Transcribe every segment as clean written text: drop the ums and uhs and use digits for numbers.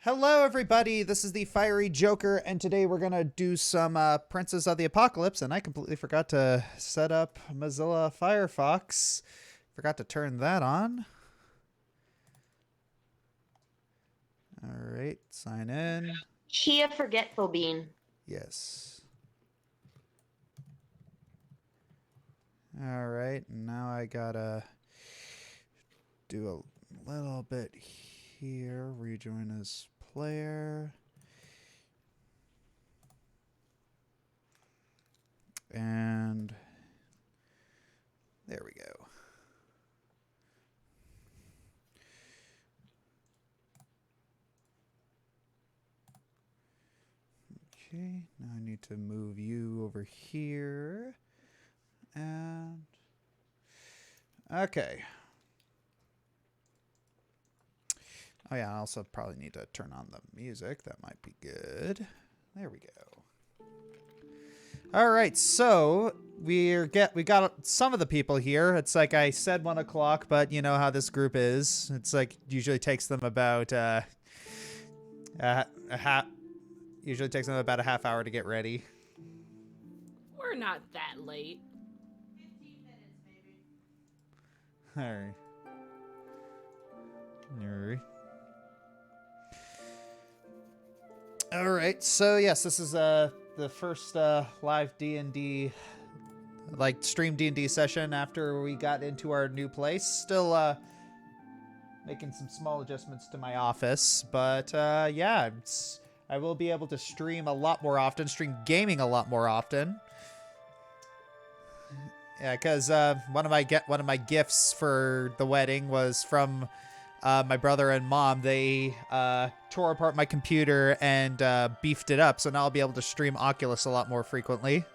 Hello, everybody. This is the Fiery Joker, and today we're going to do some Princess of the Apocalypse, and I completely forgot to set up Mozilla Firefox. Forgot to turn that on. All right, sign in. Chia Forgetful Bean. Yes. All right, now I gotta do a little bit here. Rejoin as player. And there we go. Okay, now I need to move you over here. And okay. Oh yeah, I also probably need to turn on the music. That might be good. There we go. All right, so we got some of the people here. It's like I said 1 o'clock, but you know how this group is. It's like usually takes them about usually takes them about a half hour to get ready. We're not that late. 15 minutes, maybe. All right. All right. All right. So yes, this is the first live D&D, like stream D&D session after we got into our new place. Still making some small adjustments to my office, but yeah, I will be able to stream a lot more often, stream gaming a lot more often. Yeah, because one of my gifts for the wedding was from my brother and mom. They tore apart my computer and beefed it up, so now I'll be able to stream Oculus a lot more frequently.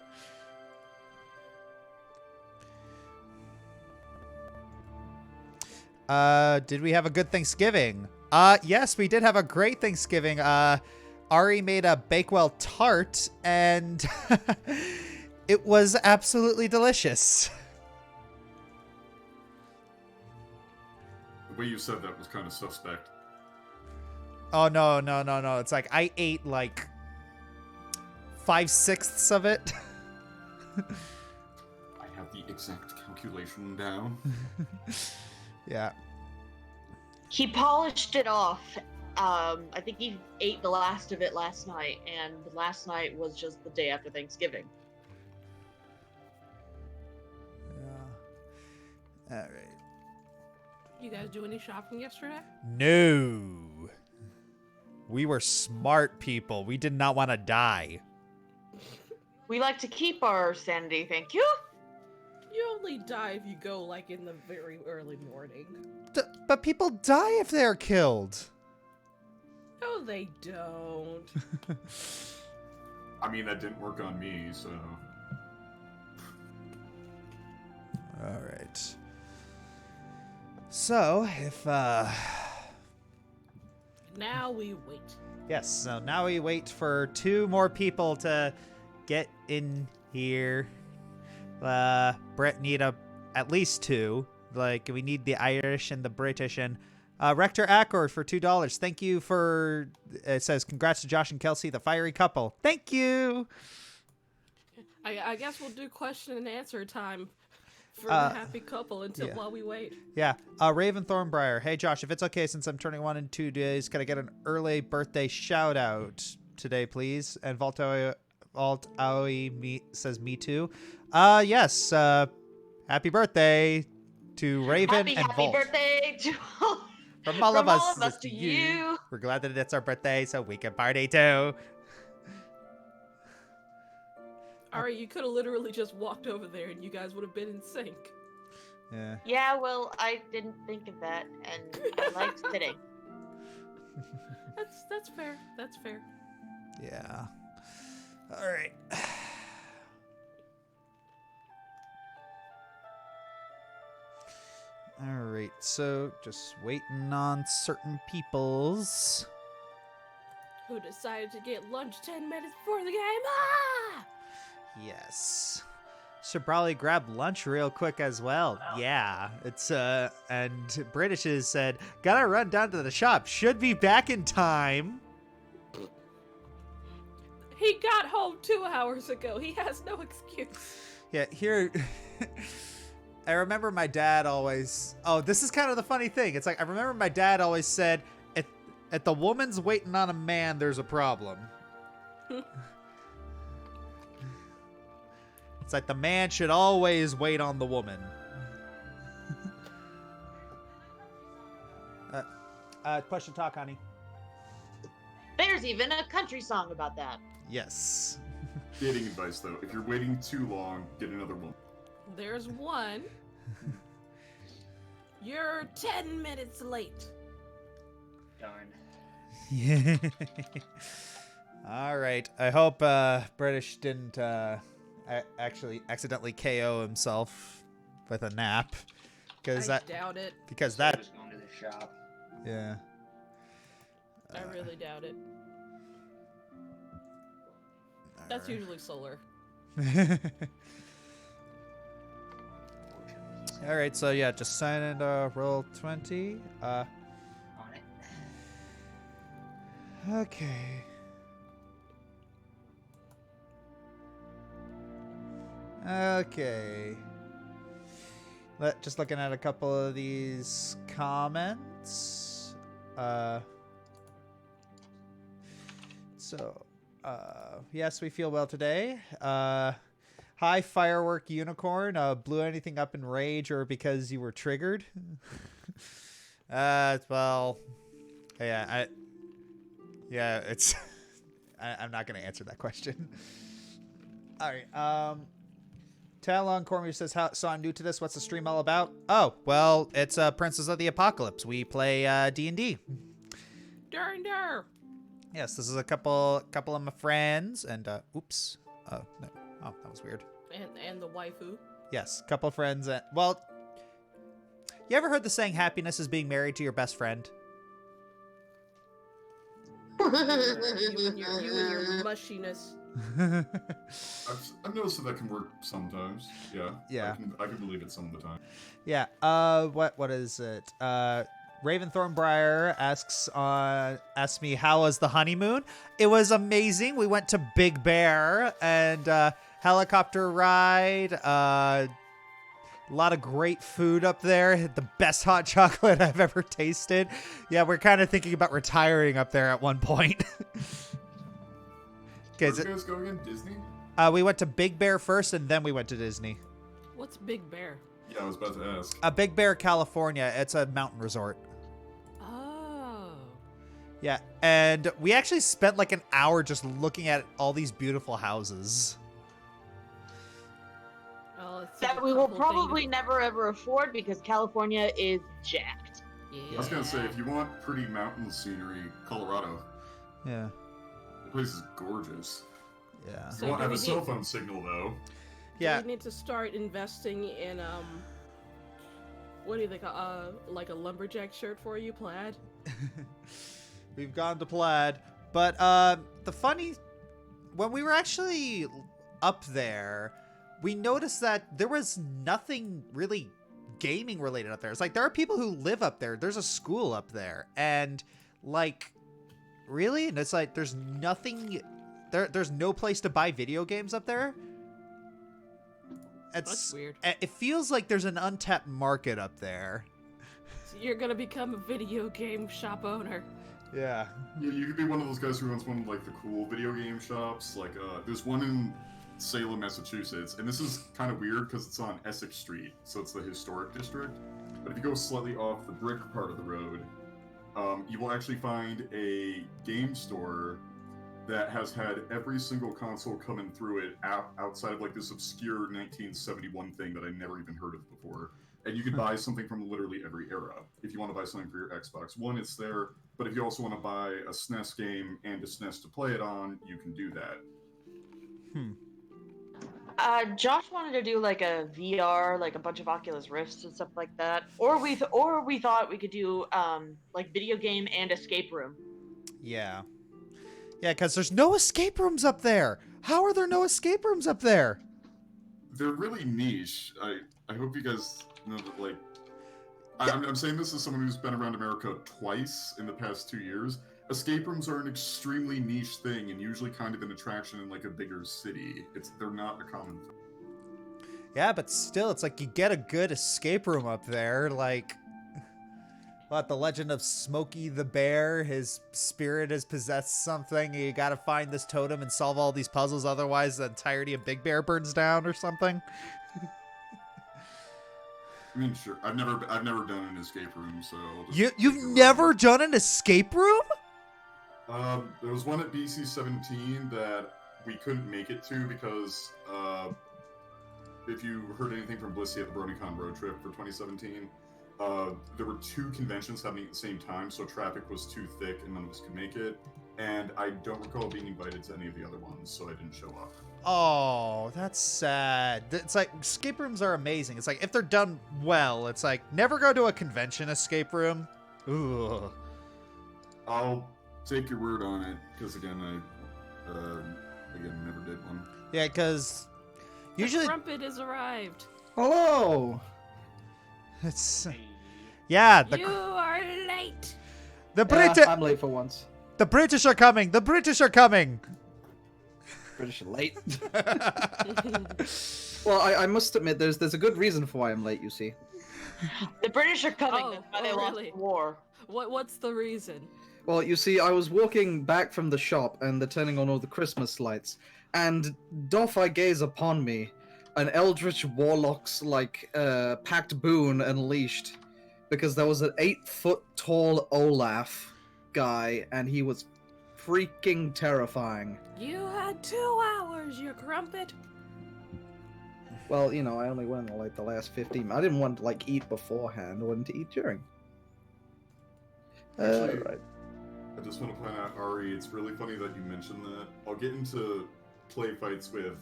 Did we have a good Thanksgiving? Yes, we did have a great Thanksgiving. Ari made a Bakewell tart, and it was absolutely delicious. The way you said that was kind of suspect. Oh, no. It's like I ate like 5/6 of it. I have the exact calculation down. Yeah. He polished it off. I think he ate the last of it last night, and last night was just the day after Thanksgiving. All right. You guys do any shopping yesterday? No. We were smart people. We did not want to die. We like to keep our sanity, thank you. You only die if you go like in the very early morning. But people die if they're killed. No, they don't. I mean, that didn't work on me, so... All right. So, if, Now we wait. yes, so now we wait for 2 more people to get in here. Brett need at least 2. Like, we need the Irish and the British. And Rector Ackord for $2. Thank you for, it says, congrats to Josh and Kelsey, the fiery couple. Thank you. I guess we'll do question and answer time for the happy couple while we wait. Yeah. Raven Thornbriar. Hey, Josh, if it's okay, since I'm turning 1 in 2 days, can I get an early birthday shout out today, please? And Vault Aoi says me too. Yes. Happy birthday to Raven and happy Vault. birthday to From all of us to you. We're glad that it's our birthday, so we can party too. Ari, you could have literally just walked over there and you guys would have been in sync. Yeah. Yeah, well, I didn't think of that, and I like sitting. That's fair. That's fair. Yeah. All right. All right. So just waiting on certain peoples. Who decided to get lunch 10 minutes before the game? Ah! Yes. Should probably grab lunch real quick as well. Yeah, it's and British has said, gotta run down to the shop. Should be back in time. He got home 2 hours ago. He has no excuse. Yeah, here. I remember my dad always. Oh, this is kind of the funny thing. It's like I remember my dad always said, "If the woman's waiting on a man, there's a problem." It's like the man should always wait on the woman. Question talk, honey. There's even a country song about that. Yes. Dating advice, though. If you're waiting too long, get another woman. There's one. You're 10 minutes late. Darn. Yeah. All right. I hope British didn't actually accidentally KO himself with a nap, because I doubt it. because So that just going to the shop. yeah. I really doubt it. That's usually solar. All right, so yeah, just sign in roll 20. On it. Okay. Okay. Just looking at a couple of these comments. Yes, we feel well today. Hi, Firework Unicorn. Blew anything up in rage or because you were triggered? Well, yeah, it's. I'm not gonna answer that question. All right. Talon Cormier says, so I'm new to this. What's the stream all about? Oh, well, it's Princess of the Apocalypse. We play D&D. Darn dar. Yes, this is a couple of my friends, and oops. Oh no. Oh, that was weird. And the waifu. Yes, couple of friends. Well, you ever heard the saying "happiness is being married to your best friend"? You and your mushiness. I've noticed that can work sometimes. Yeah. Yeah. I can believe it some of the time. Yeah. What is it? Raven Thornbriar asks me, how was the honeymoon? It was amazing. We went to Big Bear and helicopter ride. A lot of great food up there. The best hot chocolate I've ever tasted. Yeah, we're kind of thinking about retiring up there at one point. Where'd you guys go again? Disney? We went to Big Bear first, and then we went to Disney. What's Big Bear? Yeah, I was about to ask. Big Bear, California. It's a mountain resort. Oh. Yeah, and we actually spent like an hour just looking at all these beautiful houses. Oh, it's That we will probably never ever afford because California is jacked. Yeah. I was gonna say, if you want pretty mountain scenery, Colorado. Yeah. The place is gorgeous. Yeah. So You won't do have we a cell phone signal though. Yeah. We need to start investing in what do you think? Like a lumberjack shirt for you, plaid. We've gone to plaid, but when we were actually up there, we noticed that there was nothing really gaming related up there. It's like there are people who live up there. There's a school up there, and like, really, and it's like there's nothing. There's no place to buy video games up there. That's weird. It feels like there's an untapped market up there. So you're gonna become a video game shop owner. Yeah. You could be one of those guys who owns one of like the cool video game shops. Like, there's one in Salem, Massachusetts, and this is kind of weird because it's on Essex Street, so it's the historic district. But if you go slightly off the brick part of the road, you will actually find a game store that has had every single console coming through it outside of like this obscure 1971 thing that I never even heard of before. And you can buy something from literally every era. If you want to buy something for your Xbox One, it's there. But if you also want to buy a SNES game and a SNES to play it on, you can do that. Josh wanted to do like a VR, like a bunch of Oculus Rifts and stuff like that. Or we thought we could do like video game and escape room. Yeah. Yeah, because there's no escape rooms up there. How are there no escape rooms up there? they're really niche. I hope you guys know that, like, I'm saying this as someone who's been around America twice in the past 2 years. Escape rooms are an extremely niche thing and usually kind of an attraction in like a bigger city. They're not a common thing. Yeah, but still, it's like you get a good escape room up there. Like, what, the legend of Smokey the Bear? His spirit has possessed something. You gotta find this totem and solve all these puzzles, otherwise the entirety of Big Bear burns down or something. I mean, sure. I've never done an escape room, so I'll just You've never done an escape room? There was one at BC 17 that we couldn't make it to because if you heard anything from Blissey at the BronyCon road trip for 2017, there were 2 conventions happening at the same time, so traffic was too thick and none of us could make it. And I don't recall being invited to any of the other ones, so I didn't show up. Oh, that's sad. It's like, escape rooms are amazing. It's like, if they're done well, it's like, never go to a convention escape room. Ooh. I'll take your word on it, because again, I never did one. Yeah, because usually... The trumpet has arrived. Hello! It's... Yeah, You are late. the I'm late for once. The British are coming! The British are coming! British are late. Well, I must admit, there's a good reason for why I'm late, you see. The British are coming. Oh, That's why they lost really? the war. What's the reason? Well, you see, I was walking back from the shop, and they're turning on all the Christmas lights, and doff I gaze upon me, an eldritch warlock's, like, packed boon unleashed, because there was an 8-foot-tall Olaf guy, and he was freaking terrifying. You had 2 hours, you crumpet. Well, you know, I only went like the last 15. I didn't want to like eat beforehand. I wanted to eat during. Actually, Right. I just want to point out, Ari, it's really funny that you mentioned that. I'll get into play fights with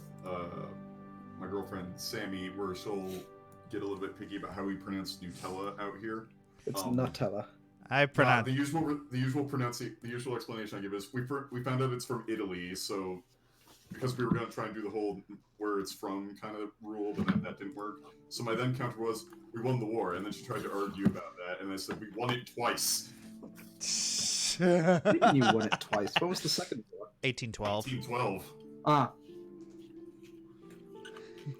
my girlfriend Sammy, where she'll get a little bit picky about how we pronounce Nutella out here. It's Nutella. I pronounce... the usual explanation I give is we found out it's from Italy, so because we were gonna try and do the whole where it's from kind of rule, but that didn't work. So my then counter was, we won the war, and then she tried to argue about that, and I said we won it twice. I think you won it twice. What was the second war? 1812. 1812. Ah,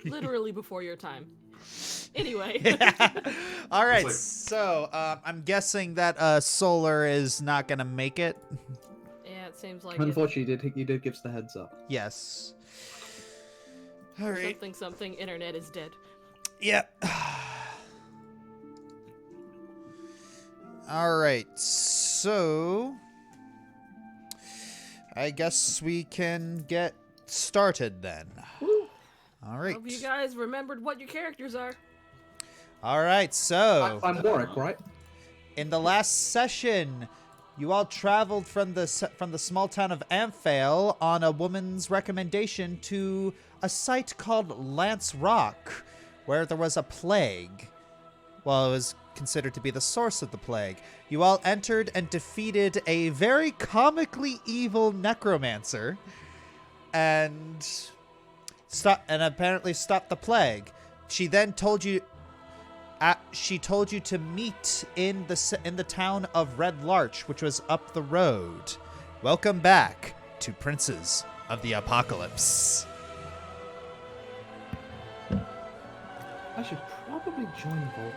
Literally before your time. Anyway. All right, like- so I'm guessing that Solar is not gonna make it. Yeah, it seems like it. unfortunately, you did give us the heads up. Yes. All right. Something, internet is dead. Yep. All right, so I guess we can get started then. All right. Hope you guys remembered what your characters are. All right, so I'm Warwick, right? in the last session, you all traveled from the small town of Amphail on a woman's recommendation to a site called Lance Rock, where there was a plague. Well, it was considered to be the source of the plague. You all entered and defeated a very comically evil necromancer, and apparently stopped the plague. She then told you. She told you to meet in the town of Red Larch, which was up the road. Welcome back to Princes of the Apocalypse. I should probably join Vault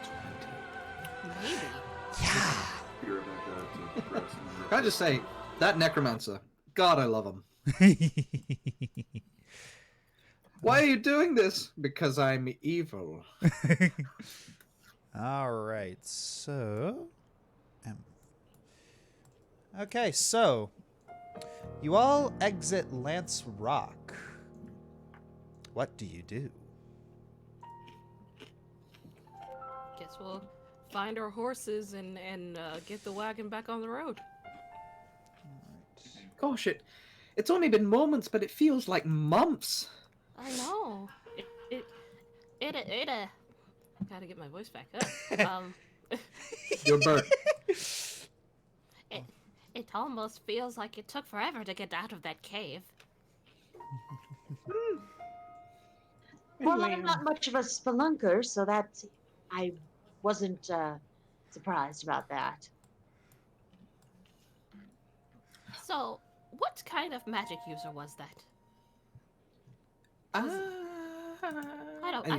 20. Maybe. Yeah. Here about that to grab some Can I just say, that necromancer, God, I love him. Why are you doing this? Because I'm evil. All right, so... Okay, so... You all exit Lance Rock. What do you do? Guess we'll find our horses and get the wagon back on the road. Gosh, it's only been moments, but it feels like months. I know. It gotta get my voice back up. You're burnt. It almost feels like it took forever to get out of that cave. Well, Anyway, I'm not much of a spelunker, so that I wasn't surprised about that. So, what kind of magic user was that? I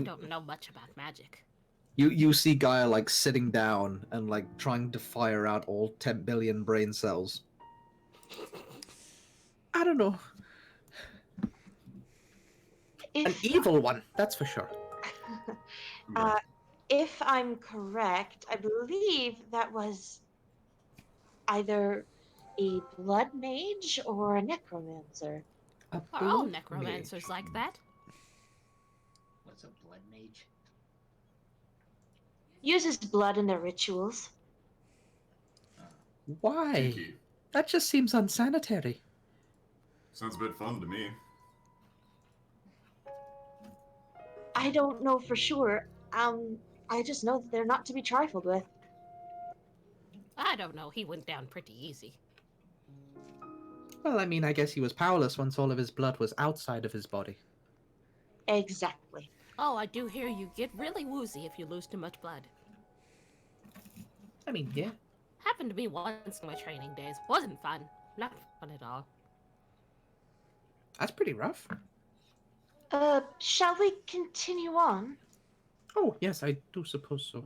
don't know much about magic. You see Gaia like sitting down and like trying to fire out all 10 billion brain cells. I don't know. An evil one, that's for sure. If I'm correct, I believe that was either a blood mage or a necromancer. A Are all blood necromancers mage. like that? What's a blood mage? Uses blood in their rituals. Why? Cheeky. That just seems unsanitary. Sounds a bit fun to me. I don't know for sure. I just know that they're not to be trifled with. I don't know. He went down pretty easy. Well, I mean, I guess he was powerless once all of his blood was outside of his body. Exactly. Oh, I do hear you get really woozy if you lose too much blood. I mean, yeah. Happened to me once in my training days. Wasn't fun. Not fun at all. That's pretty rough. Shall we continue on? Oh, yes, I do suppose so.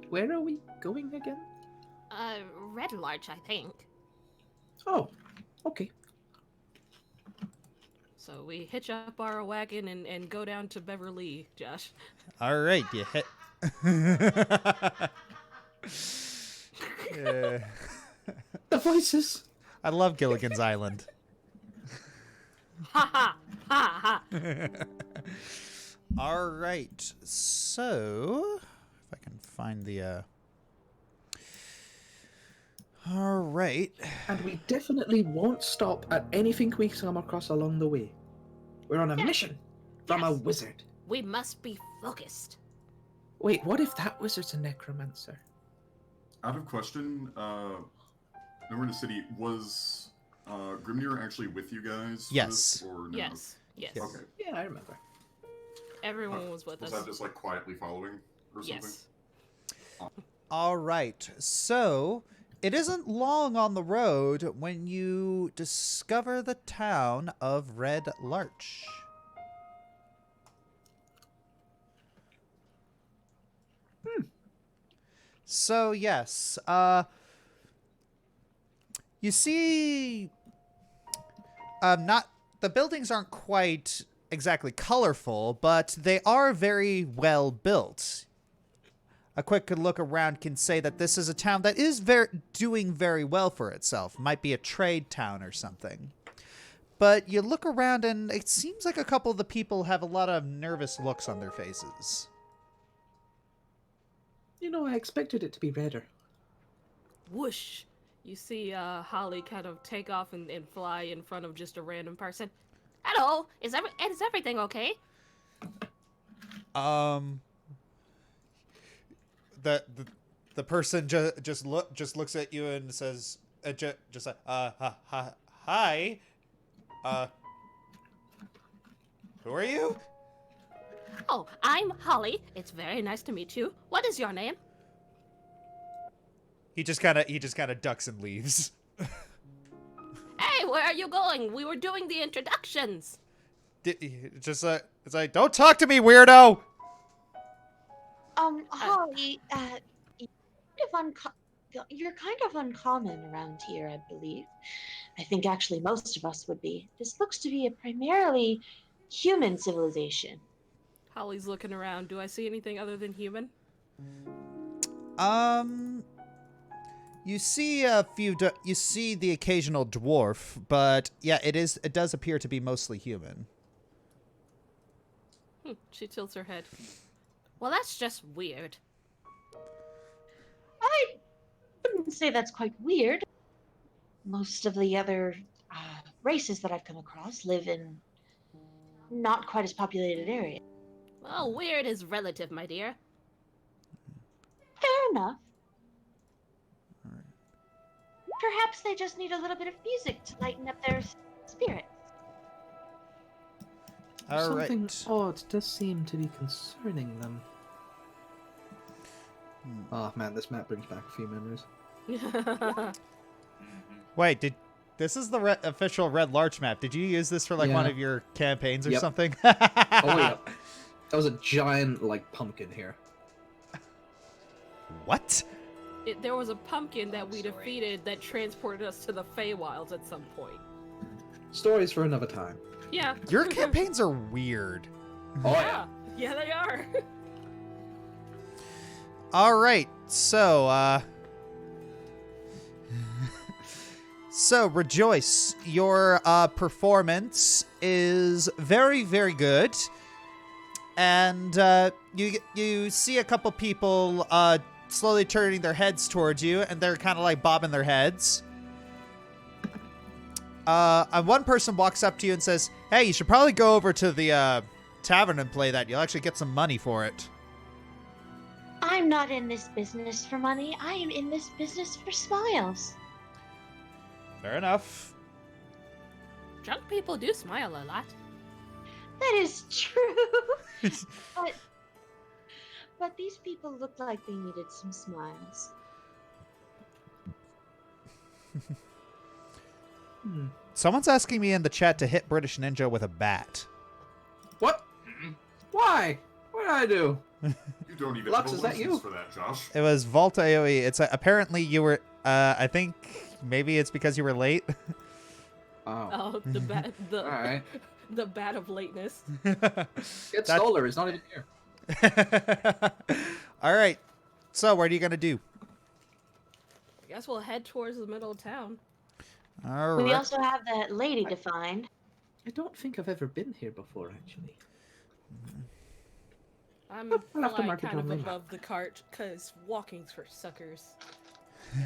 Where are we going again? Red Larch, I think. Oh, okay. So we hitch up our wagon and go down to Beverly, Josh. All right, you hit. Yeah. The voices. I love Gilligan's Island. Ha ha! Ha ha! All right, so if I can find the. All right. And we definitely won't stop at anything we come across along the way. We're on a mission from a Yes. wizard. We must be focused. Wait, what if that wizard's a necromancer? Out of question, nowhere in the city, was Grimnir actually with you guys? for Yes. this, or no? Yes. Yes. Okay. Yeah, I remember. Everyone was with Was us. that just like quietly following or something? Yes. All right, so it isn't long on the road when you discover the town of Red Larch. So yes, you see, not the buildings aren't quite exactly colorful, but they are very well built. A quick look around can say that this is a town that is doing very well for itself. Might be a trade town or something. But you look around and it seems like a couple of the people have a lot of nervous looks on their faces. You know, I expected it to be redder. Whoosh! You see Holly kind of take off and fly in front of just a random person. Hello! Is everything okay? The person just looks at you and says just like hi, who are you? Oh, I'm Holly. It's very nice to meet you. What is your name? He just kind of ducks and leaves. Hey, where are you going? We were doing the introductions. It's like, don't talk to me, weirdo. Holly, you're kind of uncommon around here, I believe. I think actually most of us would be. This looks to be a primarily human civilization. Holly's looking around. Do I see anything other than human? You see you see the occasional dwarf, but yeah, it does appear to be mostly human. She tilts her head. Well, that's just weird. I wouldn't say that's quite weird. Most of the other races that I've come across live in not quite as populated areas. Well, weird is relative, my dear. Fair enough. Perhaps they just need a little bit of music to lighten up their spirits. All right. Something odd does seem to be concerning them. Oh man, this map brings back a few memories. Wait, this is the official Red Larch map. Did you use this for like one Yeah. of your campaigns or Yep. something? Oh yeah, that was a giant like pumpkin here. What? There was a pumpkin that we Sorry. defeated that transported us to the Feywilds at some point. Stories for another time. Yeah. Your campaigns are weird. Oh Yeah. Yeah, they are. All right, so so Rejoice, your performance is very, very good, and you see a couple people slowly turning their heads towards you, and they're kind of like bobbing their heads. And one person walks up to you and says, "Hey, you should probably go over to the tavern and play that. You'll actually get some money for it." I'm not in this business for money. I am in this business for smiles. Fair enough. Drunk people do smile a lot. That is true. but these people looked like they needed some smiles. Someone's asking me in the chat to hit British Ninja with a bat. What? Why? What did I do? You don't even Lux, have a is that license you? for that, Josh. It was Volta AoE. It's apparently you were. I think maybe it's because you were late. Oh. Oh, the bat, the All right. the bat of lateness. Get Solar. He's not even here. All right. So what are you gonna do? I guess we'll head towards the middle of town. All We right. also have that lady to find. I don't think I've ever been here before, actually. I'm I'll have to flying mark it kind of on the map. above the cart, because walking's for suckers.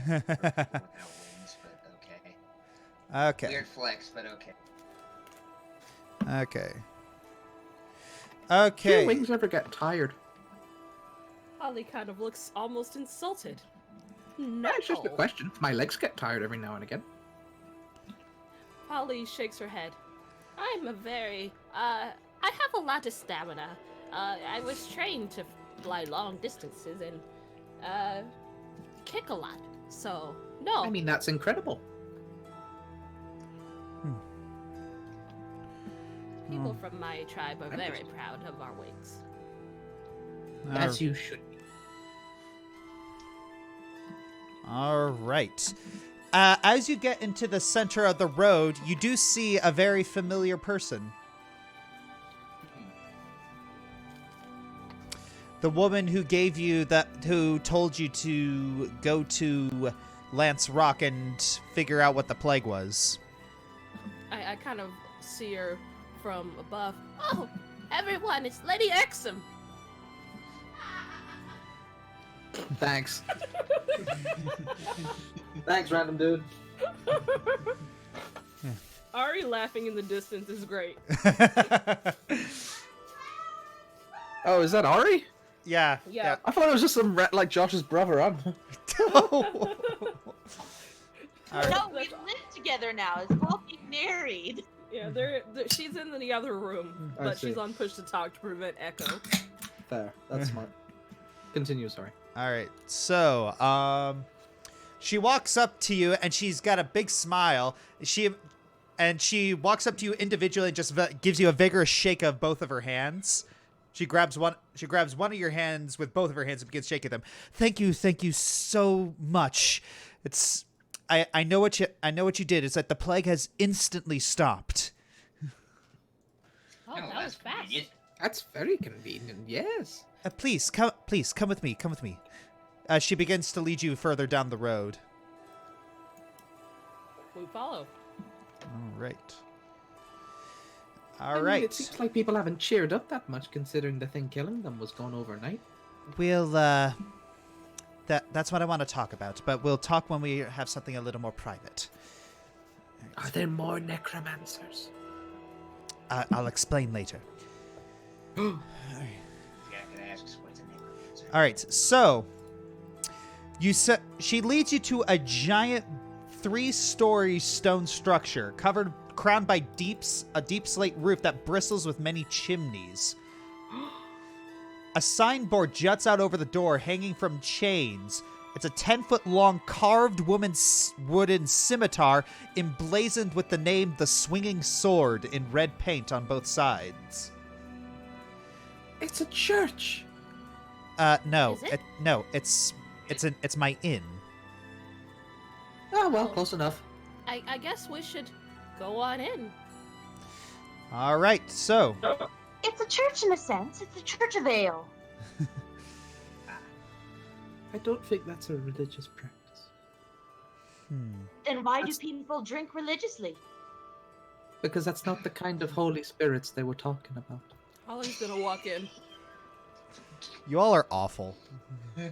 Without wings, but okay. Okay. Weird flex, but okay. Okay. Do Okay. wings ever get tired? Holly kind of looks almost insulted. No. It's just a question. My legs get tired every now and again. Holly shakes her head. I'm a very, I have a lot of stamina. I was trained to fly long distances and, kick a lot. So, no. I mean, that's incredible. People from my tribe are very proud of our wings. As you should be. All right. As you get into the center of the road, you do see a very familiar person. The woman who gave you who told you to go to Lance Rock and figure out what the plague was. I kind of see her from above. Oh, everyone, it's Lady Exum. Thanks. Thanks, random dude. Ari laughing in the distance is great. Oh, is that Ari? Yeah. Yeah. I thought it was just some rat like Josh's brother. All right. No, we live together now. It's both being married. Yeah, she's in the other room, I but see. she's on push to talk to prevent echo. Fair. That's smart. Continue, sorry. All right. So, she walks up to you and she's got a big smile. She walks up to you individually and just gives you a vigorous shake of both of her hands. She grabs one of your hands with both of her hands and begins shaking them. Thank you so much. I know what you did. It's that the plague has instantly stopped. Oh, No, that that's was fast. convenient. That's very convenient, yes. Please come with me. Come with me. She begins to lead you further down the road. We follow. All right. I All mean, right. it seems like people haven't cheered up that much considering the thing killing them was gone overnight. We'll that's what I want to talk about, but we'll talk when we have something a little more private. Are there more necromancers? I'll explain later. Yeah, I could ask what's a necromancer. All right. So she leads you to a giant 3-story stone structure covered crowned by a deep slate roof that bristles with many chimneys. A signboard juts out over the door, hanging from chains. It's a 10-foot-long carved woman's wooden scimitar emblazoned with the name The Swinging Sword in red paint on both sides. It's a church. No. Is it? No, it's my inn. Oh, well, close enough. I guess we should go on in. All right, so... It's a church in a sense. It's a church of ale. I don't think that's a religious practice. Then why do That's- people drink religiously? Because that's not the kind of Holy Spirits they were talking about. Holly's gonna walk in. You all are awful. You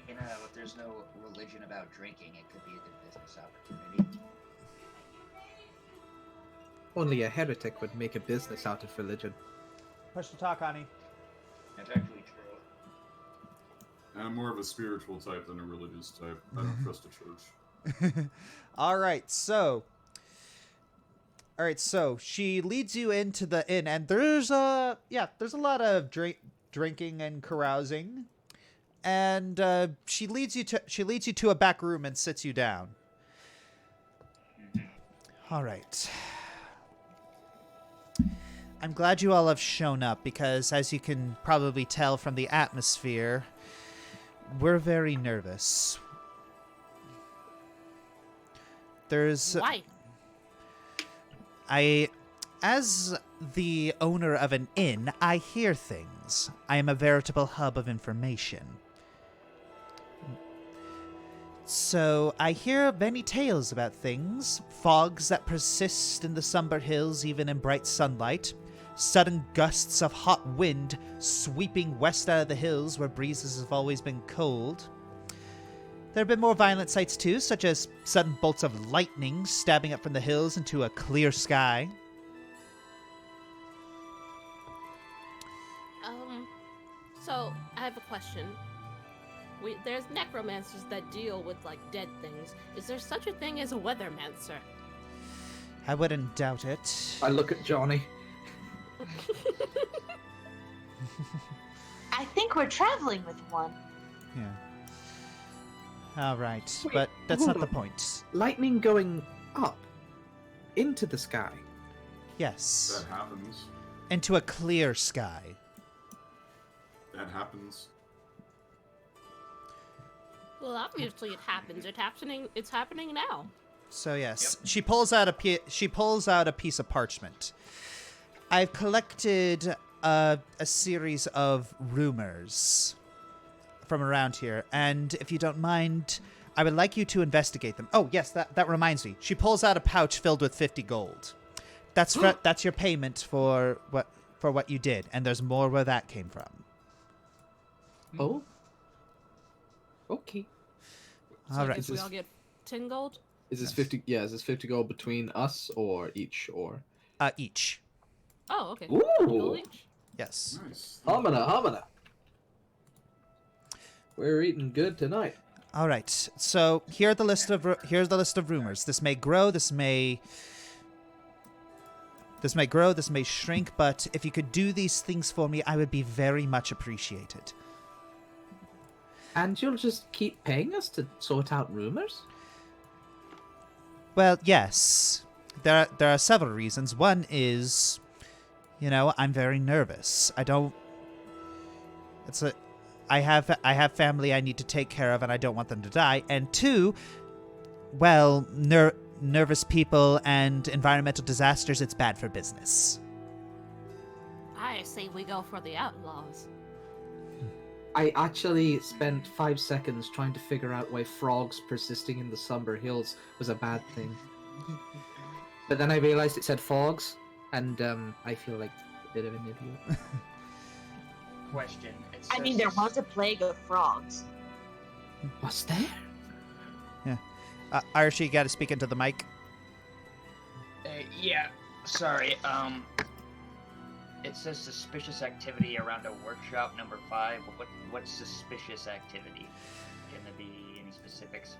know, if there's no religion about drinking, it could be a good business opportunity. Only a heretic would make a business out of religion. Push to talk, honey. That's actually true. I'm more of a spiritual type than a religious type. I don't trust a church. All right, so she leads you into the inn, and there's a lot of drinking and carousing, and she leads you to a back room and sits you down. All right. I'm glad you all have shown up because, as you can probably tell from the atmosphere, we're very nervous. Why? As the owner of an inn, I hear things. I am a veritable hub of information. So, I hear many tales about things. Fogs that persist in the somber hills even in bright sunlight. Sudden gusts of hot wind sweeping west out of the hills where breezes have always been cold. There have been more violent sights too, such as sudden bolts of lightning stabbing up from the hills into a clear sky. So I have a question. There's necromancers that deal with like dead things. Is there such a thing as a weathermancer? I wouldn't doubt it. I look at Johnny. I think we're traveling with one. Yeah. All right, Wait, but that's hold not the on. point. Lightning going up into the sky. Yes, That happens. into a clear sky. That happens. Well, obviously it happens. It's happening now. So yes, she pulls out a piece of parchment. I've collected a series of rumors from around here, and if you don't mind, I would like you to investigate them. Oh yes, that reminds me. She pulls out a pouch filled with 50 gold. That's that's your payment for what you did, and there's more where that came from. Oh. Okay. So All I right. guess we This all is- get 10 gold. Is this 50? Yeah, is this 50 gold between us or each or? Each. Oh, okay. Ooh. Gold each? Yes. Nice. Homina. We're eating good tonight. All right. So here's the list of rumors. This may grow. This may grow. This may shrink. But if you could do these things for me, I would be very much appreciated. And you'll just keep paying us to sort out rumors? Well, yes. There are several reasons. One is, I'm very nervous. I have family I need to take care of, and I don't want them to die. And two, well, nervous people and environmental disasters, it's bad for business. I say we go for the outlaws. I actually spent 5 seconds trying to figure out why frogs persisting in the somber hills was a bad thing. But then I realized it said fogs, and I feel like a bit of an idiot. Question. It I says mean, there was a plague of frogs. Was there? Irish, you got to speak into the mic. Yeah. Sorry. It says suspicious activity around a workshop number 5. What's suspicious activity? Can there be any specifics?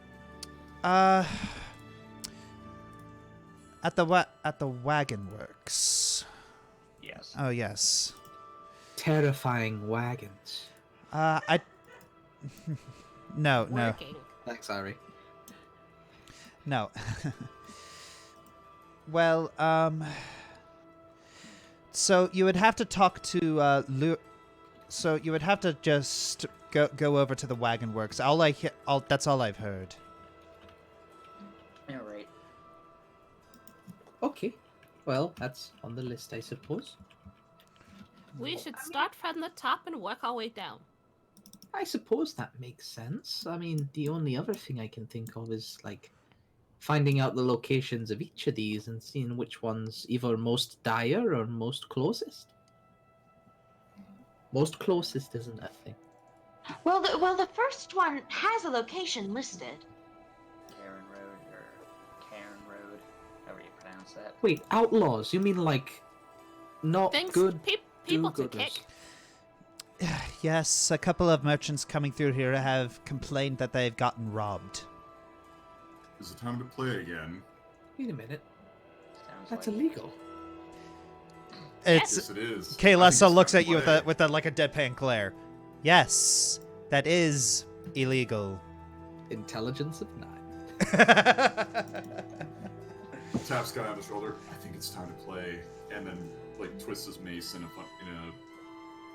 At the wagon works. Yes. Oh yes. Terrifying wagons. I. No. Working. Thanks, Ari. No. Well, so you would have to talk to so you would have to just go over to the wagon works. That's all I've heard. All right. Okay. Well, that's on the list, I suppose. We should start from the top and work our way down. I suppose that makes sense. I mean, the only other thing I can think of is, like, finding out the locations of each of these and seeing which one's either most dire or most closest. Most closest isn't a thing. Well, the first one has a location listed. Karen Road or Karen Road, however you pronounce that. Wait, outlaws? You mean, like, not Things good people to do-gooders? kick. Yes, a couple of merchants coming through here have complained that they've gotten robbed. Is it time to play again? Wait a minute. Sounds That's like illegal. It's Yes, it is. I think Kaylessa it's time looks to at you play. with a like a deadpan glare. Yes, that is illegal. Intelligence of 9. Taps guy on the shoulder. I think it's time to play, and then like twists his mace in a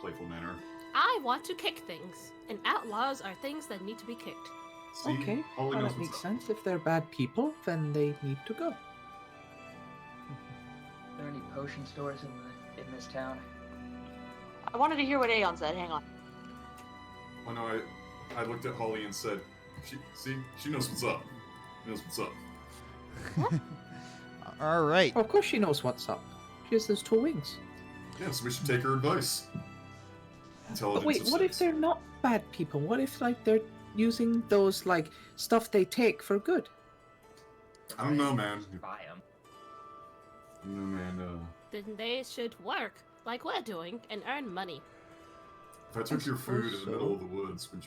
playful manner. I want to kick things, and outlaws are things that need to be kicked. See? Okay, Holly well, knows that what's makes up. sense. If they're bad people, then they need to go. Are there any potion stores in this town? I wanted to hear what Aeon said. Hang on. Oh no, I looked at Holly and said, she knows what's up. She knows what's up. All right. Oh, of course she knows what's up. She has those 2 wings. Yeah, so we should take her advice. But wait, what if they're not bad people? What if, like, they're using those, like, stuff they take for good? I don't know, man. Buy 'em. No, man. Then they should work, like we're doing, and earn money. If I took your food in the suppose middle so. of the woods, would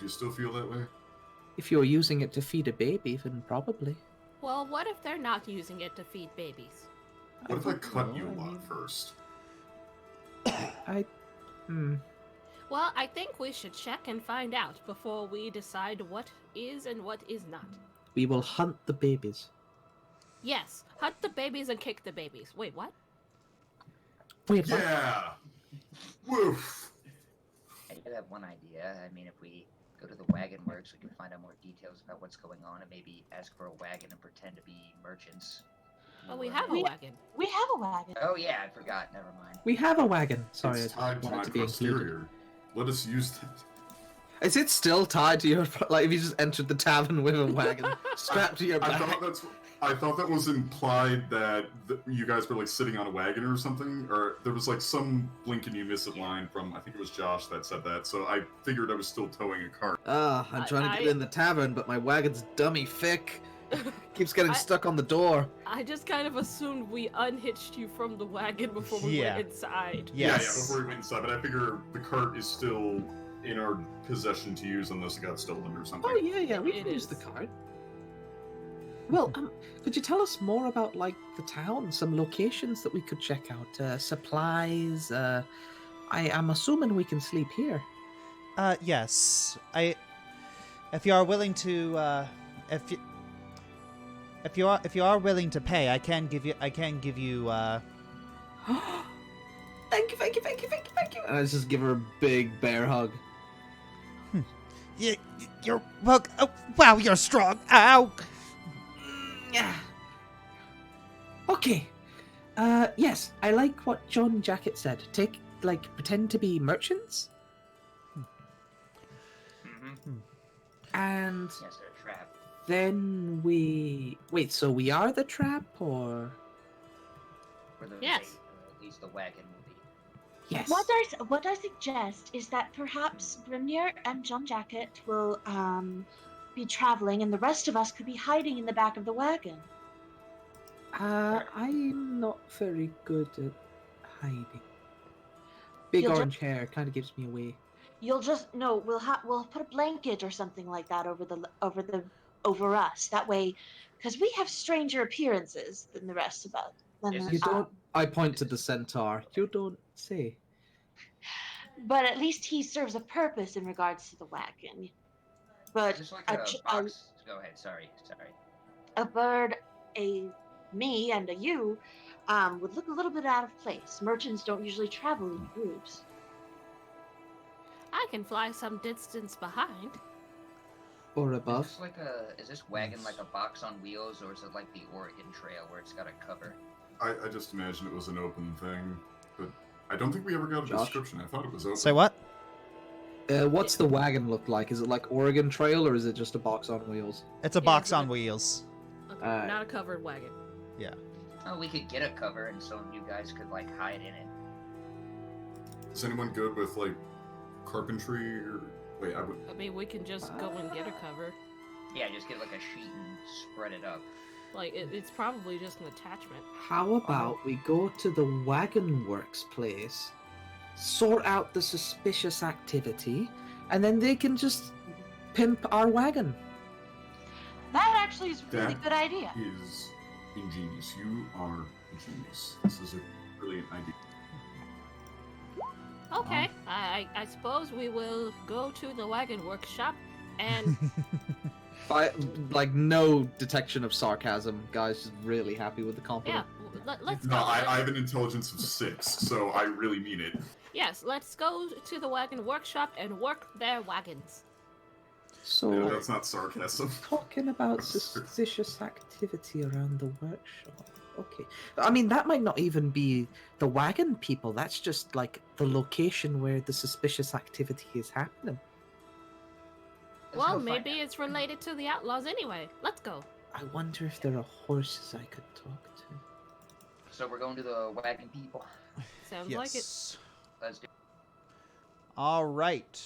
you still feel that way? If you're using it to feed a baby, then probably. Well, what if they're not using it to feed babies? What if I don't cut know, you a I lot mean, first? Well, I think we should check and find out before we decide what is and what is not. We will hunt the babies. Yes, hunt the babies and kick the babies. Wait, what? Wait, what? Yeah! Woof! I did have one idea. I mean, if we go to the wagon works, we can find out more details about what's going on and maybe ask for a wagon and pretend to be merchants. Well, we have a wagon. We have a wagon. Oh yeah, I forgot. Never mind. We have a wagon. Sorry, It's I tied to wanted my to be included. posterior. Let us use that. Is it still tied to your... Like, if you just entered the tavern with a wagon strapped to your back? I thought that was implied that you guys were like sitting on a wagon or something, or there was like some blink and you miss it line from, I think it was Josh that said that, so I figured I was still towing a cart. Ah, I'm trying to get in the tavern, but my wagon's dummy thick. Keeps getting stuck on the door. I just kind of assumed we unhitched you from the wagon before we Yeah. went inside. Yeah, Yes. before we went inside, but I figure the cart is still in our possession to use unless it got stolen or something. Oh, yeah, we It can use the is. card. Well, could you tell us more about, like, the town? Some locations that we could check out? Supplies? I'm assuming we can sleep here. Yes. If you are willing to, if you are willing to pay, I can give you, Thank you. And I just give her a big bear hug. You're welcome. Oh, wow, you're strong. Ow. Yeah. Okay. Yes, I like what John Jacket said. Pretend to be merchants, Mm-hmm. and Yes, they're a trap. then we... Wait, so we are the trap, or... Or the Yes. at least the wagon will be. Yes. What I suggest is that perhaps Grimnir and John Jacket will be traveling, and the rest of us could be hiding in the back of the wagon. I'm not very good at hiding. Big You'll orange hair kind of gives me away. You'll just we'll put a blanket or something like that over us. That way, because we have stranger appearances than the rest of us. You don't. I point to the centaur. You don't say. But at least he serves a purpose in regards to the wagon. But Is this like a box? Go ahead. Sorry. a bird, me, and a you would look a little bit out of place. Merchants don't usually travel in groups. I can fly some distance behind. Or above. Is this wagon like a box on wheels, or is it like the Oregon Trail where it's got a cover? I just imagined it was an open thing, but I don't think we ever got a Josh? description. I thought it was open. Say what? What's the wagon look like? Is it like Oregon Trail, or is it just a box on wheels? It's a box on wheels. Okay, not a covered wagon. Yeah. Oh, we could get a cover, and some of you guys could like hide in it. Is anyone good with like carpentry or wait? I mean, we can just go and get a cover. Yeah, just get like a sheet and spread it up. Like, it's probably just an attachment. How about we go to the Wagon Works place, sort out the suspicious activity, and then they can just pimp our wagon. That actually is a really That good idea. is ingenious. You are ingenious. This is a brilliant idea. Okay, I suppose we will go to the wagon workshop and Like no detection of sarcasm. Guys, just really happy with the compliment. let's No, go. I have an intelligence of 6, so I really mean it. Yes, let's go to the wagon workshop and work their wagons. So, No, that's not sarcasm. talking about suspicious activity around the workshop. Okay. I mean, that might not even be the wagon people. That's just like the location where the suspicious activity is happening. Let's Well, go find maybe out. it's related to the outlaws anyway. Let's go. I wonder if there are horses I could talk to. So we're going to the wagon people. Sounds like it. Yes. Let's do. All right.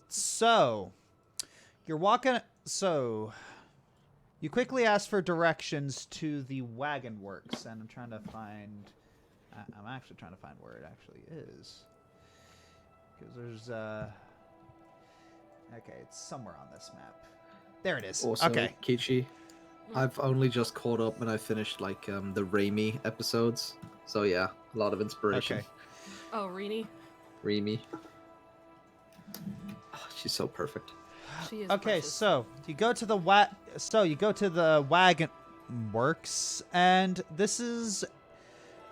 So, you're walking. So, you quickly ask for directions to the wagon works, and I'm trying to find. I'm actually trying to find where it actually is, because there's Okay, it's somewhere on this map. There it is. Also, Okay. Keiichi, I've only just caught up when I finished like the Raimi episodes. So yeah, a lot of inspiration. Okay. Oh, Rini? Raimi. Oh, she's so perfect. She is Okay, precious. so you go to the wagon works, and this is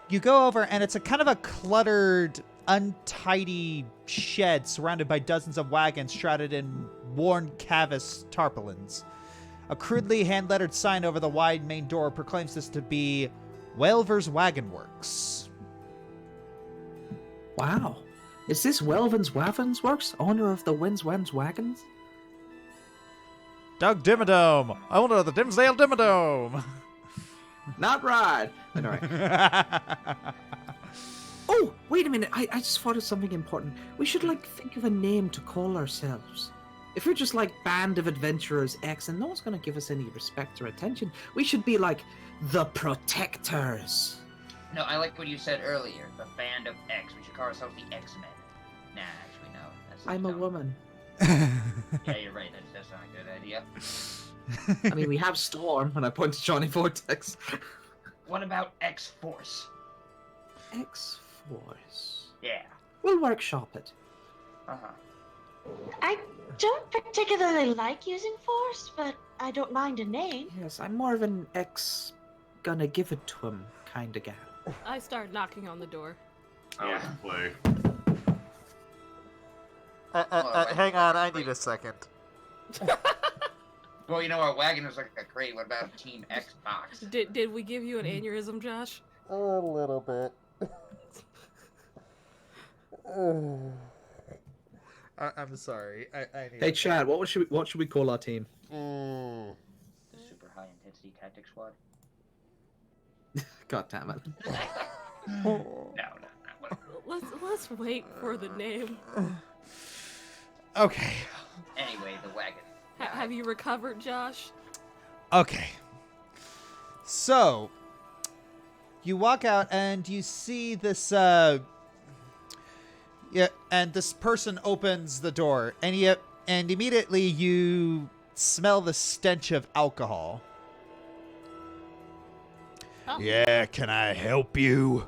you go over, and it's a kind of a cluttered, untidy shed surrounded by dozens of wagons shrouded in worn canvas tarpaulins. A crudely hand-lettered sign over the wide main door proclaims this to be Welver's Wagon Works. Wow. Is this Welvin's Wavens Works, owner of the Wins Wagons? Doug Dimmadome, owner of the Dimsdale Dimmadome. Not right. Alright. Oh, wait a minute. I just thought of something important. We should, like, think of a name to call ourselves. If we're just, like, Band of Adventurers X, and no one's going to give us any respect or attention, we should be, like, the Protectors. No, I like what you said earlier. The Band of X. We should call ourselves the X-Men. Nah, actually, no. That's I'm a dumb. woman. Yeah, you're right. That's not a good idea. I mean, we have Storm, and I point to Johnny Vortex. What about X-Force? X-Force. Yeah. We'll workshop it. Uh-huh. I don't particularly like using force, but I don't mind a name. Yes, I'm more of an X gonna give it to him kind of gal. I start knocking on the door. I like Yeah. to play. Hang on, I need a second. Well, you know, our wagon was like a crate. What about Team Xbox? Did we give you an aneurysm, Josh? A little bit. I'm sorry. I need. Hey, Chad, what should we call our team? The Super High Intensity Tactics Squad? God damn it. No. Let's wait for the name. Okay. Anyway, the wagon. Have you recovered, Josh? Okay. So, you walk out and you see this, and this person opens the door, and immediately you smell the stench of alcohol. Oh. Yeah, can I help you?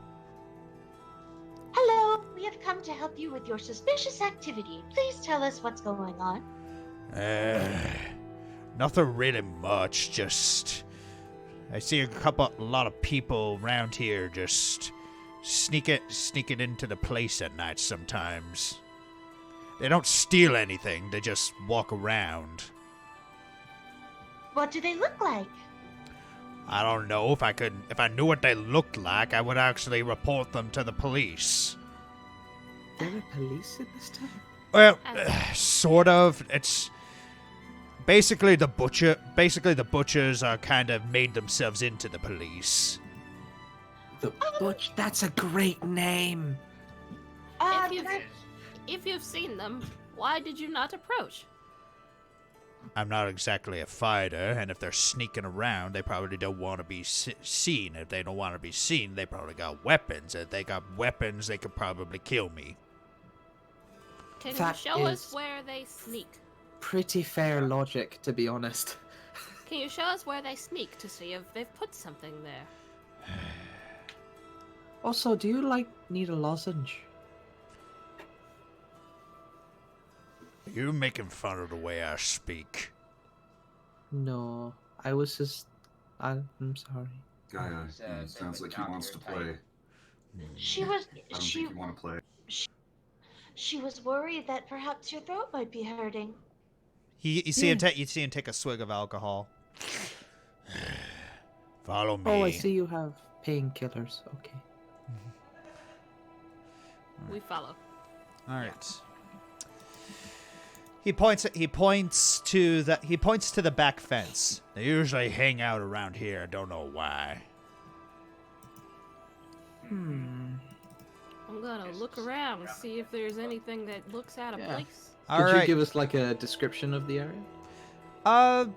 Hello, we have come to help you with your suspicious activity. Please tell us what's going on. Nothing really much, just... I see a lot of people around here just sneaking into the place at night sometimes. They don't steal anything, they just walk around. What do they look like? I don't know. If I knew what they looked like, I would actually report them to the police. There are police in this town? Well, sort of. It's basically the butchers are kind of made themselves into the police. The Butch, that's a great name. If you've seen them, why did you not approach? I'm not exactly a fighter, and if they're sneaking around, they probably don't want to be seen. If they don't want to be seen, they probably got weapons. If they got weapons, they could probably kill me. Can you That show us is- where they sneak? Pretty fair logic, to be honest. Can you show us where they sneak to see if they've put something there? Also, do you, need a lozenge? You're making fun of the way I speak. No, I was just... I'm sorry. Gaia, He's, it sounds like he wants to doctor play. She was I don't think you want to play. she was worried that perhaps your throat might be hurting. You see him take a swig of alcohol. Follow me. Oh, I see you have painkillers. Okay. We follow. All right. He points to the back fence. They usually hang out around here. I don't know why. I'm gonna look around and see if there's anything that looks out of Yeah. place. All Could right. you give us a description of the area?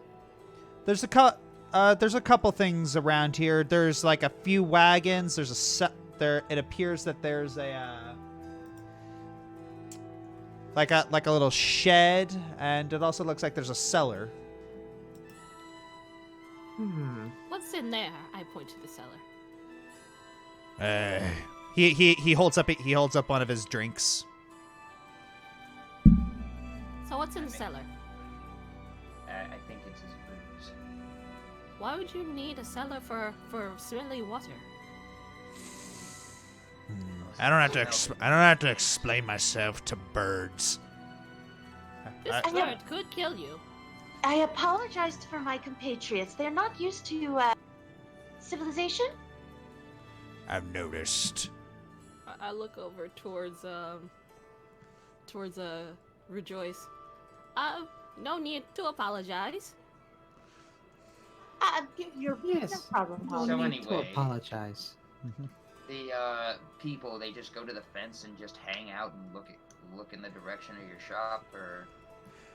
There's a couple things around here. There's a few wagons. There's there. It appears that there's a like a little shed, and it also looks like there's a cellar. What's in there? I point to the cellar. He holds up one of his drinks. So what's in the cellar? I think it's his booze. Why would you need a cellar for smelly water? I don't have to explain myself to birds. This bird could kill you. I apologized for my compatriots. They're not used to civilization. I've noticed. I look over towards Rejoice. No need to apologize. You're Yes. no problem, No Holly. So need to anyway- apologize. The people, they just go to the fence and just hang out and look in the direction of your shop, or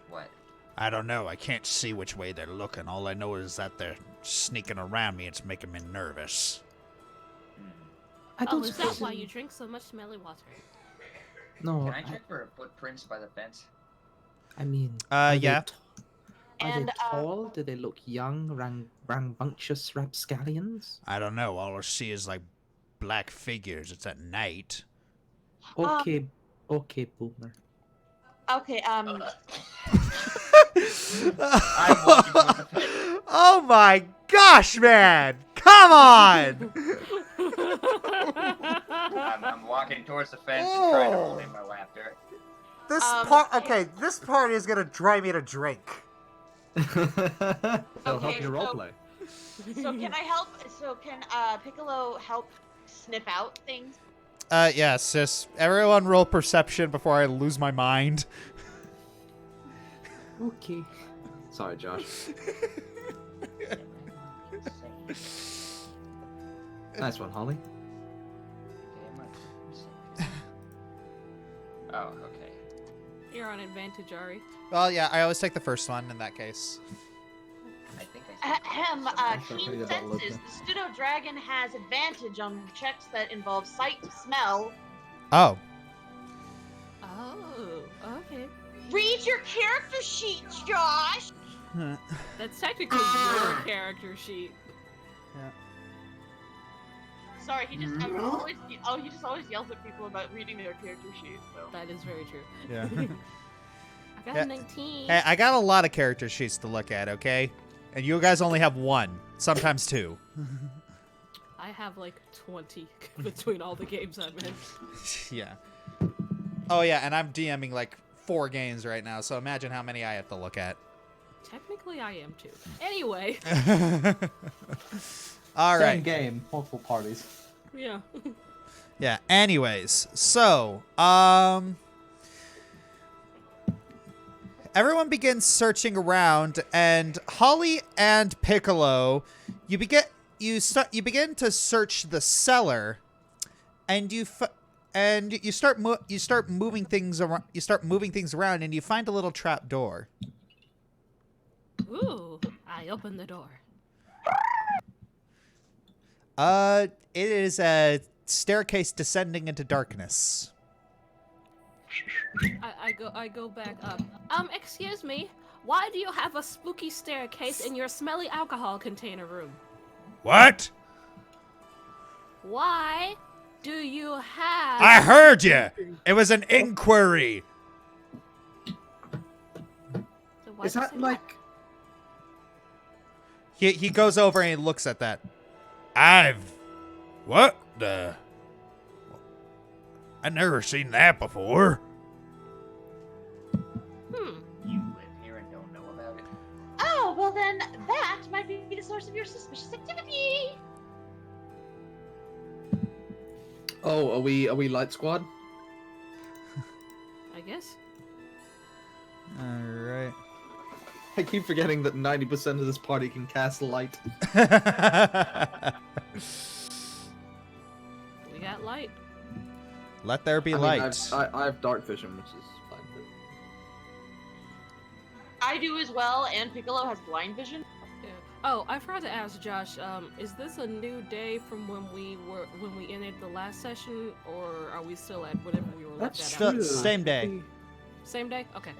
what? I don't know. I can't see which way they're looking. All I know is that they're sneaking around me. It's making me nervous. I don't Is that suppose- why you drink so much smelly water? No, Can I check for footprints by the fence? I mean... are they Yeah. Are And, they tall? Do they look young, rambunctious rapscallions? I don't know. All I see is black figures. It's at night. Okay, boomer. Okay, Oh my gosh, man! Come on! I'm walking towards the fence and trying to hold in my laughter. This this part is gonna drive me to drink. That'll help Okay, your so- roleplay. so can I help? So can Piccolo help sniff out things? Yeah, sis. Everyone roll perception before I lose my mind. Okay. Sorry, Josh. Nice one, Holly. Oh, okay. You're on advantage, Ari. Well, yeah, I always take the first one in that case. I think I see. Keen Sorry, that look. senses. The pseudo dragon has advantage on checks that involve sight, smell. Oh. Oh, okay. Read your character sheet, Josh. That's technically your character sheet. sorry. He just No. he just always yells at people about reading their character sheet. So. That is very true. Yeah. I got Yeah. a 19. Hey, I got a lot of character sheets to look at, okay? And you guys only have one, sometimes two. I have like 20 between all the games I'm in. Yeah. Oh, yeah, and I'm DMing like 4 games right now, so imagine how many I have to look at. Technically, I am too. Anyway. All Same right. game, multiple parties. Yeah. Yeah, anyways, so, everyone begins searching around, and Holly and Piccolo, you begin to search the cellar, and you start moving things around. You start moving things around, and you find a little trap door. Ooh, I open the door. It is a staircase descending into darkness. I go back up. Excuse me. Why do you have a spooky staircase in your smelly alcohol container room? What? Why do you have... I heard you. It was an inquiry. So why Is do you that say like? He goes over and he looks at that. What the? I never seen that before. You live here and don't know about it? Oh, well then, that might be the source of your suspicious activity. Oh, are we Light Squad? I guess. All right. I keep forgetting that 90% of this party can cast light. We got light. Let there be I mean, light. I have dark vision, which is fine too. I do as well, and Piccolo has blind vision. Yeah. Oh, I forgot to ask Josh. Is this a new day from when we ended the last session, or are we still at whatever we were That's looking at? true. Same day. Same day? Okay.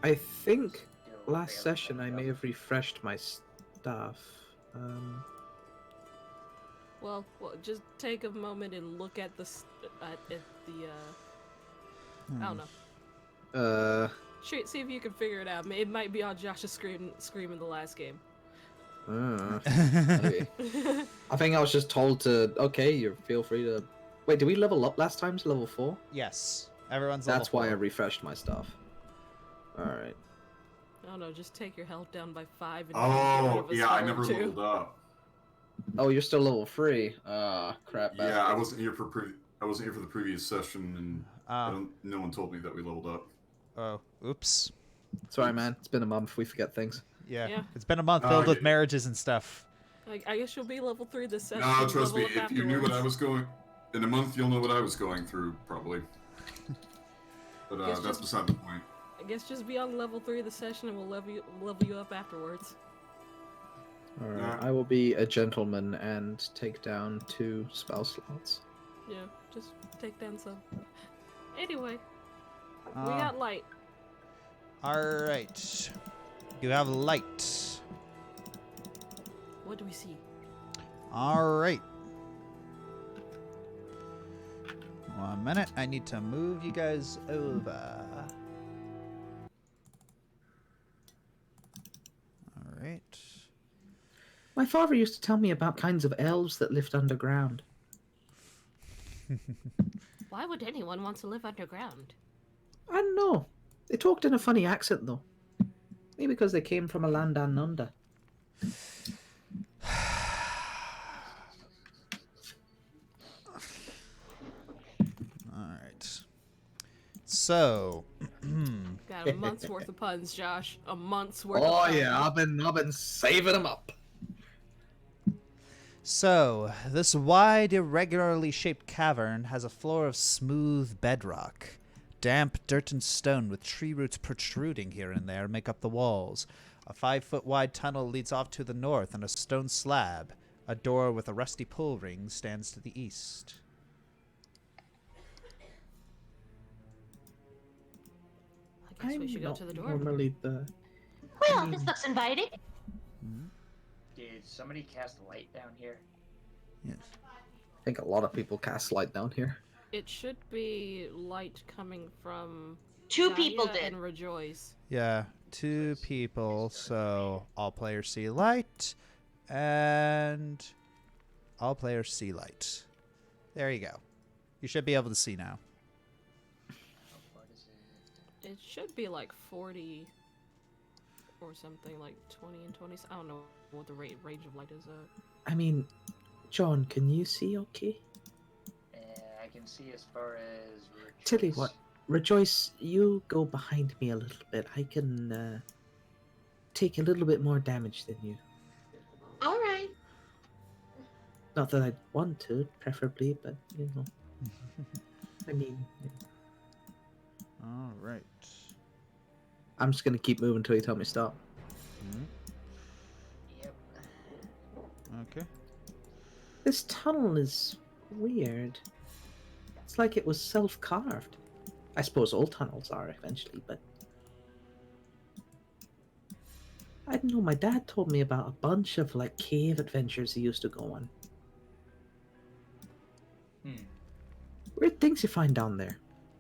I think Still last fairly session I fucked may up. have refreshed my stuff. Well, just take a moment and look at the I don't know. See if you can figure it out. It might be on Josh's screen the last game. Maybe. I think I was just told to. Okay, you feel free to. Wait, did we level up last time to level 4? Yes. Everyone's That's level why I 4. refreshed my stuff. All right. I don't know. Just take your health down by 5. And Oh, give us yeah, I level never 2. leveled up. Oh, you're still level 3. Ah, crap. Yeah, I wasn't here for the previous session, and no one told me that we leveled up. Oh, oops. Sorry, man. It's been a month. We forget things. Yeah. Yeah. It's been a month filled with yeah. marriages and stuff. I guess you'll be level 3 this session. No, trust me, level up if you knew what I afterwards. was going... In a month, you'll know what I was going through, probably. But Guess that's just- beside the point. I guess just be on level 3 this session, and we'll level you up afterwards. All right. Yeah. I will be a gentleman and take down 2 spell slots. Yeah, just take down some. Anyway, we Uh, got light. All right. You have light. What do we see? All right. 1 minute. I need to move you guys over. All right. My father used to tell me about kinds of elves that lived underground. Why would anyone want to live underground? I don't know. They talked in a funny accent, though. Maybe because they came from a land down under. All right. So, Got a month's worth of puns, Josh. A month's worth. Oh of puns. yeah, I've been saving them up. So, this wide, irregularly shaped cavern has a floor of smooth bedrock. Damp dirt and stone with tree roots protruding here and there make up the walls. A 5-foot wide tunnel leads off to the north, and a stone slab, a door with a rusty pull ring, stands to the east. I guess we should go to the door. Normally the. Well, this looks inviting. Did somebody cast light down here? Yes. I think a lot of people cast light down here. It should be light coming from Two Gaia people did. and Rejoice. Yeah, 2 people, so all players see light, and all players see light. There you go. You should be able to see now. What is it? It should be like 40 or something, like 20 and 20. I don't know what the range of light is. I mean, John, can you see okay? I can see as far as. Tell you what, Rejoice, you go behind me a little bit. I can take a little bit more damage than you. All right. Not that I'd want to, preferably, but you know. I mean, All right. I'm just gonna keep moving until you tell me stop. Yep. Okay. this tunnel is weird. It's like it was self-carved. I suppose all tunnels are eventually, but I don't know. My dad told me about a bunch of like cave adventures he used to go on. Weird things you find down there.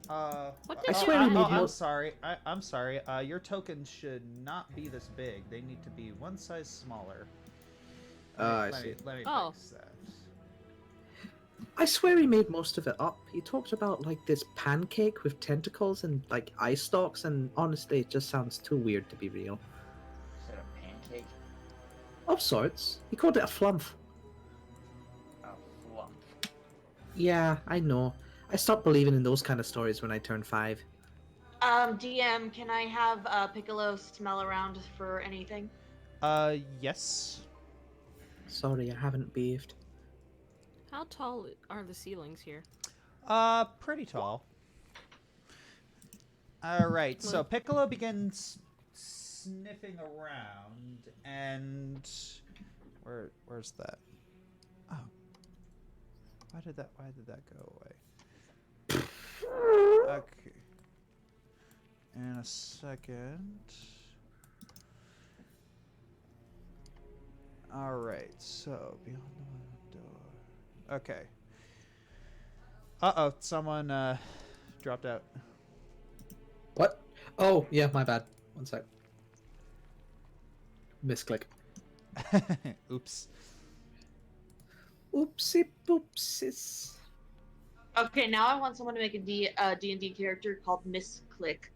What I did swear you he made buy? I'm mo- sorry. I'm sorry. Your tokens should not be this big. They need to be one size smaller. I Let see. me Oh. fix that. I swear he made most of it up. He talked about like this pancake with tentacles and like eye stalks, and honestly, it just sounds too weird to be real. Is that a pancake? Of sorts. He called it a flump. A flump. Yeah, I know. I stopped believing in those kind of stories when I turned 5. DM, can I have Piccolo smell around for anything? Yes. Sorry, I haven't bathed. How tall are the ceilings here? Pretty tall. All right, so Piccolo begins sniffing around, and where's that? Oh, why did that go away? Okay. In a second. All right, so beyond the door. Okay. Uh-oh, someone dropped out. What? Oh, yeah, my bad. One sec. Misclick. Oops. Oopsie poopsies. Okay, now I want someone to make a D&D character called Miss Click.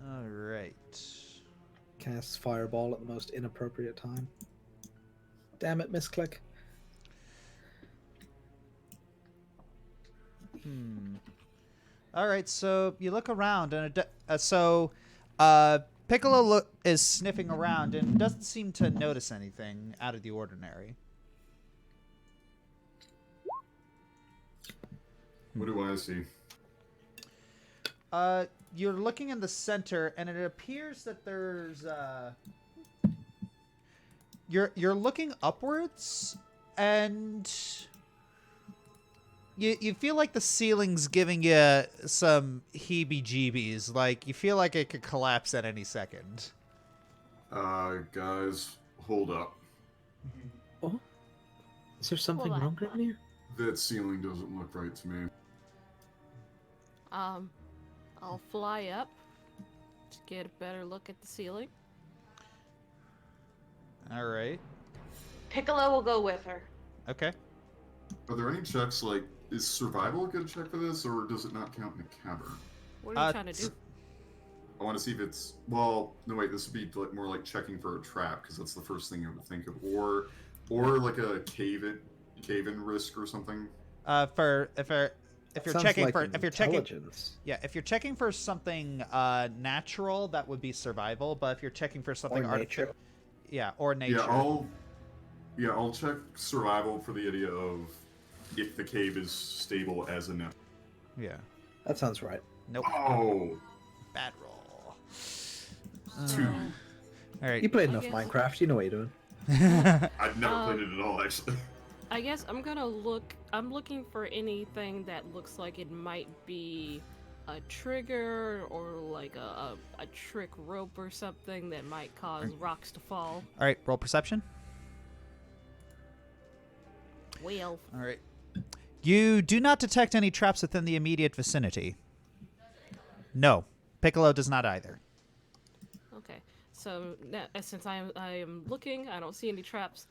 All right. Cast Fireball at the most inappropriate time. Damn it, misclick. All right, so you look around, and Piccolo is sniffing around and doesn't seem to notice anything out of the ordinary. What do I see? You're looking in the center, and it appears that there's You're looking upwards, and you feel like the ceiling's giving you some heebie-jeebies. Like, you feel like it could collapse at any second. Guys, hold up. Oh? Is there something Hold on. wrong, Grimnir? That ceiling doesn't look right to me. I'll fly up to get a better look at the ceiling. All right. Piccolo will go with her. Okay. Are there any checks, like, is survival a good check for this, or does it not count in the cavern? What are you trying to do? I want to see if it's, well, no wait, this would be like, more like checking for a trap, because that's the first thing I would think of, or like a cave-in risk or something. If you're Sounds checking like for if you're checking intelligence. if you're checking for something natural, that would be survival. But if you're checking for something Or nature. or nature. I'll check survival for the idea of if the cave is stable as a net. Yeah. That sounds right. Nope. Oh, Bad roll. 2. All right. You play enough guess- Minecraft, you know what you're doing. I've never played it at all, actually. I guess I'm gonna look. I'm looking for anything that looks like it might be a trigger or like a trick rope or something that might cause rocks to fall. All right. Roll perception. 12. All right. You do not detect any traps within the immediate vicinity. No, Piccolo does not either. Okay, so now, since I am looking, I don't see any traps.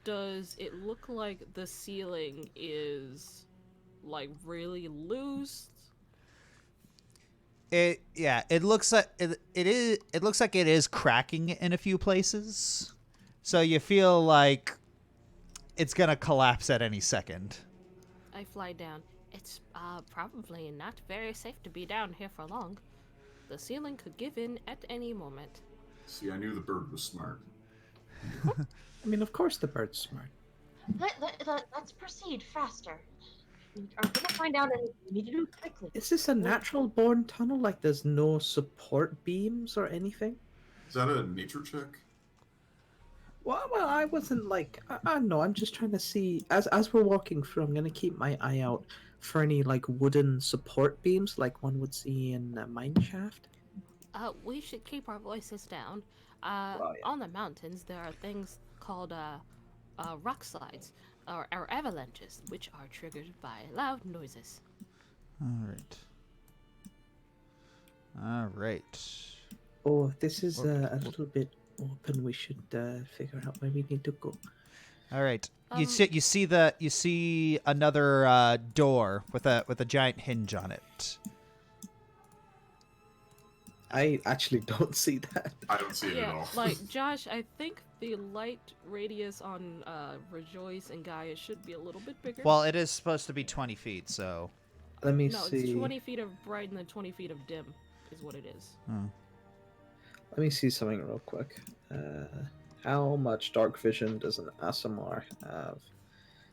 Does it look like the ceiling is like really loose? It looks like it looks like it is cracking in a few places. So you feel like it's gonna collapse at any second. I fly down. It's probably not very safe to be down here for long. The ceiling could give in at any moment. See, I knew the bird was smart. I mean, of course the bird's smart. Let's proceed faster. We are gonna find out anything. We need to do it quickly. Is this a natural-born tunnel? Like, there's no support beams or anything? Is that a nature check? Well, I wasn't like, I don't know. I'm just trying to see as we're walking through. I'm gonna keep my eye out for any like wooden support beams, like one would see in a mine shaft. We should keep our voices down. Well, yeah. On the mountains, there are things called rock slides or avalanches, which are triggered by loud noises. All right. Oh, this is a little bit open. We should figure out where we need to go. All right. You see another door with a giant hinge on it. I actually don't see that. I don't see it at all. Like Josh, I think the light radius on Rejoice and Gaia should be a little bit bigger. Well, it is supposed to be 20 feet, so. Let me no, see. it's 20 feet of bright and then 20 feet of dim, is what it is. Let me see something real quick. How much dark vision does an ASMR have?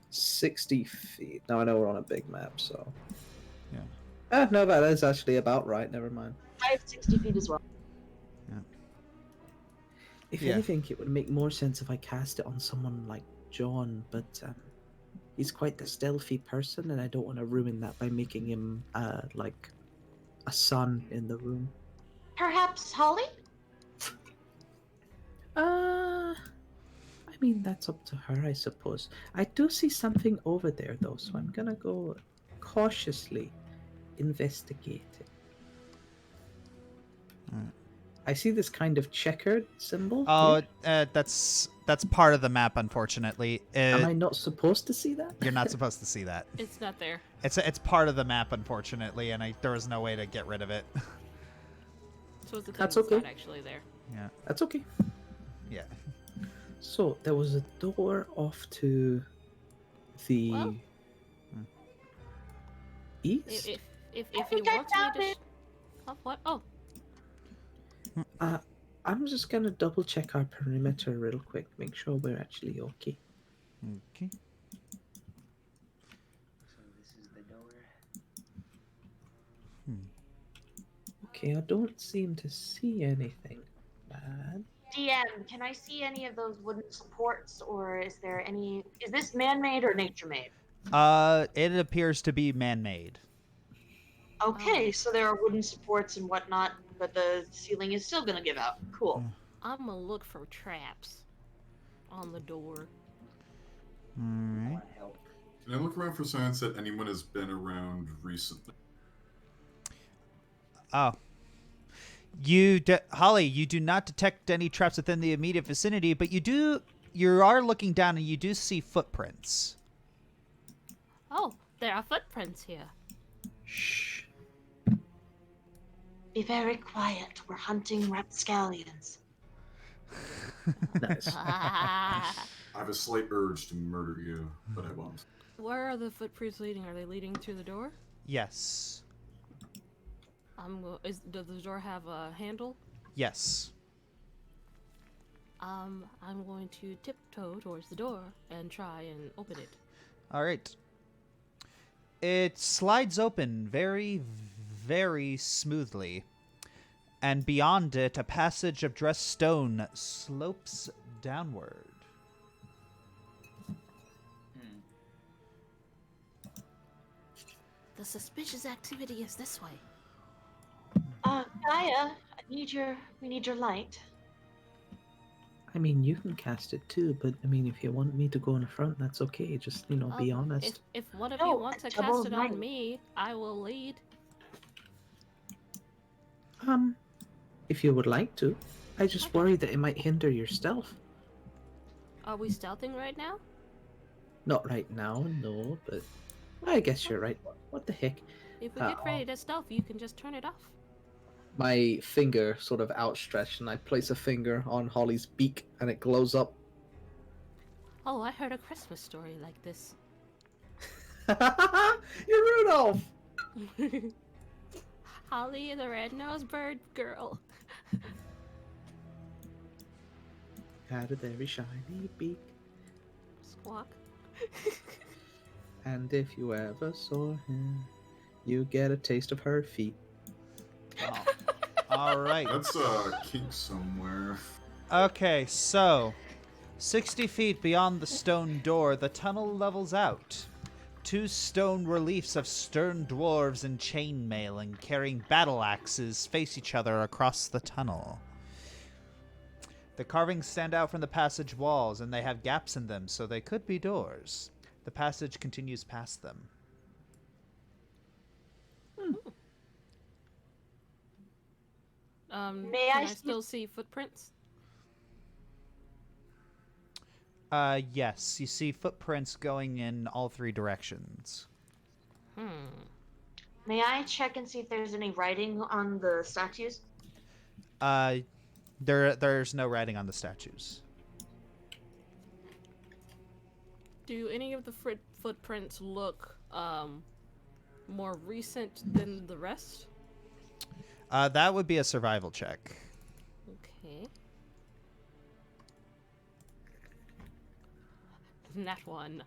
60 feet. Now I know we're on a big map, so. Yeah. No, that is actually about right. Never mind. I have 60 feet as well. If anything, it would make more sense if I cast it on someone like John, but he's quite the stealthy person, and I don't want to ruin that by making him like a sun in the room. Perhaps Holly? I mean, that's up to her, I suppose. I do see something over there, though, so I'm gonna go cautiously investigate it. I see this kind of checkered symbol. Oh, that's part of the map, unfortunately. Am I not supposed to see that? You're not supposed to see that. It's not there. It's part of the map, unfortunately, and there was no way to get rid of it. So it's That's it's okay. not actually there. Yeah. That's okay. Yeah. So there was a door off to the Well, east. If I you think I want found me to. it. Oh, what? Oh, I'm just gonna double check our perimeter real quick, make sure we're actually okay. Okay. So this is the door. Okay, I don't seem to see anything bad. DM, can I see any of those wooden supports, or is there any? Is this man-made or nature-made? It appears to be man-made. Okay, so there are wooden supports and whatnot, but the ceiling is still gonna give out. Cool. I'm gonna look for traps on the door. All right. Want help? Can I look around for signs that anyone has been around recently? Oh. Holly, you do not detect any traps within the immediate vicinity, but you are looking down and you do see footprints. Oh, there are footprints here. Shh. Be very quiet. We're hunting rapscallions. Nice. I have a slight urge to murder you, but I won't. Where are the footprints leading? Are they leading to the door? Yes. Does the door have a handle? Yes. I'm going to tiptoe towards the door and try and open it. All right. It slides open very, very smoothly. And beyond it, a passage of dressed stone slopes downward. The suspicious activity is this way. Gaia, we need your light. I mean, you can cast it too, but I mean, if you want me to go in front, that's okay. Just, be honest. If one of No, you wants to double cast it on night. me, I will lead. If you would like to. I just Okay. worry that it might hinder your stealth. Are we stealthing right now? Not right now, no, but I guess you're right. What the heck? If we get ready to stealth, you can just turn it off. My finger sort of outstretched, and I place a finger on Holly's beak, and it glows up. Oh, I heard a Christmas story like this. You're Rudolph! Holly, the red-nosed bird girl. Had a very shiny beak, Squawk. and if you ever saw him, you get a taste of her feet. Oh. All right. That's kink somewhere. Okay, so 60 feet beyond the stone door, the tunnel levels out. 2 stone reliefs of stern dwarves in chainmail and carrying battle axes face each other across the tunnel. The carvings stand out from the passage walls, and they have gaps in them, so they could be doors. The passage continues past them. May Can I I see- still see footprints? Yes, you see footprints going in all 3 directions. May I check and see if there's any writing on the statues? There's no writing on the statues. Do any of the footprints look more recent than the rest? That would be a survival check. Okay. Nat 1.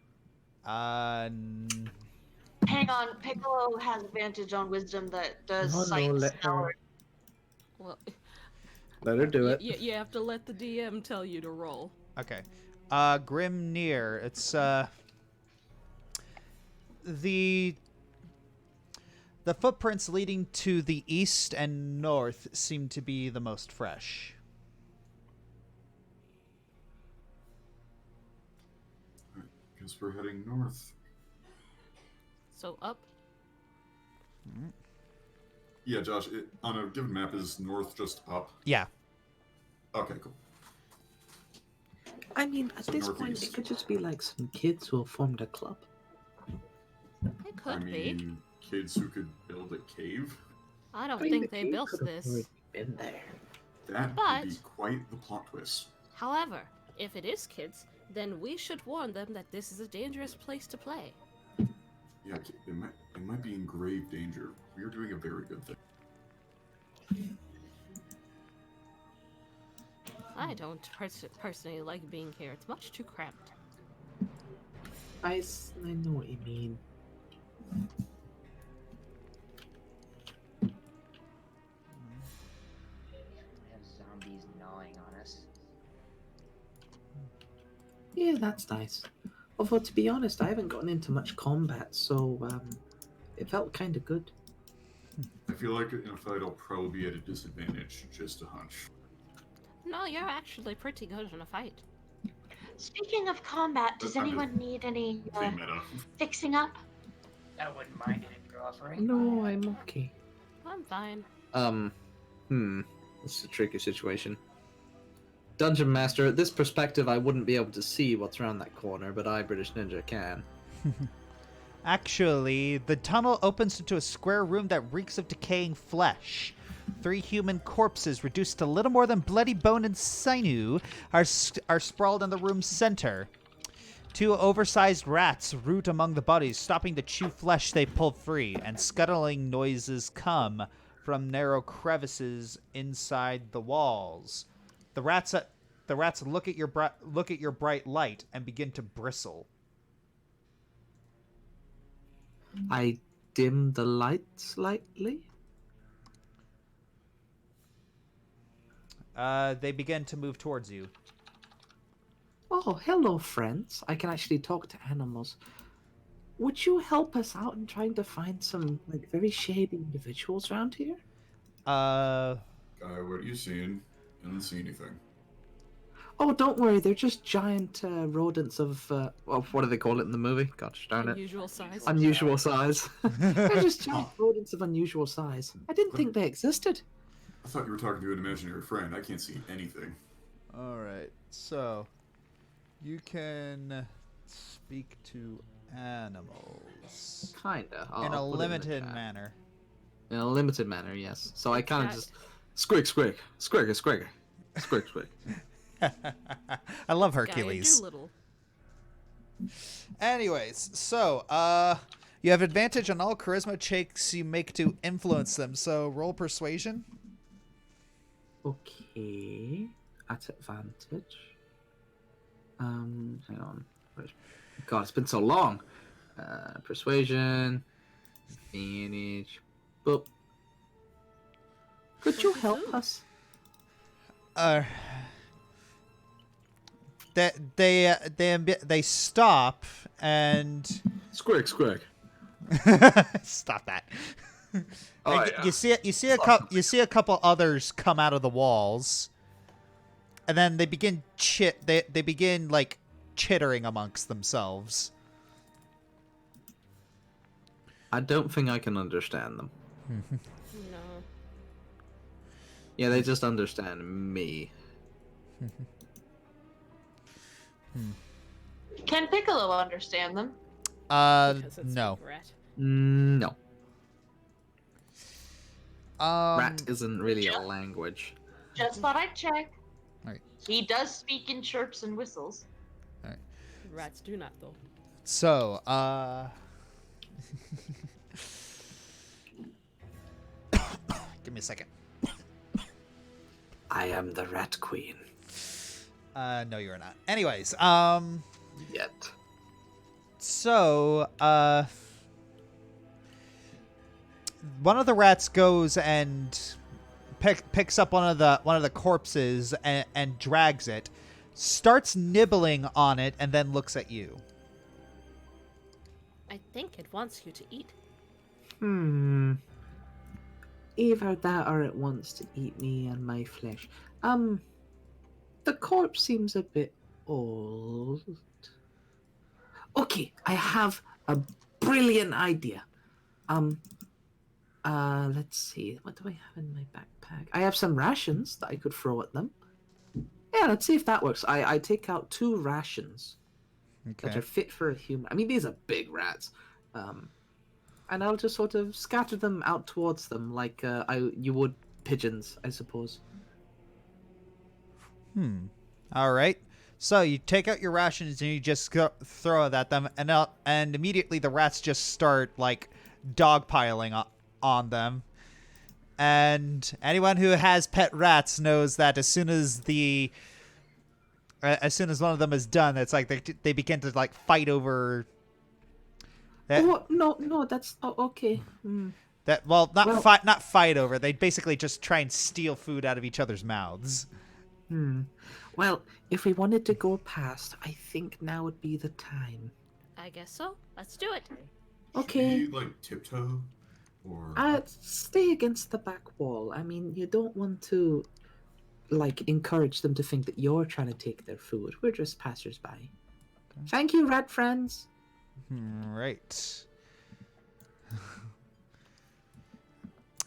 Hang on, Piccolo has advantage on wisdom that does No, sight let smell. her. Well, Let her do it. you have to let the DM tell you to roll. Okay. Grimnir. It's the footprints leading to the east and north seem to be the most fresh. Guess we're heading north. So up. Yeah, Josh, on a given map, is north just up? Yeah. Okay, cool. I mean, at So this point, northeast. it could just be like some kids who have formed a club. It could I mean, kids who could build a cave? I don't I mean, think the they cave built could have this. already been there. That But- would be quite the plot twist. However, if it is kids, then we should warn them that this is a dangerous place to play. Yeah, it might be in grave danger. We are doing a very good thing. I don't personally like being here. It's much too cramped. I know what you mean. We have zombies gnawing on us. Yeah, that's nice. Although, to be honest, I haven't gotten into much combat, so it felt kind of good. I feel like in a fight I'll probably be at a disadvantage, just a hunch. No, you're actually pretty good in a fight. Speaking of combat, does I'm just anyone need any being meta. fixing up? I wouldn't mind it if you're offering. No, I'm okay. I'm fine. This is a tricky situation. Dungeon Master, at this perspective, I wouldn't be able to see what's around that corner, but I, British Ninja, can. Actually, the tunnel opens into a square room that reeks of decaying flesh. 3 human corpses, reduced to little more than bloody bone and sinew, are sprawled in the room's center. 2 oversized rats root among the bodies, stopping to chew flesh they pull free, and scuttling noises come from narrow crevices inside the walls. The rats look at your bright light and begin to bristle. I dim the light slightly. They begin to move towards you. Oh, hello, friends. I can actually talk to animals. Would you help us out in trying to find some very shady individuals around here? What are you seeing? I don't see anything. Oh, don't worry. They're just giant rodents of well, what do they call it in the movie? Gosh darn it. Unusual size. Unusual size. They're just giant rodents of unusual size. I didn't think they existed. I thought you were talking to an imaginary friend. I can't see anything. All right, so you can speak to animals Kinda. in a I'll put it in the limited chat. manner. In a limited manner, yes. So I kind of Cat. just squig, squig, squig, squig, squig, squig. I love Gaia Hercules. Doolittle. Anyways, so you have advantage on all charisma checks you make to influence them. So roll persuasion. Okay. At advantage. Hang on. God, it's been so long. Persuasion. Advantage. Boop. Could you help us? They stop and Squig, squig. stop that. Oh, And yeah. You see a couple others come out of the walls, and then they begin they begin like chittering amongst themselves. I don't think I can understand them. No. Yeah, they just understand me. Can Piccolo understand them? Because it's No. a rat. No. Rat Um, isn't really a language. Just thought I'd check. Alright. He does speak in chirps and whistles. Rats do not, though. so, give me a second. I am the Rat Queen. No, you're not. Anyways, Yet. so, one of the rats goes and picks up one of the corpses and drags it, starts nibbling on it, and then looks at you. I think it wants you to eat. Either that or it wants to eat me and my flesh. The corpse seems a bit old. Okay, I have a brilliant idea. Let's see. What do I have in my backpack? I have some rations that I could throw at them. Yeah, let's see if that works. I take out 2 rations that Okay. are fit for a human. I mean, these are big rats. And I'll just sort of scatter them out towards them like you would pigeons, I suppose. All right. So you take out your rations and you just throw it at them, and immediately the rats just start like dogpiling on them. And anyone who has pet rats knows that as soon as one of them is done, it's like they begin to like fight over. Oh no, that's okay. Not fight over. They basically just try and steal food out of each other's mouths. Well, if we wanted to go past, I think now would be the time. I guess so. Let's do it. Okay. Should we, like, tiptoe? Or... Stay against the back wall. I mean, you don't want to, like, encourage them to think that you're trying to take their food. We're just passersby. Okay. Thank you, rat friends. Right.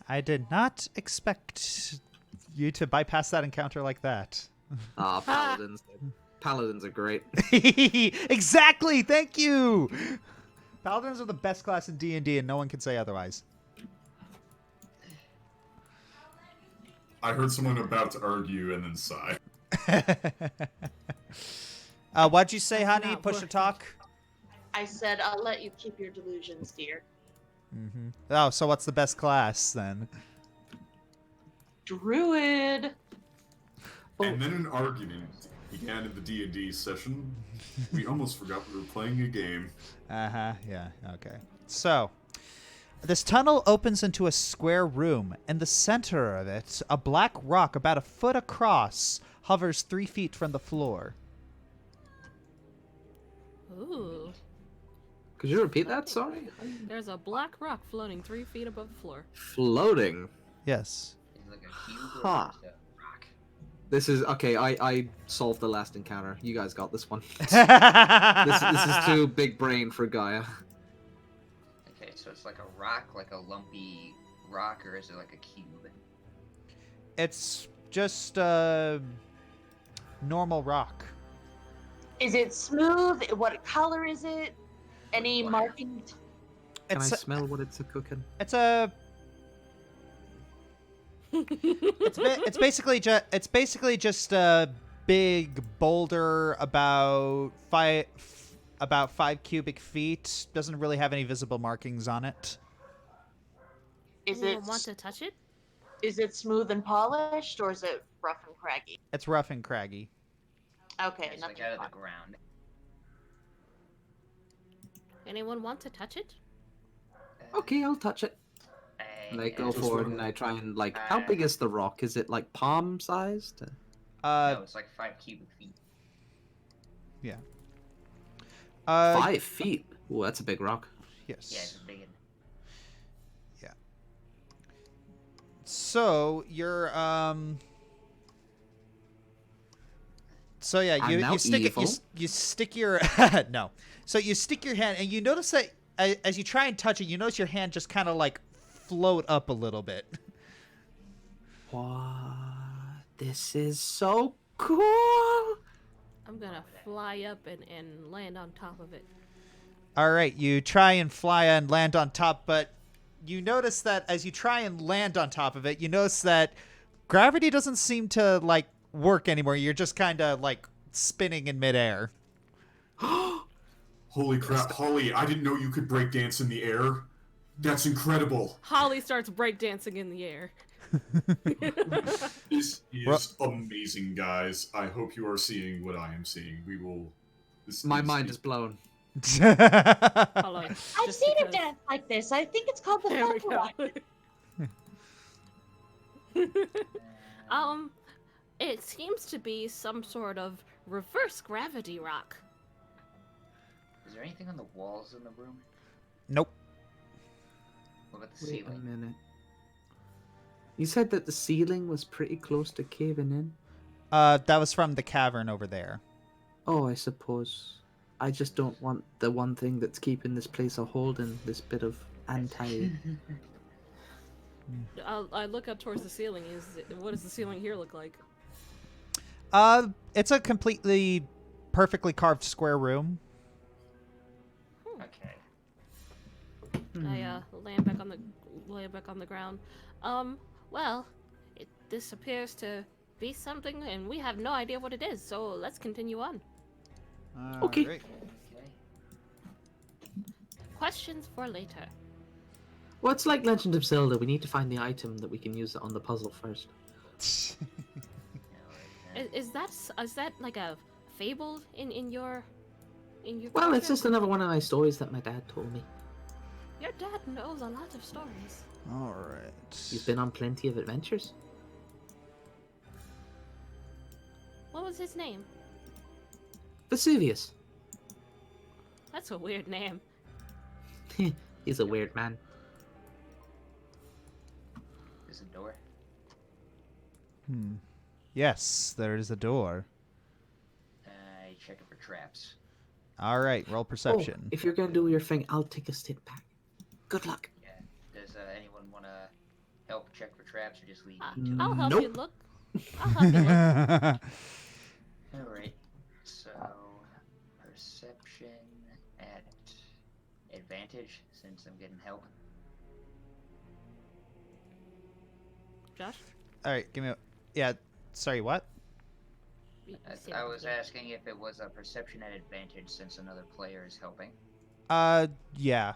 I did not expect you to bypass that encounter like that. Ah, paladins. Paladins are great. Exactly. Thank you. Paladins are the best class in D&D, and no one can say otherwise. I heard someone about to argue and then sigh. What'd you say, honey? not Push to working. talk. I said, I'll let you keep your delusions, dear. Oh, so what's the best class then? Druid. And then an argument began in the D&D session. We almost forgot we were playing a game. Yeah. Okay. So, this tunnel opens into a square room. In the center of it, a black rock about a foot across hovers 3 feet from the floor. Ooh. Could you repeat that? Sorry. There's a black rock floating 3 feet above the floor. Floating. Yes. It's like a cube or Huh. just a rock. This is okay. I solved the last encounter. You guys got this one. This is too big brain for Gaia. Okay, so it's like a rock, like a lumpy rock, or is it like a cube? It's just normal rock. Is it smooth? What color is it? Any Black. markings? Can I It's smell what it's a cooking? it's a it's basically just a big boulder about 5 cubic feet. Doesn't really have any visible markings on it. Is Anyone it want to touch it? is it smooth and polished, or is it rough and craggy? It's rough and craggy. Okay, It's nothing. like out of fun. the ground. Anyone want to touch it? Okay, I'll touch it. And I go forward and I try and like. How big is the rock? Is it like palm sized? No, it's like 5 cubic feet. Yeah. 5 feet. Ooh, that's a big rock. Yes. Yeah, it's a big one. So you're So yeah, I'm now you stick it, evil. you stick your no. So you stick your hand and you notice that as you try and touch it, you notice your hand just kind of like float up a little bit. What? This is so cool. I'm gonna fly up and land on top of it. All right, you try and fly and land on top, but you notice that as you try and land on top of it, you notice that gravity doesn't seem to like work anymore. You're just kind of like spinning in midair. Holy crap, Holly, I didn't know you could break dance in the air. That's incredible. Holly starts breakdancing in the air. This is amazing, guys. I hope you are seeing what I am seeing. We will... My mind is blown. Hold on, I've just seen because- a dance like this. I think it's called the There we Thunder go. It seems to be some sort of reverse gravity rock. Is there anything on the walls in the room? Nope. What about the Wait a ceiling? minute. You said that the ceiling was pretty close to caving in. That was from the cavern over there. Oh, I suppose. I just don't want the one thing that's keeping this place a holding, this bit of anti. I look up towards the ceiling. What does the ceiling here look like? It's a completely perfectly carved square room. Okay. I land back on the ground. Well, this appears to be something, and we have no idea what it is. So let's continue on. Okay. Alright. Okay. Questions for later. Well, it's like Legend of Zelda. We need to find the item that we can use on the puzzle first. Alright, Is that like a fable in your Well, it's culture? just another one of my stories that my dad told me. Your dad knows a lot of stories. Alright. He's been on plenty of adventures. What was his name? Vesuvius. That's a weird name. He's a weird man. There's a door. Yes, there is a door. I check it for traps. Alright, roll Oh, perception. if you're gonna do your thing, I'll take a step back. Good luck. Yeah. Does anyone want to help check for traps or just leave? I'll help you Nope. look. I'll help you look. Alright. So, perception at advantage since I'm getting help. Josh? Alright, give me a... Yeah, sorry, what? I was asking if it was a perception at advantage since another player is helping. Yeah.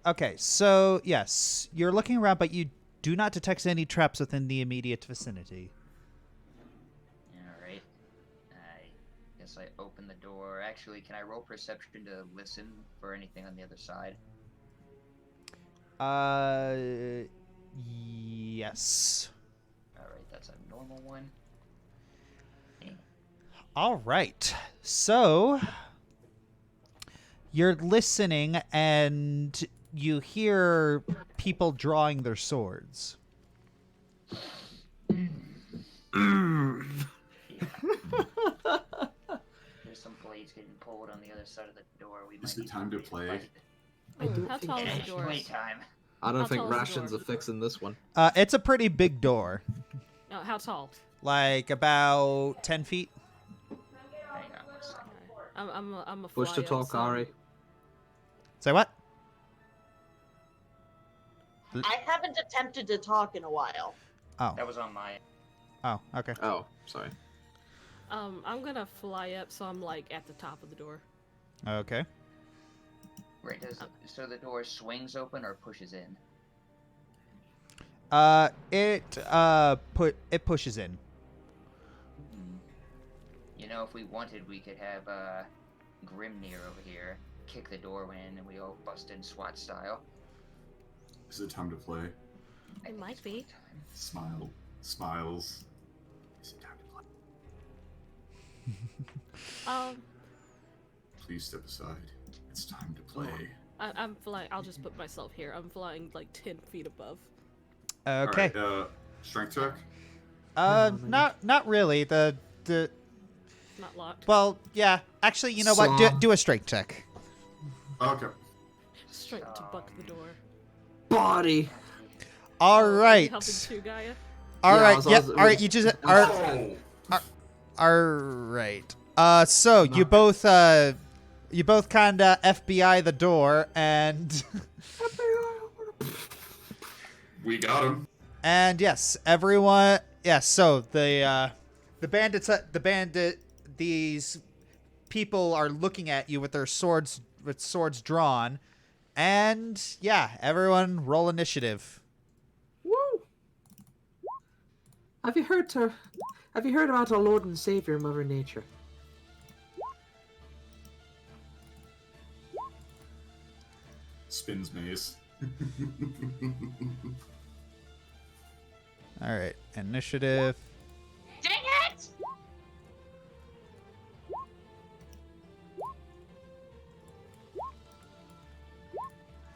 Okay, so, yes. You're looking around, but you do not detect any traps within the immediate vicinity. Alright. I guess I open the door. Actually, can I roll perception to listen for anything on the other side? Yes. Alright, that's a normal one. All right. So you're listening and you hear people drawing their swords. There's some blades getting pulled on the other side of the door. We Is might it need time to play? fight. I don't How think tall is the Yeah, door? playtime. I don't How think tall is the rations door? are fixing this one. It's a pretty big door, No, how tall? like about 10 feet. Hang on one second. I'm a Push to fly up, talk, so- Ari. Say what? I haven't attempted to talk in a while. Oh. That was on my. Oh, okay. Oh, sorry. I'm gonna fly up, so I'm like at the top of the door. Okay. Right, so the door swings open or pushes in? It pushes in. You know, if we wanted, we could have Grimnir over here kick the door in, and we all bust in SWAT style. Is it time to play? It might be. Smile. Smiles. Is it time to play? Please step aside. It's time to play. I'm flying. I'll just put myself here. I'm flying like 10 feet above. Okay. Alright, strength check? Not really. The Not locked. well, yeah. Actually, you know what? Do a strength check. Okay. Strength to buck the door. Body. All Are you right. helping too, Gaia? All Yeah, I right. was Yep. also- All right. You just Oh! all right. So you both kinda FBI the door and We got him. and yes, everyone. Yes. So the these people are looking at you with their swords drawn, and yeah, everyone roll initiative. Woo! Have you heard about our Lord and Savior, Mother Nature? Spins maze. All right, initiative. Dang it!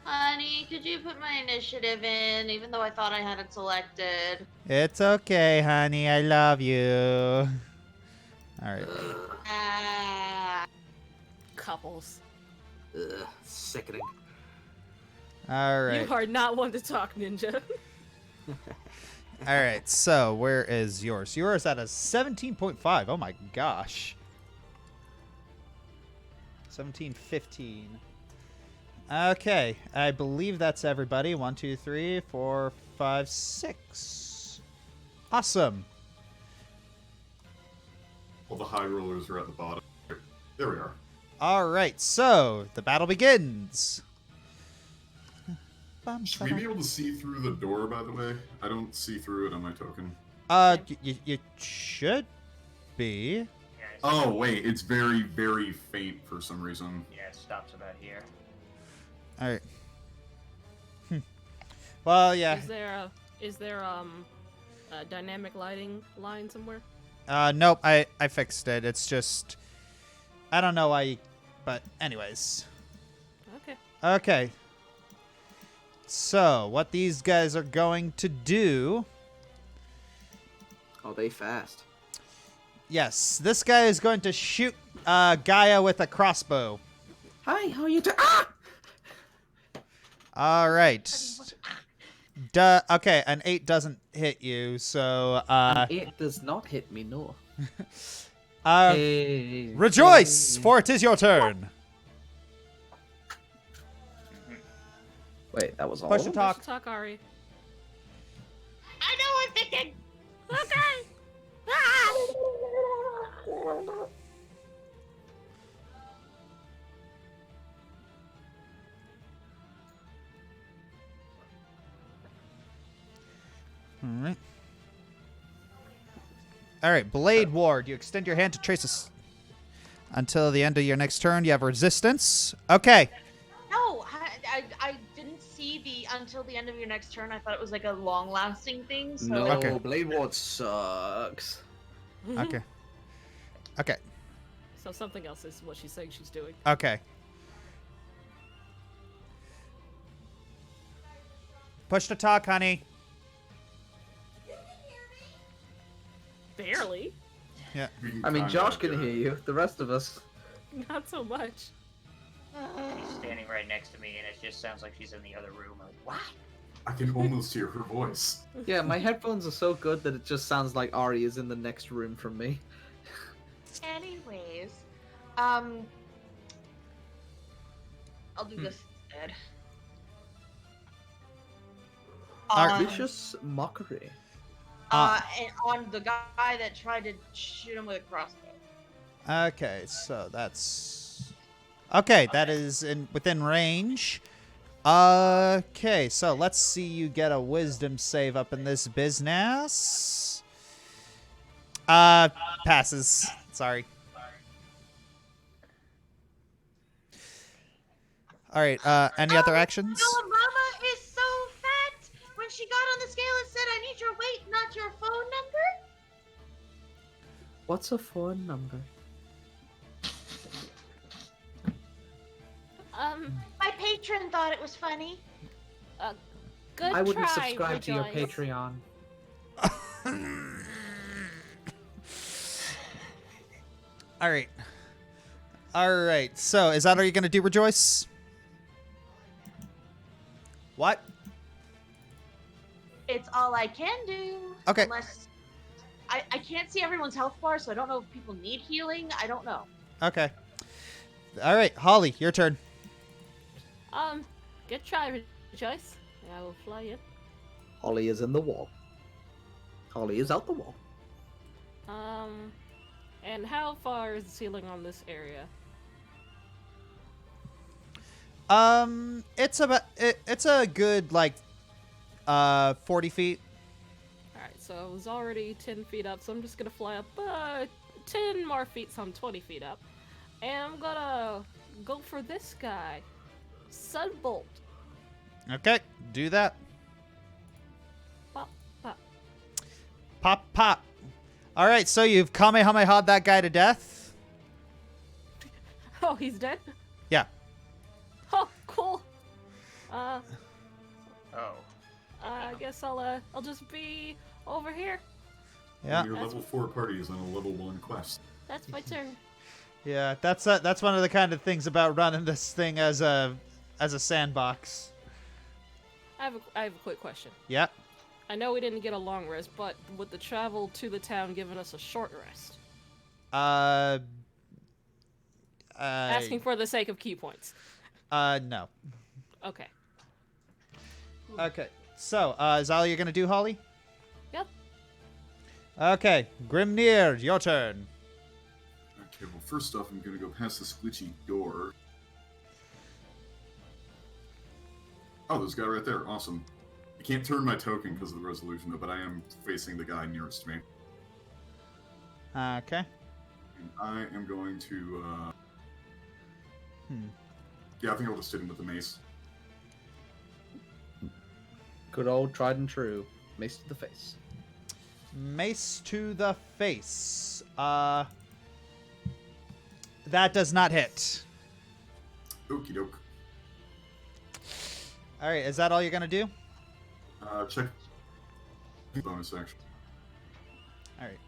Honey, could you put my initiative in, even though I thought I had it selected? It's okay, honey. I love you. All right. Ah. Couples. Ugh, sickening. All right. You are not one to talk, Ninja. All right. So where is yours? Yours at a 17.5. Oh my gosh. 1715. Okay. I believe that's everybody. 1, 2, 3, 4, 5, 6. Awesome. All the high rollers are at the bottom. There we are. All right. So the battle begins. Should we be able to see through the door, by the way? I don't see through it on my token. You should be. Yeah, Oh, wait. It's very, very faint for some reason. yeah, it stops about here. All right. Well, yeah. Is there a dynamic lighting line somewhere? Nope. I fixed it. It's just I don't know why. But anyways. Okay. Okay. So what these guys are going to do? Oh, they fast. Yes, this guy is going to shoot Gaia with a crossbow. Hi, how are you doing? Ah! All right. Duh. Okay, an 8 doesn't hit you, so It does not hit me, no. Hey. rejoice, for it is your turn. Wait, that was all. Push to talk. Push to talk, Ari. I know I'm thinking! Okay. All right. All right, Blade Ward. You extend your hand to trace us until the end of your next turn. You have resistance. Okay. No, I didn't see the until the end of your next turn. I thought it was like a long-lasting thing. So No, Okay. Blade Ward sucks. Okay. Okay. So something else is what she's saying she's doing. Okay. Push to talk, honey. barely. I mean, Josh can hear you. The rest of us. Not so much. She's standing right next to me, and it just sounds like she's in the other room. I'm like, what? I can almost hear her voice. Yeah, my headphones are so good that it just sounds like Ari is in the next room from me. Anyways, I'll do this instead. Vicious mockery. And on the guy that tried to shoot him with a crossbow. Okay, so that's okay. That is within range. Okay, so let's see you get a wisdom save up in this business. Passes. Sorry. All right. Any other actions? Your mama is so fat. When she got on the scale, it said, "I need your weight, not your phone number." What's a phone number? My patron thought it was funny. Good I wouldn't try, subscribe to your Rejoice. Patreon. All right. All right. So, is that all you're gonna do, Rejoice? What? It's all I can do. Okay. Unless I can't see everyone's health bar, so I don't know if people need healing. I don't know. Okay. All right, Holly, your turn. Good try, Rejoice. I will fly in. Holly is in the wall. Holly is out the wall. And how far is the ceiling on this area? It's a good like 40 feet. Alright, so I was already 10 feet up, so I'm just gonna fly up 10 more feet, so I'm 20 feet up. And I'm gonna go for this guy. Sunbolt. Okay, do that. Pop, pop. Pop, pop. All right, so you've Kamehameha'd that guy to death. Oh, he's dead? Yeah. Oh, cool. Oh. I guess I'll just be over here. Yeah. Your level 4 party is on a level 1 quest. That's my turn. Yeah, that's one of the kind of things about running this thing as a sandbox. I have a quick question. Yeah. I know we didn't get a long rest, but would the travel to the town giving us a short rest? Asking for the sake of key points. No. Okay. Okay. So, is that all you're gonna do, Holly? Yep. Okay, Grimnir, your turn. Okay, well, first off, I'm gonna go past this glitchy door. Oh, there's a guy right there. Awesome. I can't turn my token because of the resolution, though, but I am facing the guy nearest to me. Okay. And I am going to, Yeah, I think I'll just hit him with the mace. Good old tried and true. Mace to the face. Mace to the face. That does not hit. Okie doke. All right, is that all you're gonna do? Check bonus action. All right.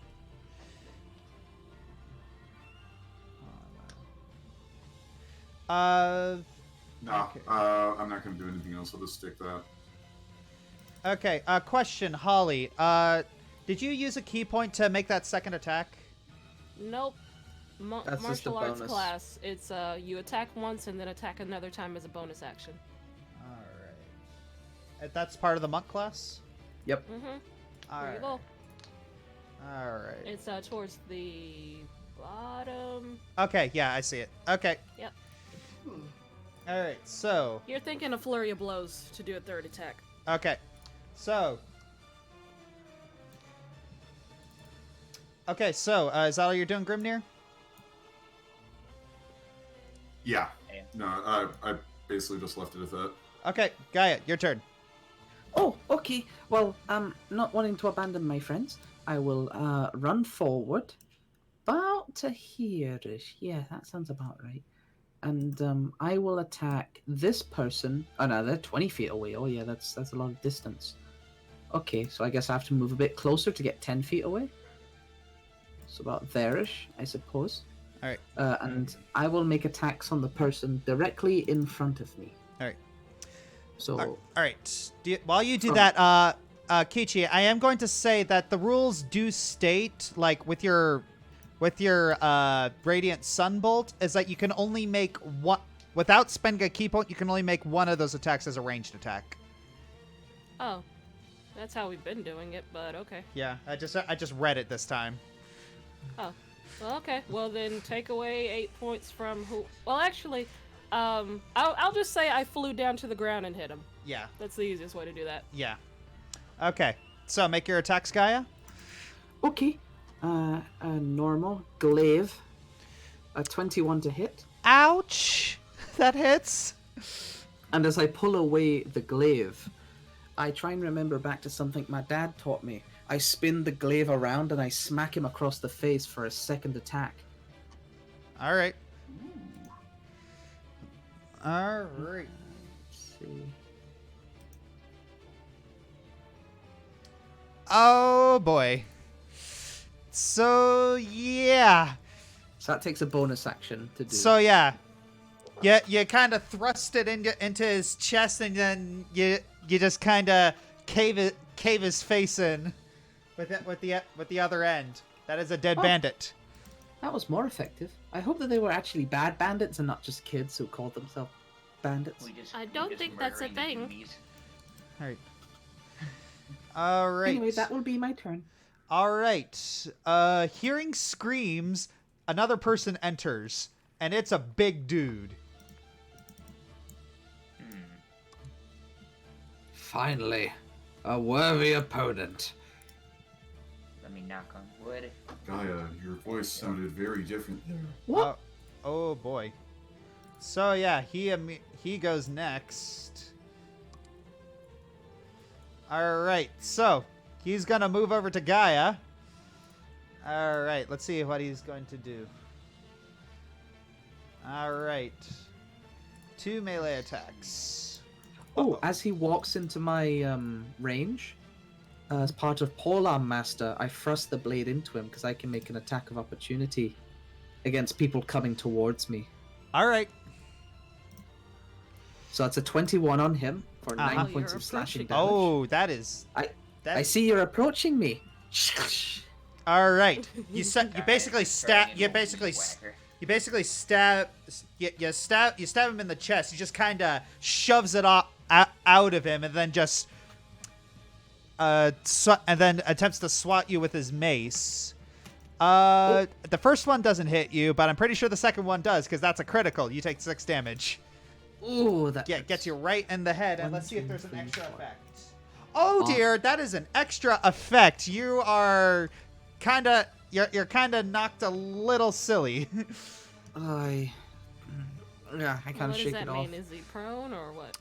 Nah, okay. I'm not gonna do anything else. I'll just stick that. Okay. Question, Holly. Did you use a key point to make that second attack? Nope. That's just a Martial arts bonus. class. It's you attack once and then attack another time as a bonus action. All right. That's part of the monk class. Yep. All There right. you go. All right. It's towards the bottom. Okay. Yeah, I see it. Okay. Yep. All right. So. You're thinking a flurry of blows to do a third attack. Okay. So. Okay. So, is that all you're doing, Grimnir? Yeah. Yeah. No, I basically just left it at that. Okay, Gaia, your turn. Oh, okay. Well, not wanting to abandon my friends, I will run forward, about to here-ish. Yeah, that sounds about right. And I will attack this person. Oh no, they're 20 feet away. Oh yeah, that's a lot of distance. Okay, so I guess I have to move a bit closer to get 10 feet away. so about there-ish, I suppose. All right. And I will make attacks on the person directly in front of me. All right. So, All right. While you do that, Keiichi, I am going to say that the rules do state, like with your Radiant Sunbolt, is that you can only make one without spending a key point. You can only make one of those attacks as a ranged attack. Oh, that's how we've been doing it, but okay. Yeah, I just read it this time. Oh, well, okay. Well, then take away 8 points from who? Well, actually, I'll just say I flew down to the ground and hit him. Yeah. That's the easiest way to do that. Yeah. Okay. So make your attacks, Gaia. okay. A normal glaive. A 21 to hit. Ouch! That hits. And as I pull away the glaive, I try and remember back to something my dad taught me. I spin the glaive around and I smack him across the face for a second attack. All right. All right. Let's see. Oh boy. So yeah. So that takes a bonus action to do. So yeah. You kind of thrust it into his chest, and then you just kind of cave his face in with the other end. That is a dead bandit. That was more effective. I hope that they were actually bad bandits and not just kids who called themselves bandits. I don't think that's a thing. All right. All right. Anyway, that will be my turn. All right. Hearing screams, another person enters, and it's a big dude. Finally, a worthy opponent. Let me knock on wood. Gaia, your voice sounded very different there. What? Oh boy. So yeah, he goes next. All right. So he's gonna move over to Gaia. All right. Let's see what he's going to do. All right. 2 melee attacks. Oh, as he walks into my range, as part of Polearm Master, I thrust the blade into him because I can make an attack of opportunity against people coming towards me. All right. So that's a 21 on him for 9 points you're of slashing approaching. damage. Oh, that is. I see you're approaching me. All right. You Gaia basically is stab. turning You into a basically. weed whacker. You basically stab. You stab him in the chest. He just kind of shoves it out of him, and then just. And then attempts to swat you with his mace. The first one doesn't hit you, but I'm pretty sure the second one does, because that's a critical. You take 6 damage. Ooh, that Yeah, gets you right in the head, and 1, let's see if 2, there's an 3, extra 4. effect. Oh dear, that is an extra effect. You are you're kind of knocked a little silly. I can't What does shake that it mean? off. Is he prone or what?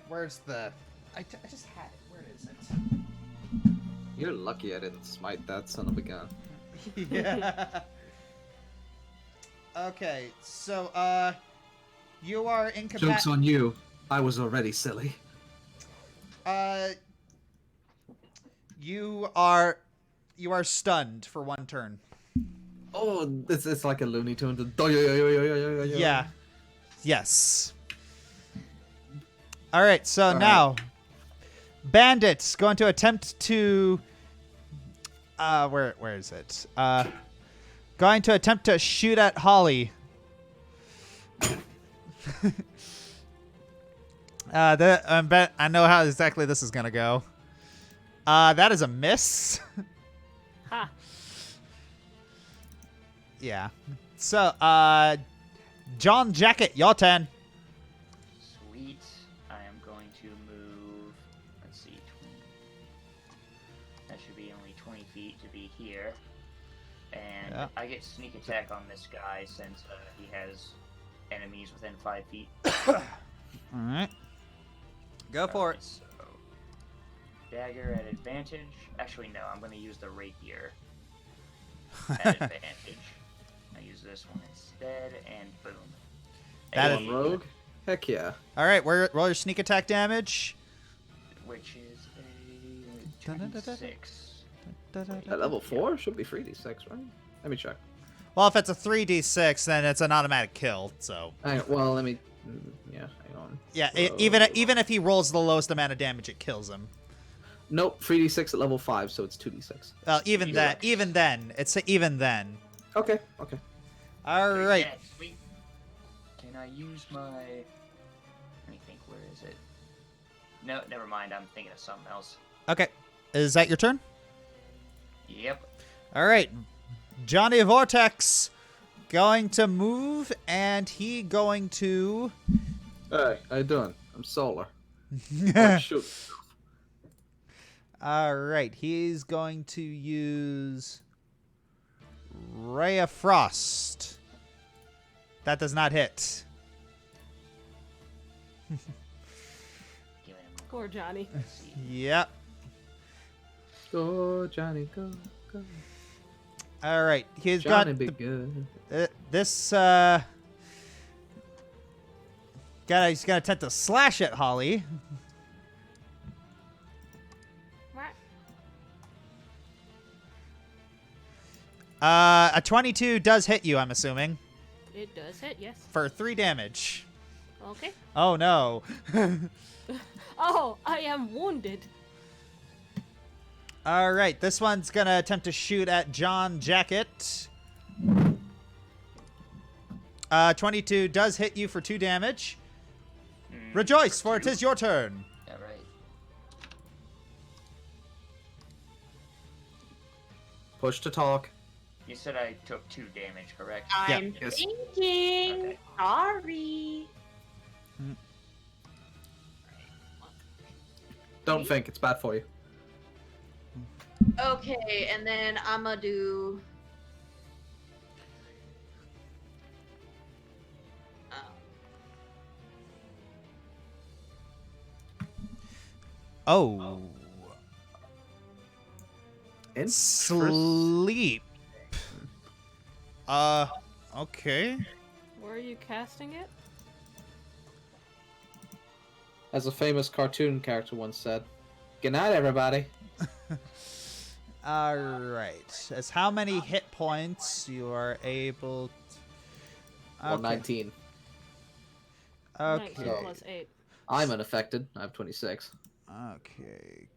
Where's the? I just had it. Where is it? You're lucky I didn't smite that son of a gun. Yeah. Okay, so you are Joke's incapacitated. on you. I was already silly. You are stunned for 1 turn. Oh, it's like a Looney Tune. Yeah. Yes. All right. So now, bandits going to attempt to. Where is it? Going to attempt to shoot at Holly. I know how exactly this is gonna go. That is a miss. Ha! Yeah. So, John Jacket, your turn. Sweet. I am going to move. Let's see. 20. That should be only 20 feet to be here. And Yeah. I get sneak attack on this guy since he has enemies within 5 feet. All right. Go for it. So, dagger at advantage. Actually, no. I'm going to use the rapier at advantage. I use this one instead, and boom. That Come on, rogue. Heck yeah. All right. Roll your sneak attack damage. Which is a 26. At level 4 should be 3d6, right? Let me check. Well, if it's a 3d6, then it's an automatic kill. So. Well, let me. Yeah, hang on. Yeah, So- even if he rolls the lowest amount of damage, it kills him. Nope, 3d6 at level 5, so it's 2d6. Well, even then, it's even then. Okay. All right. Yeah, sweet. Can I use my... Let me think, where is it? No, never mind, I'm thinking of something else. Okay. Is that your turn? Yep. All right. Johnny Vortex going to move, and he going to... Hey, how you doing? I'm Solar. Oh, shoot. All right. He's going to use Ray of Frost. That does not hit. Give him. Poor Johnny. Let's see. Yep. Go, Johnny, go. All right. He's Johnny got be good. this guy. He's gonna attempt to slash at Holly. A 22 does hit you, I'm assuming, It does hit, yes. for 3 damage. Okay. Oh no. Oh, I am wounded. All right, this one's gonna attempt to shoot at John Jacket. 22 does hit you for 2 damage. Rejoice, for it is your turn. Alright. Push to talk. You said I took 2 damage, correct? I'm Yes. thinking. Okay. Sorry. Don't think, it's bad for you. Okay, and then I'm gonna do. Oh. Interesting. Sleep. Okay. Where are you casting it? As a famous cartoon character once said, "Good night, everybody." All right. As how many hit points you are able to... Well, 19. Okay. 19 plus 8. I'm unaffected. I have 26. Okay.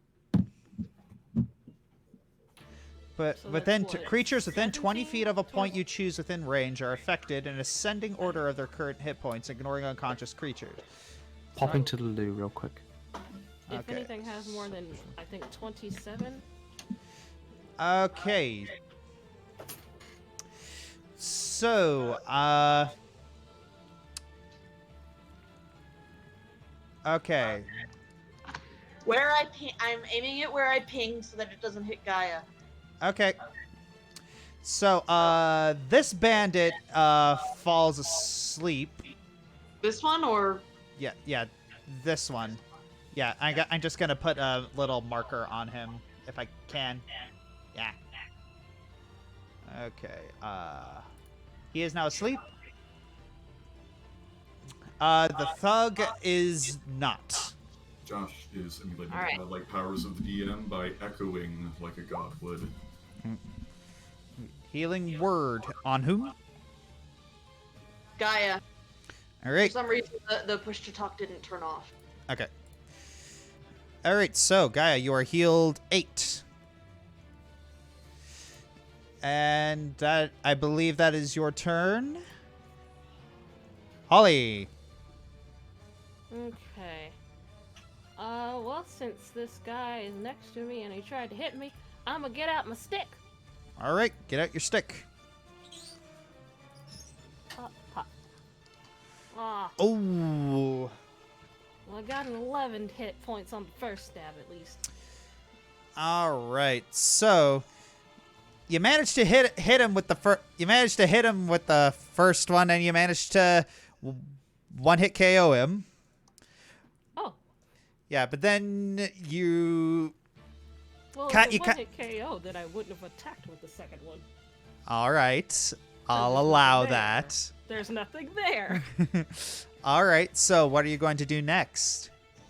But So within that's what, creatures within 20 feet of a point total? you choose within range are affected in ascending order of their current hit points, ignoring unconscious creatures. Popping to the loo real quick. If Okay. anything has more than, I think, 27. Okay. So, okay. Where I ping, I'm aiming it where I ping so that it doesn't hit Gaia. Okay. So, this bandit, falls asleep. This one or Yeah, this one. Yeah, I'm just gonna put a little marker on him if I can. Yeah. Okay. He is now asleep. The thug is not. Josh is emulating All right. the godlike powers of the DM by echoing like a god would. Healing word on whom? Gaia? All For right. some reason, the push to talk didn't turn off. Okay. All right. So Gaia, you are healed 8. And that, I believe that is your turn. Holly. Okay. Well, since this guy is next to me and he tried to hit me, I'm gonna get out my stick. All right, get out your stick. Pop, pop. Ah, Oh. well, I got an 11 hit points on the first stab at least. All right. So you managed to hit him with the first. You managed to hit him with the first one, and you managed to one hit KO him. Oh, Yeah, but then you. well, Can't- if you it can't- wasn't KO, then I wouldn't have attacked with the second one. All right, I'll there's allow nothing there. that. There's nothing there. All right. So what are you going to do next?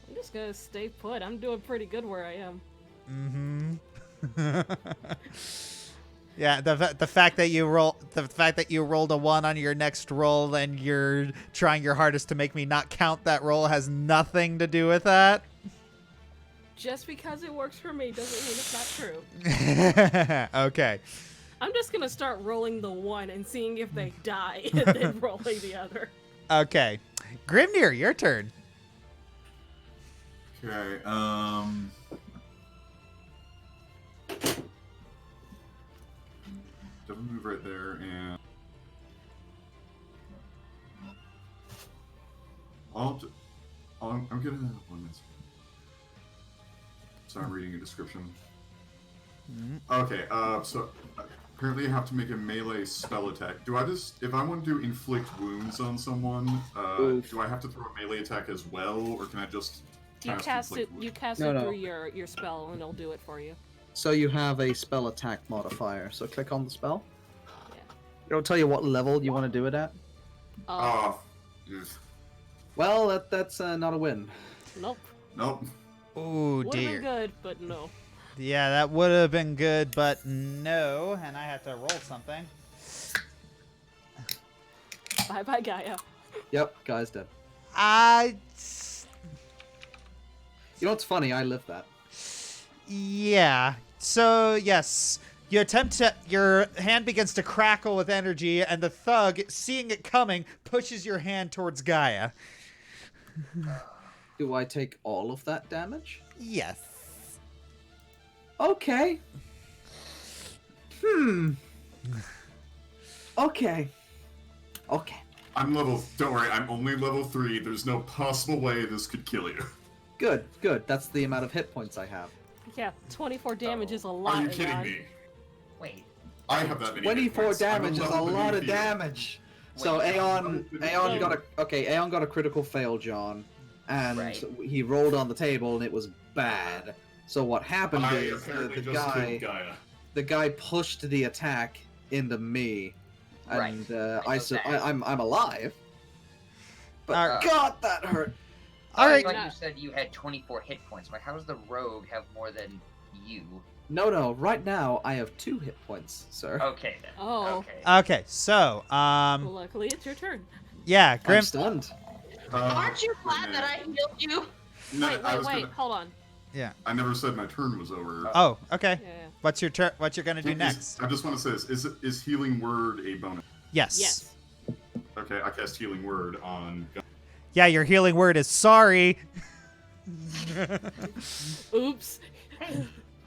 I'm just gonna stay put. I'm doing pretty good where I am. Mm-hmm. Yeah, the fact that you rolled a 1 on your next roll and you're trying your hardest to make me not count that roll has nothing to do with that. Just because it works for me doesn't mean it's not true. Okay. I'm just gonna start rolling the 1 and seeing if they die, and then rolling the other. Okay. Grimnir, your turn. Okay, double move right there, and I'm gonna. 1 minute. Sorry, I'm reading a description. Okay, so apparently I have to make a melee spell attack. Do I just, if I want to inflict wounds on someone, do I have to throw a melee attack as well, or can I just You cast it. wounds? You cast No, it no. through your spell, and it'll do it for you. So you have a spell attack modifier. So click on the spell. Yeah. It'll tell you what level you want to do it at. Oh, Well, that's not a win. Nope. nope. Ooh, Would have dear. been good, but no. Yeah, that would have been good, but no. And I have to roll something. Bye bye, Gaia. Yep, guy's dead. I. You know what's funny? I lived that. Yeah. So, yes. You attempt to. Your hand begins to crackle with energy, and the thug, seeing it coming, pushes your hand towards Gaia. Do I take all of that damage? Yes. Okay. Okay. Okay. I'm level. Don't worry, I'm only level 3. There's no possible way this could kill you. Good, good. That's the amount of hit points I have. Yeah, 24 damage is a lot. Are you kidding Aeon. me? Wait. I have that many. hit 24 points. I'm damage is a level lot of beneath you. damage. So Wait, Aeon got a critical fail, John, and Right. he rolled on the table and it was bad. So what happened I is apparently the just guy killed Gaia. the guy pushed the attack into me, Right. and I know that. I'm alive. But Alright. God, that hurt. All I right. thought you said you had 24 hit points. Like, how does the rogue have more than you? No. Right now I have 2 hit points, sir. Okay then. Oh. Okay. Okay, so, Well, luckily, it's your turn. yeah, I'm Grim. stunned. Aren't you glad that I healed you? No, Wait, hold on. Yeah. I never said my turn was over. Oh, okay. Yeah. What's your turn? What you're gonna do next? I just want to say this: is healing word a bonus? Yes. Yes. Okay, I cast healing word on. Yeah, your healing word is sorry. Oops.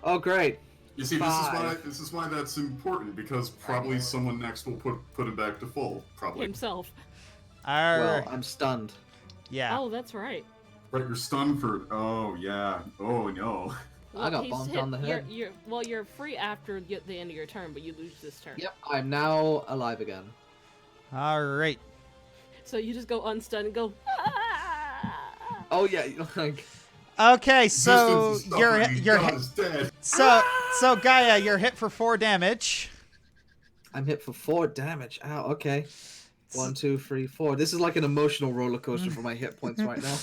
Oh, great. You see, Five. this is why that's important, because probably someone next will put him back to full. Probably. Himself. All Well, right. I'm stunned. Yeah. Oh, that's right. Right, you're stunned for. Oh yeah. Oh no. I got he's bonked hit- on the head. You're free after the end of your turn, but you lose this turn. Yep, I'm now alive again. All right. So you just go unstunned and go. "Ah!" Oh yeah, like Okay, so Distance is you're suffering, you're God hit. is dead. So Gaia, you're hit for 4 damage. I'm hit for 4 damage. Ow, okay. 1, 2, 3, 4. This is like an emotional roller coaster for my hit points right now.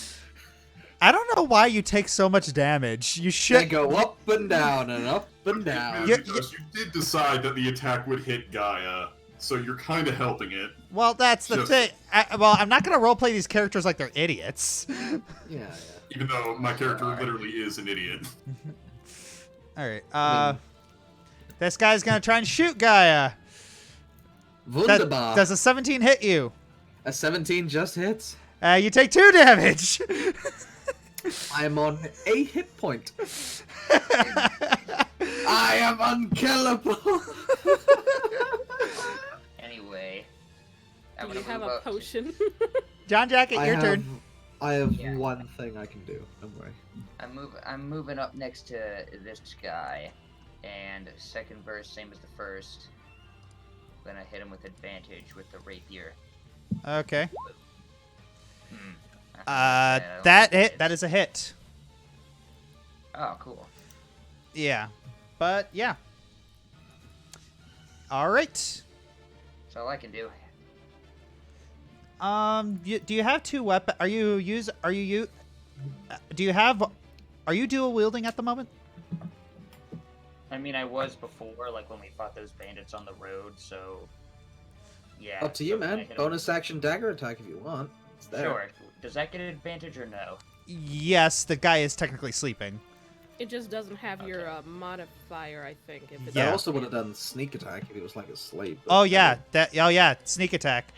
I don't know why you take so much damage. You They should go up and down and up and down. You- Because you did decide that the attack would hit Gaia, so you're kind of helping it. Well, that's the Just- thing. I'm not gonna roleplay these characters like they're idiots. Yeah. Even though my character literally is an idiot. All right. This guy's gonna try and shoot Gaia. Wunderbar. Does a 17 hit you? A 17 just hits. You take 2 damage. I am on a hit point. I am unkillable. Anyway. I'm Do you gonna have move a up. potion? John Jacket, your turn. I have Yeah. one thing I can do. Don't worry. I'm moving up next to this guy, and second verse same as the first. Gonna hit him with advantage with the rapier. Okay. I don't That like hit. it. That is a hit. Oh, cool. Yeah. But yeah. All right. That's all I can do. Do you have 2 weapons? Are you dual wielding at the moment? I mean, I was before, like when we fought those bandits on the road, so yeah. Up to you, so can I man. hit him Bonus action dagger attack if you want. It's there. Sure. Does that get an advantage or no? Yes, the guy is technically sleeping. It just doesn't have your modifier, I think. If it's I Yeah. also would have done sneak attack if he was like asleep. Oh yeah, sneak attack.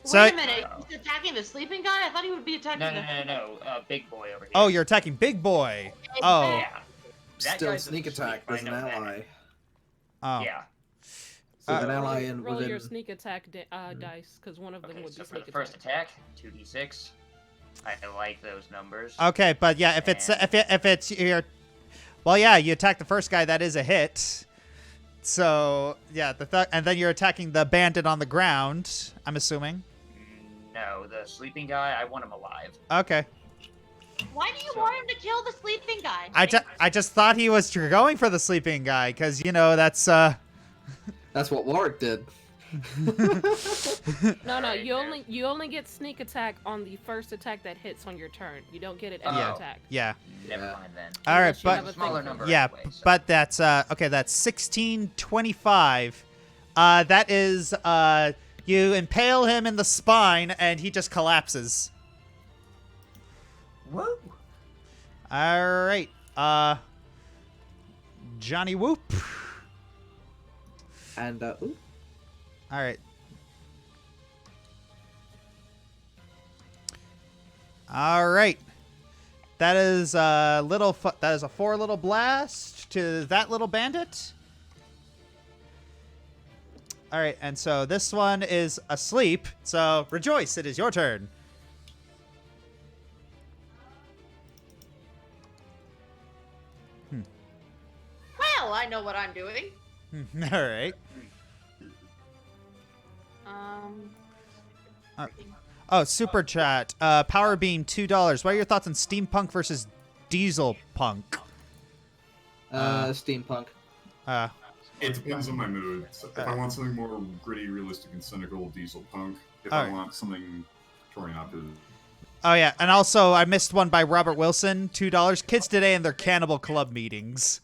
So Wait a minute, he's attacking the sleeping guy? I thought he would be attacking No. Big boy over here. oh, you're attacking Big Boy. Oh, Yeah. That Still guy's sneak asleep, attack. I There's an know that. ally. oh. Yeah. So an ally in roll within. your sneak attack dice, because one of them Okay, would so be for the sneak first attack. attack, 2d6. I like those numbers. Okay, but yeah, if it's And- if it's your, well, yeah, you attack the first guy. That is a hit. So yeah, and then you're attacking the bandit on the ground. I'm assuming. No, the sleeping guy, I want him alive. Okay. Why do you want him to kill the sleeping guy? I just thought he was going for the sleeping guy because that's That's what Warwick did. No, Alright, you only get sneak attack on the first attack that hits on your turn. You don't get it every Oh. attack. yeah. Never Yeah. mind then. All right, Unless you have but a Smaller thing. number yeah, anyway, so. but that's okay. That's 1625. That is you impale him in the spine and he just collapses. Whoa! All right, Johnny Whoop. And ooh, All right. All right. That is a that is a 4 little blast to that little bandit. All right, and so this one is asleep. So rejoice, it is your turn. Well, I know what I'm doing. All right. Oh, super chat. Power Beam $2. What are your thoughts on Steampunk versus Diesel Punk? steampunk. It depends on my mood. So if I want something more gritty, realistic, and cynical, diesel punk. If I Alright. want something totally opposite. Oh yeah, and also I missed one by Robert Wilson, $2. Kids today in their cannibal club meetings.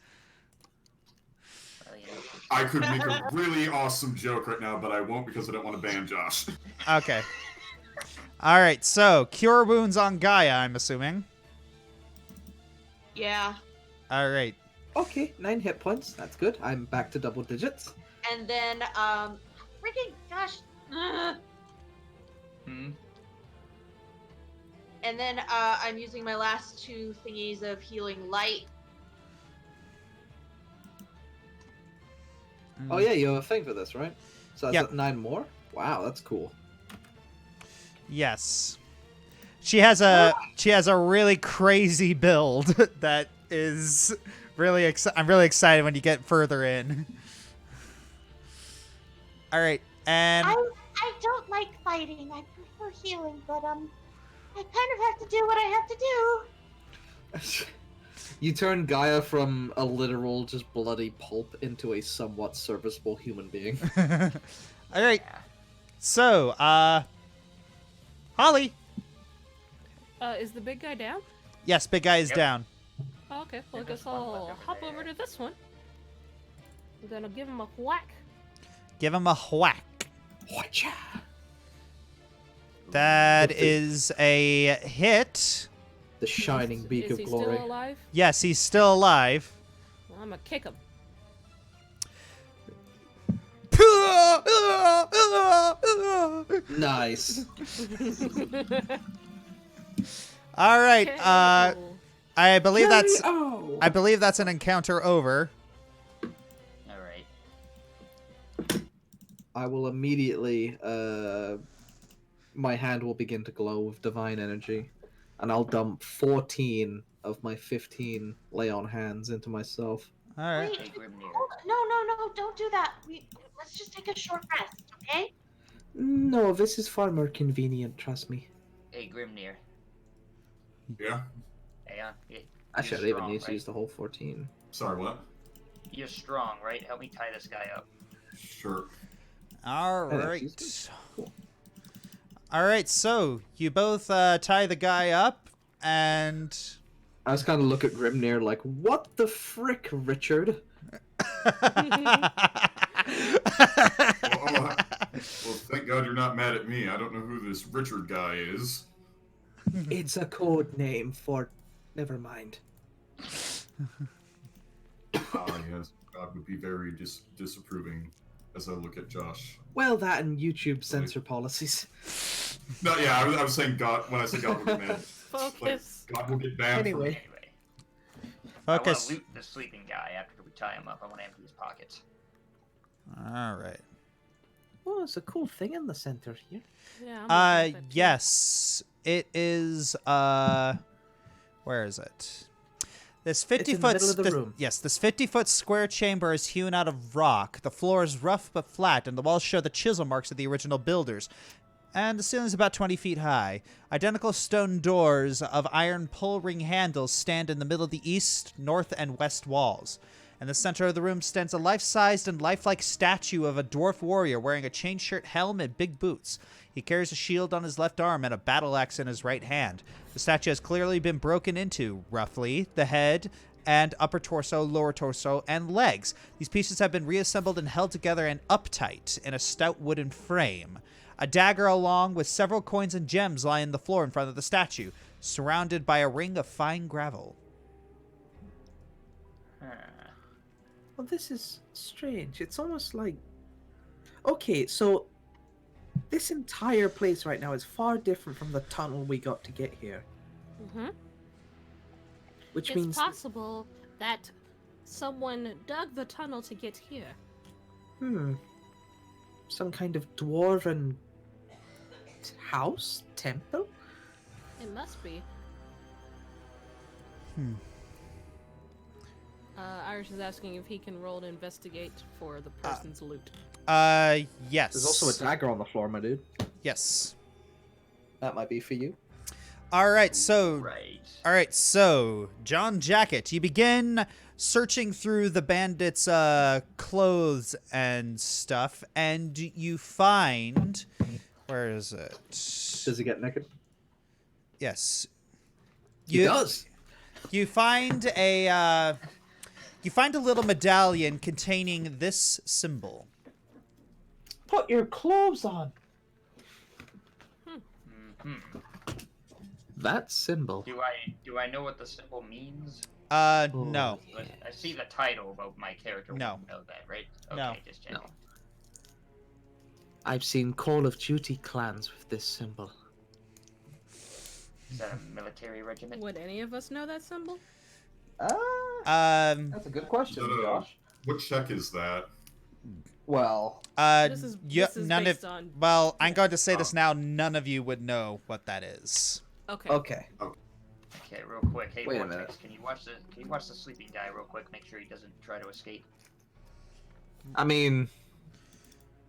Well, you know. I could make a really awesome joke right now, but I won't because I don't want to ban Josh. Okay. All right, so cure wounds on Gaia, I'm assuming. Yeah. All right. Okay, 9 hit points. That's good. I'm back to double digits. And then, freaking gosh. Hmm? And then, I'm using my last 2 thingies of healing light. Oh yeah, you have a thing for this, right? So that's Yep. 9 more. Wow, that's cool. Yes. She has a really crazy build that is really I'm really excited when you get further in. All right. And I don't like fighting. I prefer healing, but I kind of have to do what I have to do. You turn Gaia from a literal just bloody pulp into a somewhat serviceable human being. all right. So, Holly. Is the big guy down? Yes, big guy is Yep. down. Oh, okay, well, I Yeah, guess there's one I'll left hop over over there. to this one. I'm gonna give him a whack. Give him a whack. Whatcha? That is a hit. The shining beak Is of he glory. still alive? Yes, he's still alive. Well, I'm gonna kick him. Nice. All right. Okay. I believe that's Oh. I believe that's an encounter over. Alright. I will immediately, my hand will begin to glow with divine energy, and I'll dump 14 of my 15 lay on hands into myself. All right. Hey, Grimnir. No, don't do that. Let's just take a short rest, okay? No, this is far more convenient, trust me. Hey, Grimnir. Yeah? Aeon, Actually, I you're even strong, need to right? use the whole 14. Sorry, what? You're strong, right? Help me tie this guy up. Sure. All Yeah, right. she's cool. All right. So you both tie the guy up, and I was kind of look at Grimnir like, what the frick, Richard? Well, thank God you're not mad at me. I don't know who this Richard guy is. It's a code name for. Never mind. Yes, God would be very disapproving as I look at Josh. Well, that and YouTube censor policies. No, yeah, I was saying God when I said God will get mad. Focus. Like, God will get banned. Anyway. I want Focus. to loot the sleeping guy after we tie him up. I want to empty his pockets. All right. Oh, there's a cool thing in the center here. Yeah. I'm looking at that too. Yes, it is. Where is it? This 50 in the foot. middle of the room. Yes, this 50-foot square chamber is hewn out of rock. The floor is rough but flat, and the walls show the chisel marks of the original builders. And the ceiling is about 20 feet high. Identical stone doors of iron pull ring handles stand in the middle of the east, north, and west walls. In the center of the room stands a life-sized and lifelike statue of a dwarf warrior wearing a chain shirt, helm, and big boots. He carries a shield on his left arm and a battle axe in his right hand. The statue has clearly been broken into, roughly, the head and upper torso, lower torso, and legs. These pieces have been reassembled and held together and uptight in a stout wooden frame. A dagger along with several coins and gems lie on the floor in front of the statue, surrounded by a ring of fine gravel. Well, this is strange. It's almost like... Okay, so this entire place right now is far different from the tunnel we got to get here. Mm-hmm. Which It's means... possible that someone dug the tunnel to get here. Some kind of dwarven house? Temple? It must be. Irish is asking if he can roll to investigate for the person's loot. Yes. There's also a dagger on the floor, my dude. Yes. That might be for you. All right, so... Right. All right, so, John Jacket, you begin searching through the bandits' clothes and stuff, and you find... Where is it? Does he get naked? Yes. He does. You find a little medallion containing this symbol. Put your clothes on! That symbol. Do I know what the symbol means? No. But I see the title, but my character No. won't know that, right? Okay, No. just checking. I've seen Call of Duty clans with this symbol. Is that a military regiment? Would any of us know that symbol? That's a good question, Josh. What check is that? Well, This is none based of. on... Well, I'm going to say this now. None of you would know what that is. Okay. okay. Okay, real quick. Hey, Wait a Vortex, minute. can you watch the sleeping guy real quick? Make sure he doesn't try to escape. I mean,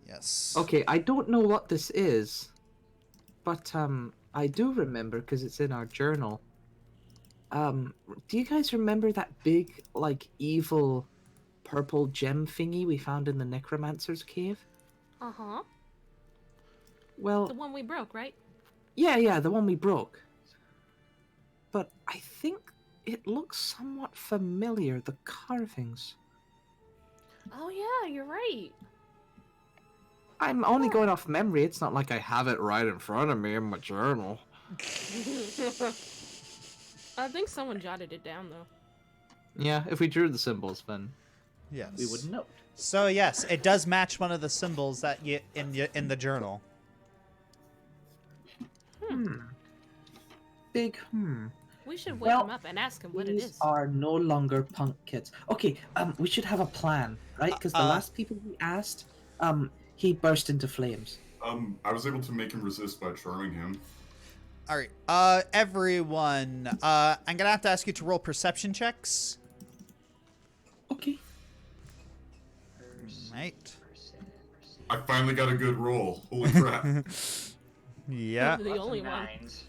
Yes. okay, I don't know what this is, but I do remember because it's in our journal. Do you guys remember that big, like, evil purple gem thingy we found in the Necromancer's cave? Uh-huh. Well, The one we broke, right? yeah, the one we broke. But I think it looks somewhat familiar, the carvings. Oh, yeah, you're right. I'm only going off memory, it's not like I have it right in front of me in my journal. I think someone jotted it down, though. Yeah, if we drew the symbols, then Yes. we would know. So yes, it does match one of the symbols that you in the journal. Big We should wake Well, him up and ask him what it These is. are no longer punk kids. Okay, we should have a plan, right? Because the last people we asked, he burst into flames. I was able to make him resist by charming him. All right. Everyone. I'm gonna have to ask you to roll perception checks. Okay. Right. I finally got a good roll. Holy crap. Yeah. The only one. Nines.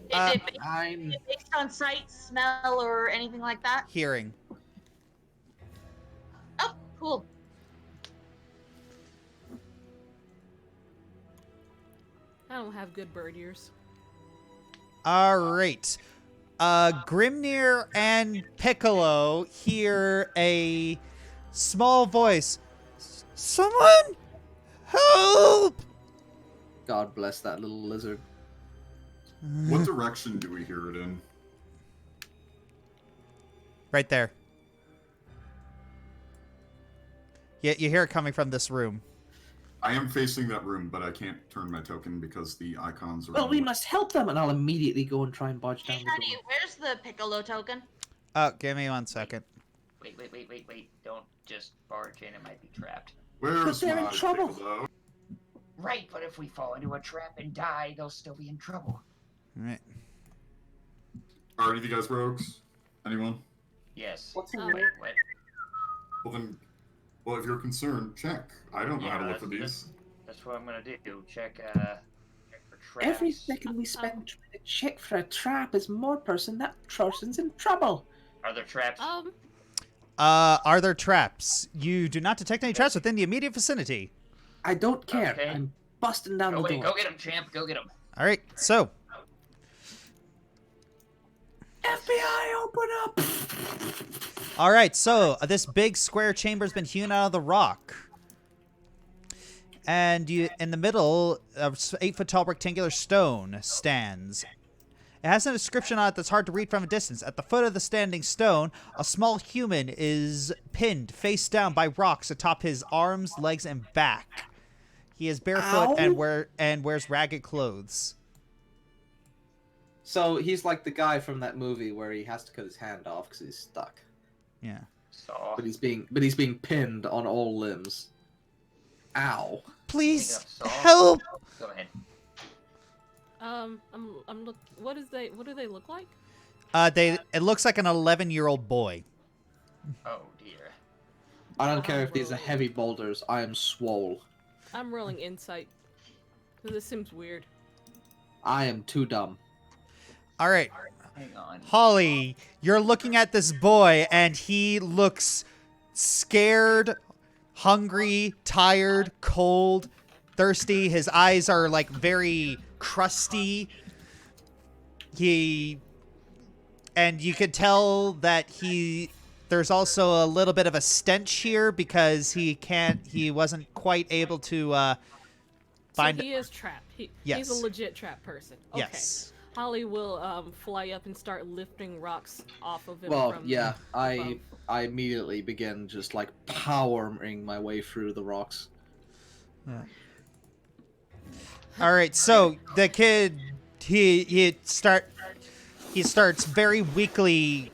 Is it I'm based on sight, smell, or anything like that? Hearing. Oh, cool. I don't have good bird ears. All right. Grimnir and Piccolo hear a small voice. Someone help! God bless that little lizard. What direction do we hear it in? Right there. Yeah, you hear it coming from this room. I am facing that room, but I can't turn my token because the icons are... Well, in we the- must help them, and I'll immediately go and try and barge Hey, down the honey, door. where's the Piccolo token? Oh, give me 1 second. Wait. Don't just barge in. It might be trapped. Where's they're in my trouble. Piccolo? Right, but if we fall into a trap and die, they'll still be in trouble. All right. Are any of you guys rogues? Anyone? Yes. What's in Oh. Wait, what? Well then, well if you're concerned, check. I don't know how to look for these. That's what I'm gonna do. Check for traps. Every second we spend trying to check for a trap is more that person's in trouble. Are there traps? Are there traps? You do not detect any traps within the immediate vicinity. I don't care. Okay. I'm busting down the door. Go get him, champ. Go get him. All right, so FBI, open up! all right, so this big square chamber's been hewn out of the rock, and you in the middle, a 8-foot tall rectangular stone stands. It has an inscription on it that's hard to read from a distance. At the foot of the standing stone, a small human is pinned face down by rocks atop his arms, legs, and back. He is barefoot and wears ragged clothes. So he's like the guy from that movie where he has to cut his hand off because he's stuck. Yeah. Saw. But he's being pinned on all limbs. Ow. Please Saw. help! Go ahead. I'm look. What do they look like? It looks like an 11-year-old boy. Oh dear. I don't care if these are heavy boulders. I am swole. I'm rolling insight. 'Cause this seems weird. I am too dumb. All right, Hang on. Holly, you're looking at this boy, and he looks scared, hungry, tired, cold, thirsty. His eyes are like very crusty. And you could tell that there's also a little bit of a stench here because he wasn't quite able to find. So he is trapped. Yes. He's a legit trapped person. Okay. Yes. Holly will fly up and start lifting rocks off of him. Well, from yeah, above. I immediately begin just like powering my way through the rocks. Yeah. All right, so the kid he starts very weakly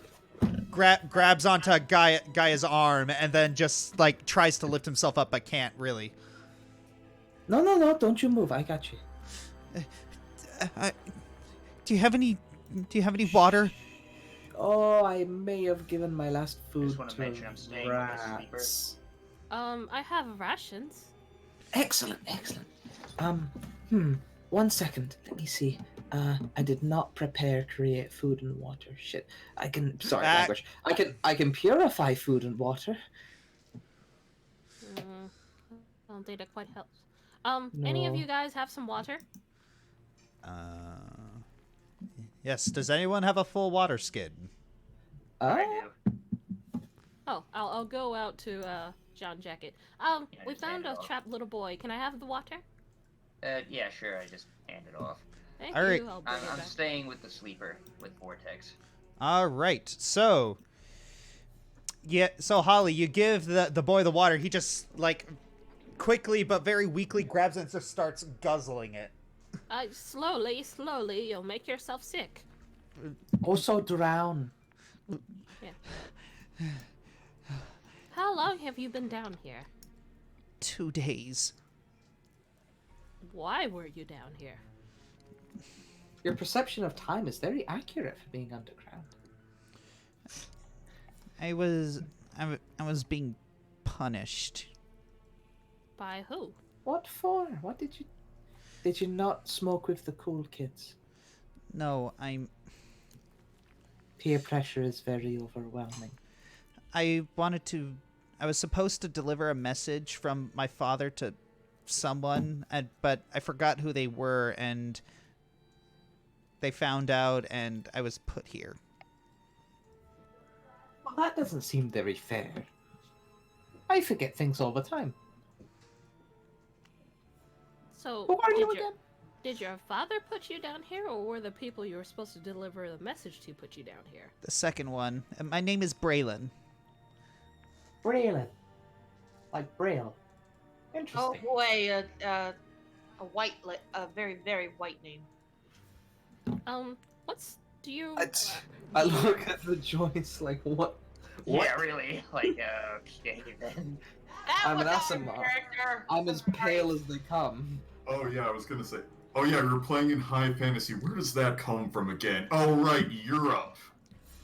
grabs onto Gaia's arm and then just like tries to lift himself up but can't really. No, don't you move. I got you. Do you have any water? Oh, I may have given my last food Just wanna to mention I'm staying with a sleeper. rats. I have rations. Excellent. 1 second. Let me see. I did not create food and water. Shit. Language. I can purify food and water. I don't think that quite helps. Any of No. you guys have some water? Yes. Does anyone have a full water skid? I do. Oh, I'll go out to John Jacket. We just found hand a it off. trapped little boy. Can I have the water? Yeah, sure. I just hand it off. Thank All right. you. I'll bring I'm it back. staying with the sleeper with Vortex. All right. So Holly, you give the boy the water. He just like quickly but very weakly grabs it and just starts guzzling it. Slowly, you'll make yourself sick. Also drown. How long have you been down here? 2 days. Why were you down here? Your perception of time is very accurate for being underground. I was being punished. By who? What for? What did you not smoke with the cool kids? No, Peer pressure is very overwhelming. I was supposed to deliver a message from my father to someone, but I forgot who they were, and they found out, and I was put here. Well, that doesn't seem very fair. I forget things all the time. So, Who are you did again? did your father put you down here, or were the people you were supposed to deliver the message to put you down here? The second one. And my name is Braylon. Braylon. Like Braille. Oh Interesting. boy, a very very white name. Do you... I look at the joints like, what? Yeah, really. Like, okay then. That I'm was an our Asimov. character. I'm as pale as they come. Oh yeah, I was gonna say. Oh yeah, we were playing in high fantasy. Where does that come from again? Oh right, Europe.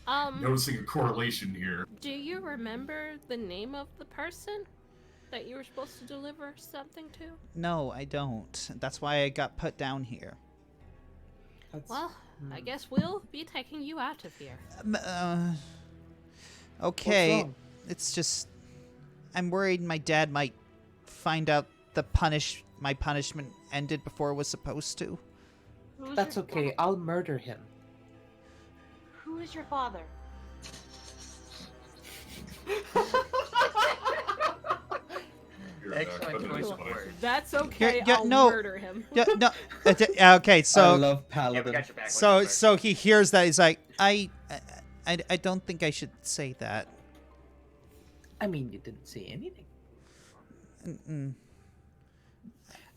Noticing a correlation here. Do you remember the name of the person that you were supposed to deliver something to? No, I don't. That's why I got put down here. Well, I guess we'll be taking you out of here. Okay. What's wrong? It's just I'm worried my dad might find out my punishment ended before it was supposed to. Who's That's your okay. I'll murder him. Who is your father? Excellent choice of words. That's okay. Yeah, I'll no. murder him. Yeah, no. Okay, I so love Yeah, we Paladin. got your back. so he hears that. He's like, I don't think I should say that. I mean, you didn't say anything. Mm-mm.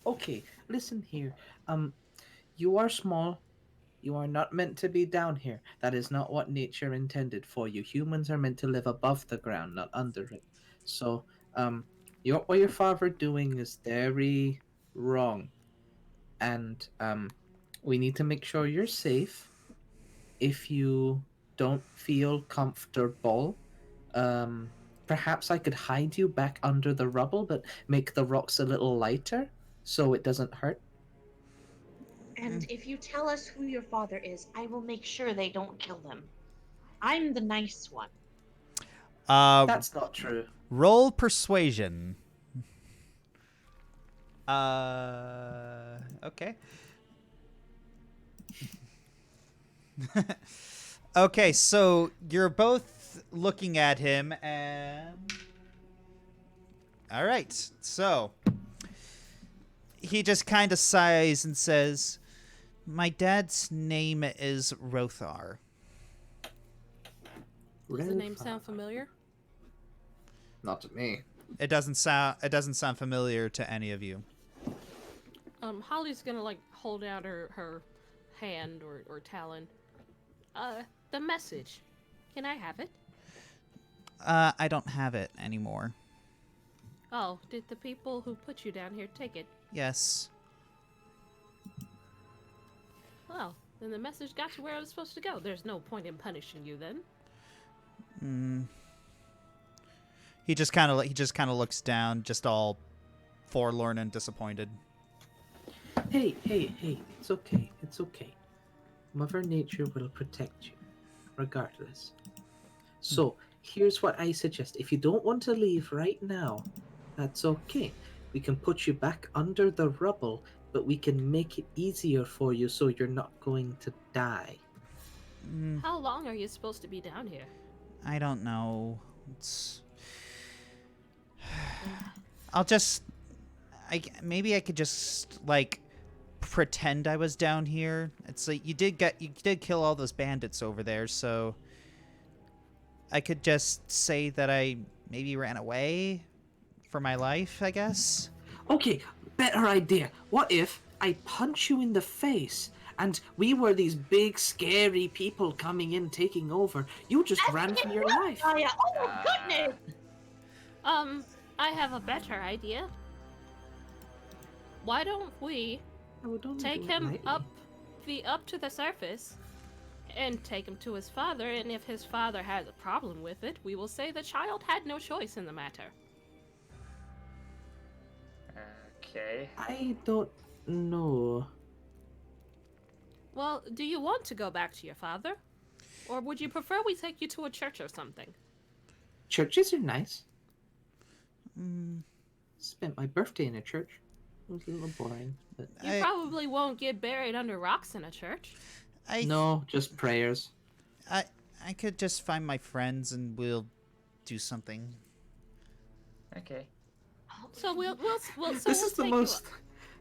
Okay, listen here. You are small. You are not meant to be down here. That is not what nature intended for you. Humans are meant to live above the ground, not under it. So, what your father doing is very wrong, and we need to make sure you're safe. If you don't feel comfortable, perhaps I could hide you back under the rubble, but make the rocks a little lighter so it doesn't hurt. And if you tell us who your father is, I will make sure they don't kill them. I'm the nice one. That's not true. Roll persuasion. Okay. Okay, so you're both looking at him and... All right, so he just kind of sighs and says, my dad's name is Rothar. Does the name sound familiar? Not to me. It doesn't sound familiar to any of you. Holly's gonna like hold out her hand or talon. The message. Can I have it? I don't have it anymore. Oh, did the people who put you down here take it? Yes. Well, then the message got you where it was supposed to go. There's no point in punishing you then. He just kind of looks down, just all forlorn and disappointed. Hey, it's okay. It's okay. Mother Nature will protect you, regardless. So, here's what I suggest. If you don't want to leave right now, that's okay. We can put you back under the rubble, but we can make it easier for you so you're not going to die. How long are you supposed to be down here? I don't know. Maybe I could just like pretend I was down here. It's like you did kill all those bandits over there, so I could just say that I maybe ran away for my life, I guess. Okay, better idea. What if I punch you in the face and we were these big, scary people coming in, taking over? You just ran for your life. Gaia, oh goodness! I have a better idea. Why don't we Oh, don't take do it him lightly. up to the surface and take him to his father, and if his father has a problem with it, we will say the child had no choice in the matter. Okay. I don't know. Well, do you want to go back to your father? Or would you prefer we take you to a church or something? Churches are nice. Spent my birthday in a church. It was a little boring, but You probably won't get buried under rocks in a church. no, just prayers. I could just find my friends and we'll do something. Okay. So we'll This we'll is the take you most. up.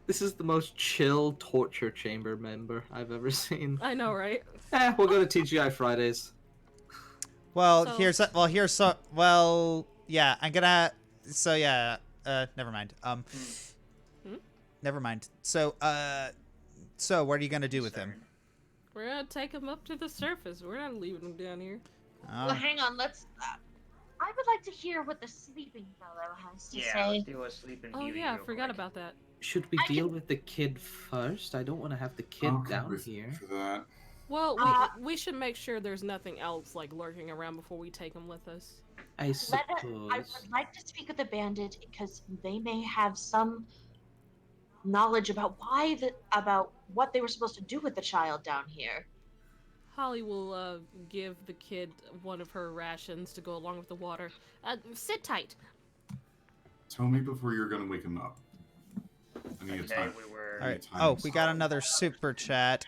This is the most chill torture chamber member I've ever seen. I know, right? We'll go to TGI Fridays. Well, So- yeah, I'm gonna. So yeah, never mind. Never mind. So what are you gonna do with him? We're gonna take him up to the surface. We're not leaving him down here. Well, hang on. Let's. I would like to hear what the sleeping fellow has to Yeah, say. let's do a sleeping Oh beauty yeah, real forgot quick. about that. Should we deal with the kid first? I don't want to have the kid I'm good down with- here. For that. Well, we should make sure there's nothing else like lurking around before we take him with us. I I suppose. would like to speak with the bandit because they may have some knowledge about about what they were supposed to do with the child down here. Holly will give the kid one of her rations to go along with the water. Sit tight. Tell me before you're gonna wake him up. I need a Okay, time. we were. All right. Time Oh, we got slot. another super chat.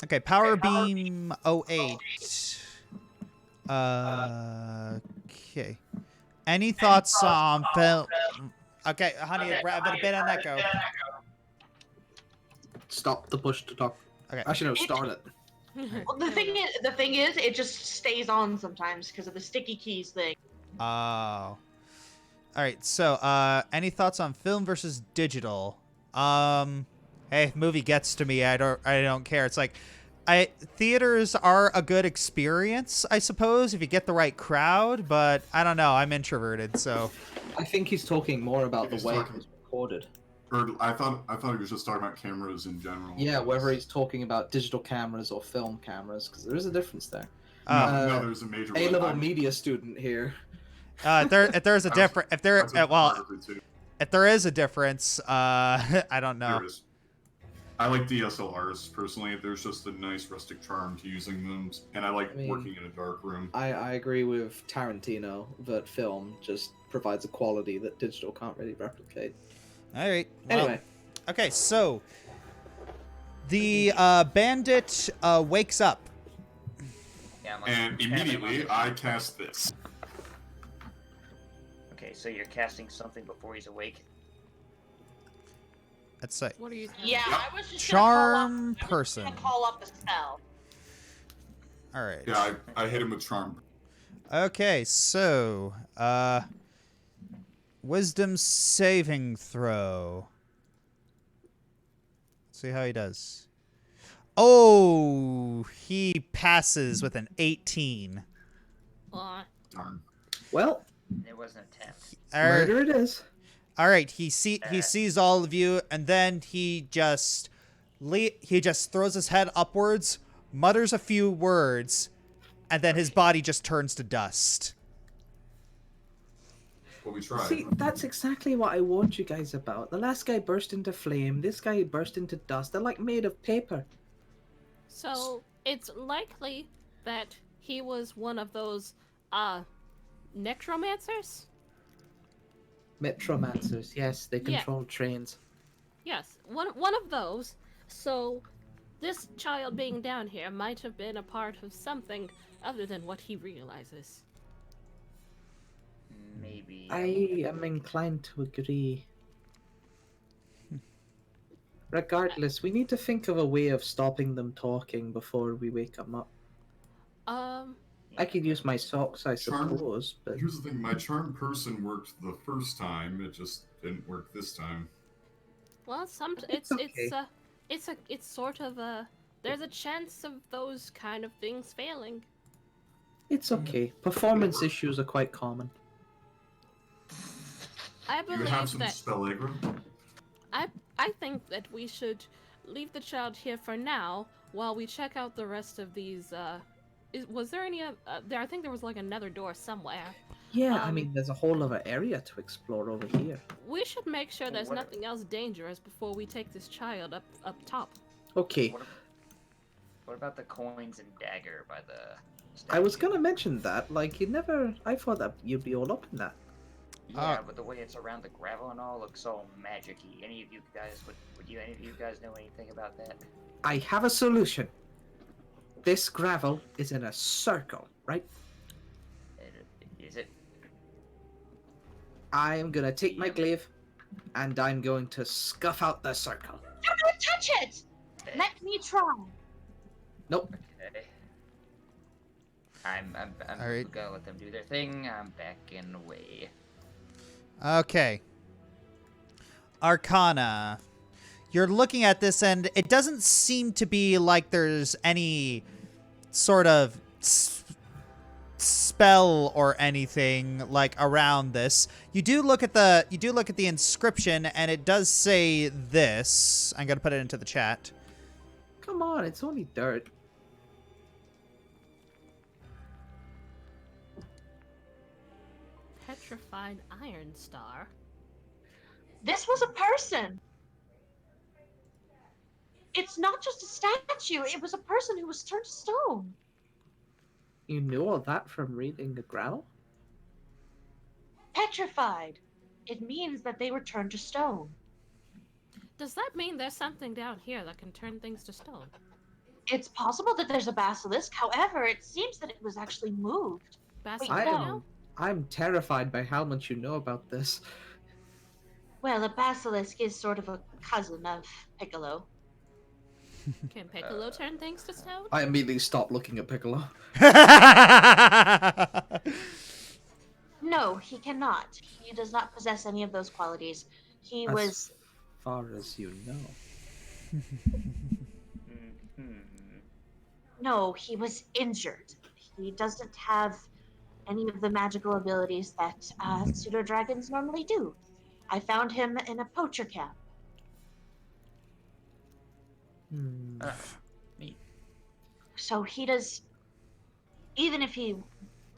Okay, Power Beam 08. Okay. Any thoughts on film? Okay, honey, I've been an echo. Stop the push to talk. Okay. Actually, no, start it. Well, the thing is, it just stays on sometimes because of the sticky keys thing. Oh. All right. So, any thoughts on film versus digital? Hey, movie gets to me. I don't care. It's like, theaters are a good experience, I suppose, if you get the right crowd. But I don't know. I'm introverted, so. I think he's talking more about the He's way talking- it was recorded. Or I thought he was just talking about cameras in general. Yeah, whether he's talking about digital cameras or film cameras, because there is a difference there. No, there's a major. one. A-level I'm- media student here. If there's a difference, if there, that's a well, part of it, too. if there is a difference, I don't know. There is. I like DSLRs personally. There's just a nice rustic charm to using them, and I like working in a dark room. I agree with Tarantino that film just provides a quality that digital can't really replicate. All right. Well, Anyway. Okay, so the bandit wakes up. Yeah, I'm And immediately I cast this. Okay, so you're casting something before he's awake. Let's say What are you? Yeah, I was just charm gonna person. call up the spell. All right. Yeah, I hit him with charm. Okay, so wisdom saving throw. Let's see how he does. Oh, he passes with an 18. Darn. Well, It was an attempt. murder it is. All right, he sees all of you, and then he just throws his head upwards, mutters a few words, and then his body just turns to dust. Well, we tried. See, that's exactly what I warned you guys about. The last guy burst into flame. This guy burst into dust. They're like made of paper. So it's likely that he was one of those necromancers. Metromancers, yes, they Yeah. control trains. Yes, one of those. So this child being down here might have been a part of something other than what he realizes. Maybe. I am inclined to agree. Regardless, we need to think of a way of stopping them talking before we wake them up. Yeah. I could use my socks, I Charm- suppose, but Here's the thing: my charm person worked the first time. It just didn't work this time. Well, It's okay. it's sort of a there's a chance of those kind of things failing. it's okay. Performance issues are quite common. I You have believe some that spell aggro? I think that we should leave the child here for now while we check out the rest of these. Was there any? There, I think there was like another door somewhere. Yeah, I Um, mean, there's a whole other area to explore over here. We should make sure there's What- nothing else dangerous before we take this child up top. Okay, What about the coins and dagger by the? I was statue? gonna mention that. Like, I thought that you'd be all up in that. Yeah, but the way it's around the gravel and all looks all magic-y. Any of you guys any of you guys know anything about that? I have a solution. This gravel is in a circle, right? Is it? I am gonna take my glaive, and I'm going to scuff out the circle. Don't touch it! Let me try. Nope. Okay. I'm All right. gonna let them do their thing. I'm backing away. Okay. Arcana. You're looking at this, and it doesn't seem to be like there's any sort of spell or anything like around this. You do look at the inscription, and it does say this. I'm gonna put it into the chat. Come on, it's only dirt. Petrified Iron Star. This was a person. It's not just a statue. It was a person who was turned to stone. You knew all that from reading the growl? Petrified. It means that they were turned to stone. Does that mean there's something down here that can turn things to stone? It's possible that there's a basilisk. However, it seems that it was actually moved. Basilisk? I'm terrified by how much you know about this. Well, a basilisk is sort of a cousin of Piccolo. Can Piccolo turn things to stone? I immediately stopped looking at Piccolo. No, he cannot. He does not possess any of those qualities. He was... As far as you know. No, he was injured. He doesn't have any of the magical abilities that pseudo-dragons normally do. I found him in a poacher camp. Neat. So he does... Even if he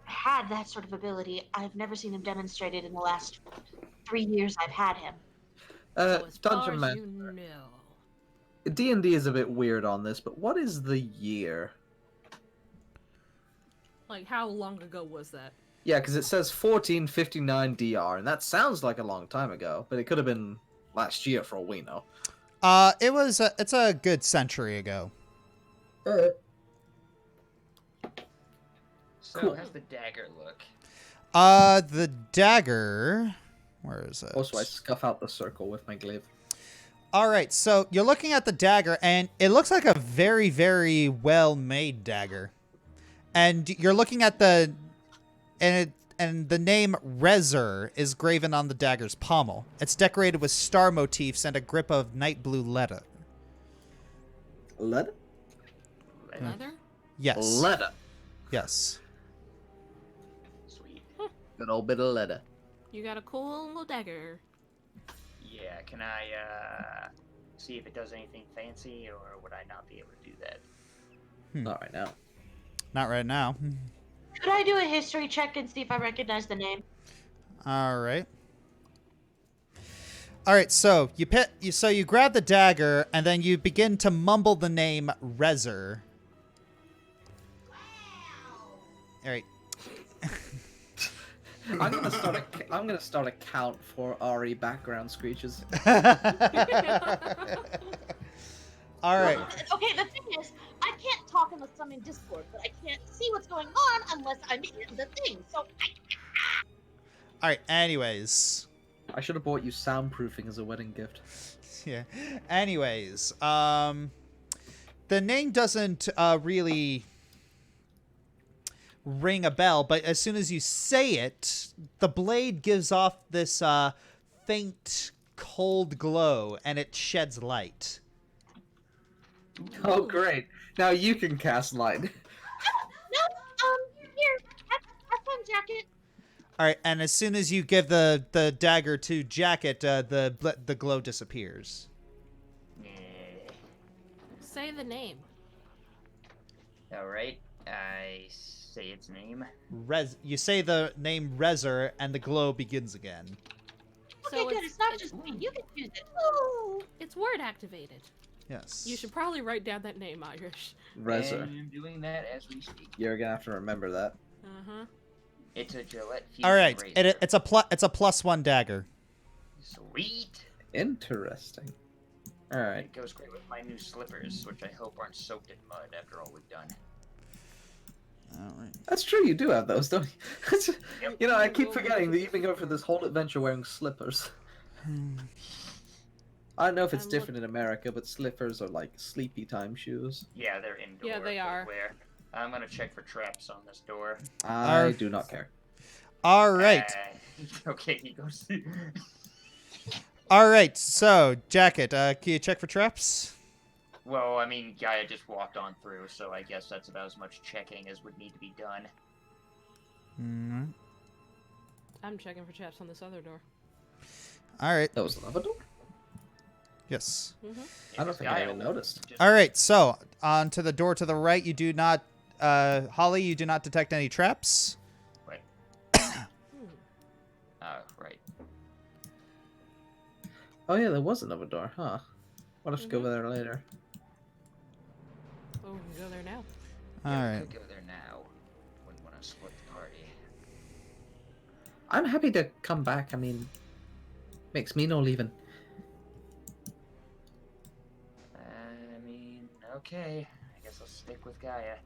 had that sort of ability, I've never seen him demonstrated in the last 3 years I've had him. So as far Dungeon as Master. you know. D&D is a bit weird on this, but what is the year? Like, how long ago was that? Yeah, because it says 1459 DR, and that sounds like a long time ago, but it could have been last year for all we know. It's a good century ago. So Cool. how's the dagger look? The dagger, where is it? Also, I scuff out the circle with my glaive. All right, so you're looking at the dagger, and it looks like a very, very well-made dagger. And you're looking at the, and the name Rezer is graven on the dagger's pommel. It's decorated with star motifs and a grip of night blue leather. Leather? Leather? Yes. Leather. Yes. Sweet. Good old bit of leather. You got a cool little dagger. Yeah, can I see if it does anything fancy, or would I not be able to do that? Not right now. Not right now. Could I do a history check and see if I recognize the name? All right. All right, so you grab the dagger, and then you begin to mumble the name Rezer. All right. I'm gonna start a count for RE background screeches. All right. Okay, the thing is, I can't talk unless I'm in Discord, but I can't see what's going on unless I'm in the thing, so All right. Anyways. I should have bought you soundproofing as a wedding gift. Yeah. Anyways, the name doesn't really ring a bell, but as soon as you say it, the blade gives off this faint, cold glow, and it sheds light. Oh, great. Now you can cast light. here, have fun, jacket. All right, and as soon as you give the dagger to Jacket, the glow disappears. Say the name. Alright, I say its name. You say the name Rezer, and the glow begins again. Okay, So good. It's not just me. You can use it. Ooh. It's word activated. Yes. You should probably write down that name, Irish. Rezer. And I'm doing that as we speak. You're gonna have to remember that. Uh-huh. It's a Gillette All right, razor. it's a +1 dagger. Sweet. Interesting. Alright. It goes great with my new slippers, which I hope aren't soaked in mud after all we've done. All right. That's true, you do have those, don't you? Yep. You know, I keep forgetting that you've been going for this whole adventure wearing slippers. I don't know if it's I'm different in America, but slippers are like sleepy time shoes. Yeah, they're indoor. Yeah, they are. footwear. I'm gonna check for traps on this door. I do not care. All right. Okay, he goes. All right. So, Jacket, can you check for traps? Well, I mean, Gaia just walked on through, so I guess that's about as much checking as would need to be done. Mm-hmm. I'm checking for traps on this other door. All right. That was another door? Yes. Mm-hmm. I don't think I even noticed. All right. So, on to the door to the right, you do not, Holly, you do not detect any traps. Wait. Right. Oh yeah, there was another door, huh? We'll have to go over there later. Oh, we can go there now. All Yeah, we right. could go there now. Wouldn't want to split the party. I'm happy to come back. I mean, makes me no leaving. I mean, okay. I guess I'll stick with Gaia.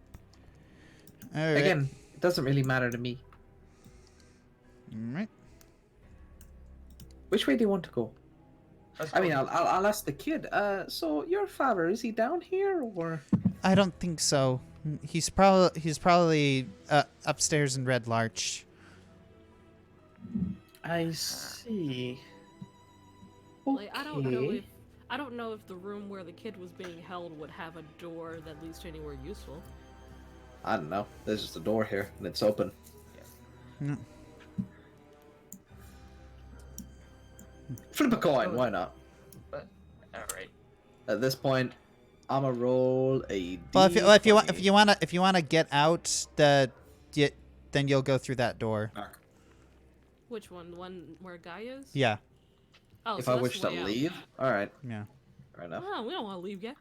All right. Again, it doesn't really matter to me. All right. Which way do you want to go? Let's I go. mean, I'll ask the kid. So your father, is he down here or? I don't think so. He's probably upstairs in Red Larch. I see. Like, I don't know if the room where the kid was being held would have a door that leads to anywhere useful. I don't know. There's just a door here, and it's open. No. Flip a coin, why not? Alright. At this point, I'ma roll a. Well, if you D20. wanna get out, then you'll go through that door. Back. Which one? The one where Gaia is? Yeah. Oh, If so I that's wish to way out. leave, all right, Yeah. fair enough. Oh, we don't want to leave yet.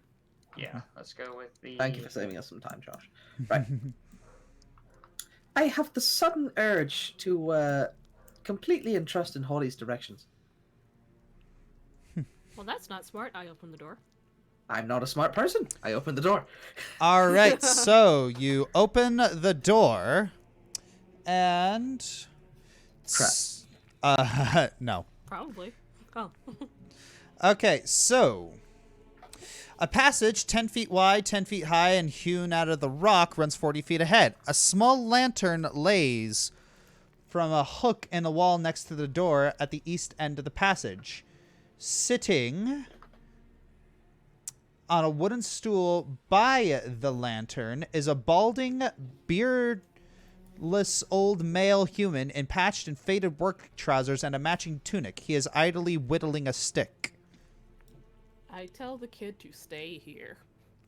Yeah, let's go with the... Thank you for saving us some time, Josh. Right. I have the sudden urge to completely entrust in Holly's directions. Well, that's not smart. I opened the door. I'm not a smart person. I opened the door. All right. So you open the door, and no. Probably. Oh. Okay, so a passage 10 feet wide, 10 feet high, and hewn out of the rock runs 40 feet ahead. A small lantern lays from a hook in the wall next to the door at the east end of the passage. Sitting on a wooden stool by the lantern is a balding, beardless old male human in patched and faded work trousers and a matching tunic. He is idly whittling a stick. I tell the kid to stay here.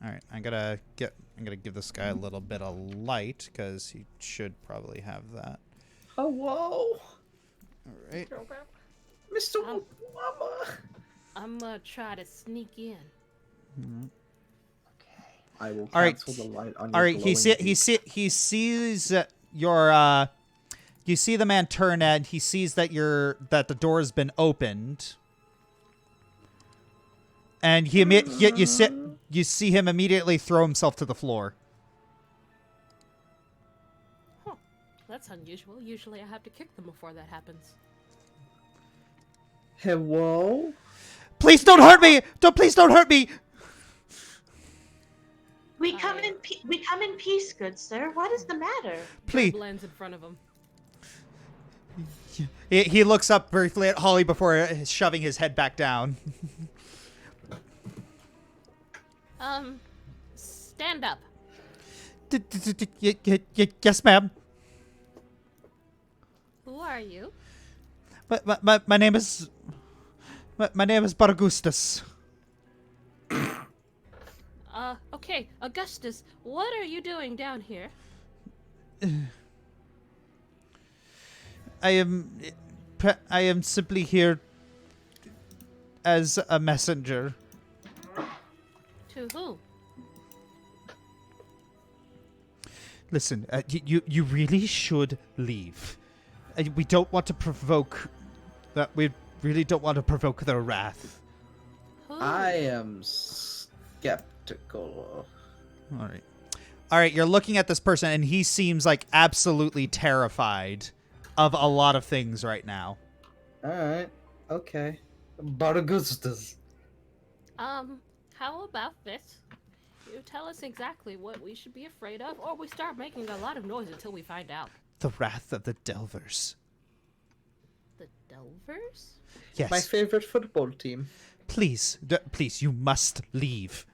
All right, I'm gonna give this guy a little bit of light because he should probably have that. Hello, All right. Mr. Um, Mama. I'm gonna try to sneak in. I will All right. cancel the light on All your right, he sees your you see the man turn and he sees that the door has been opened. And you see him immediately throw himself to the floor. Huh. That's unusual. Usually I have to kick them before that happens. Hello? Please don't hurt me! Please don't hurt me! We come in peace, good sir. What is the matter? Please. Lands in front of him. He looks up briefly at Holly before shoving his head back down. Stand up. Yes, ma'am. Who are you? My name is Baragustus. Okay, Augustus, what are you doing down here? I am simply here as a messenger. To who? Listen, you really should leave. We don't want to provoke. We really don't want to provoke their wrath. Who? I am skeptical. All right. All right, you're looking at this person, and he seems like absolutely terrified of a lot of things right now. Alright. Okay. Baragustas. How about this? You tell us exactly what we should be afraid of, or we start making a lot of noise until we find out. The wrath of the Delvers. The Delvers? Yes. My favorite football team. Please, please, you must leave.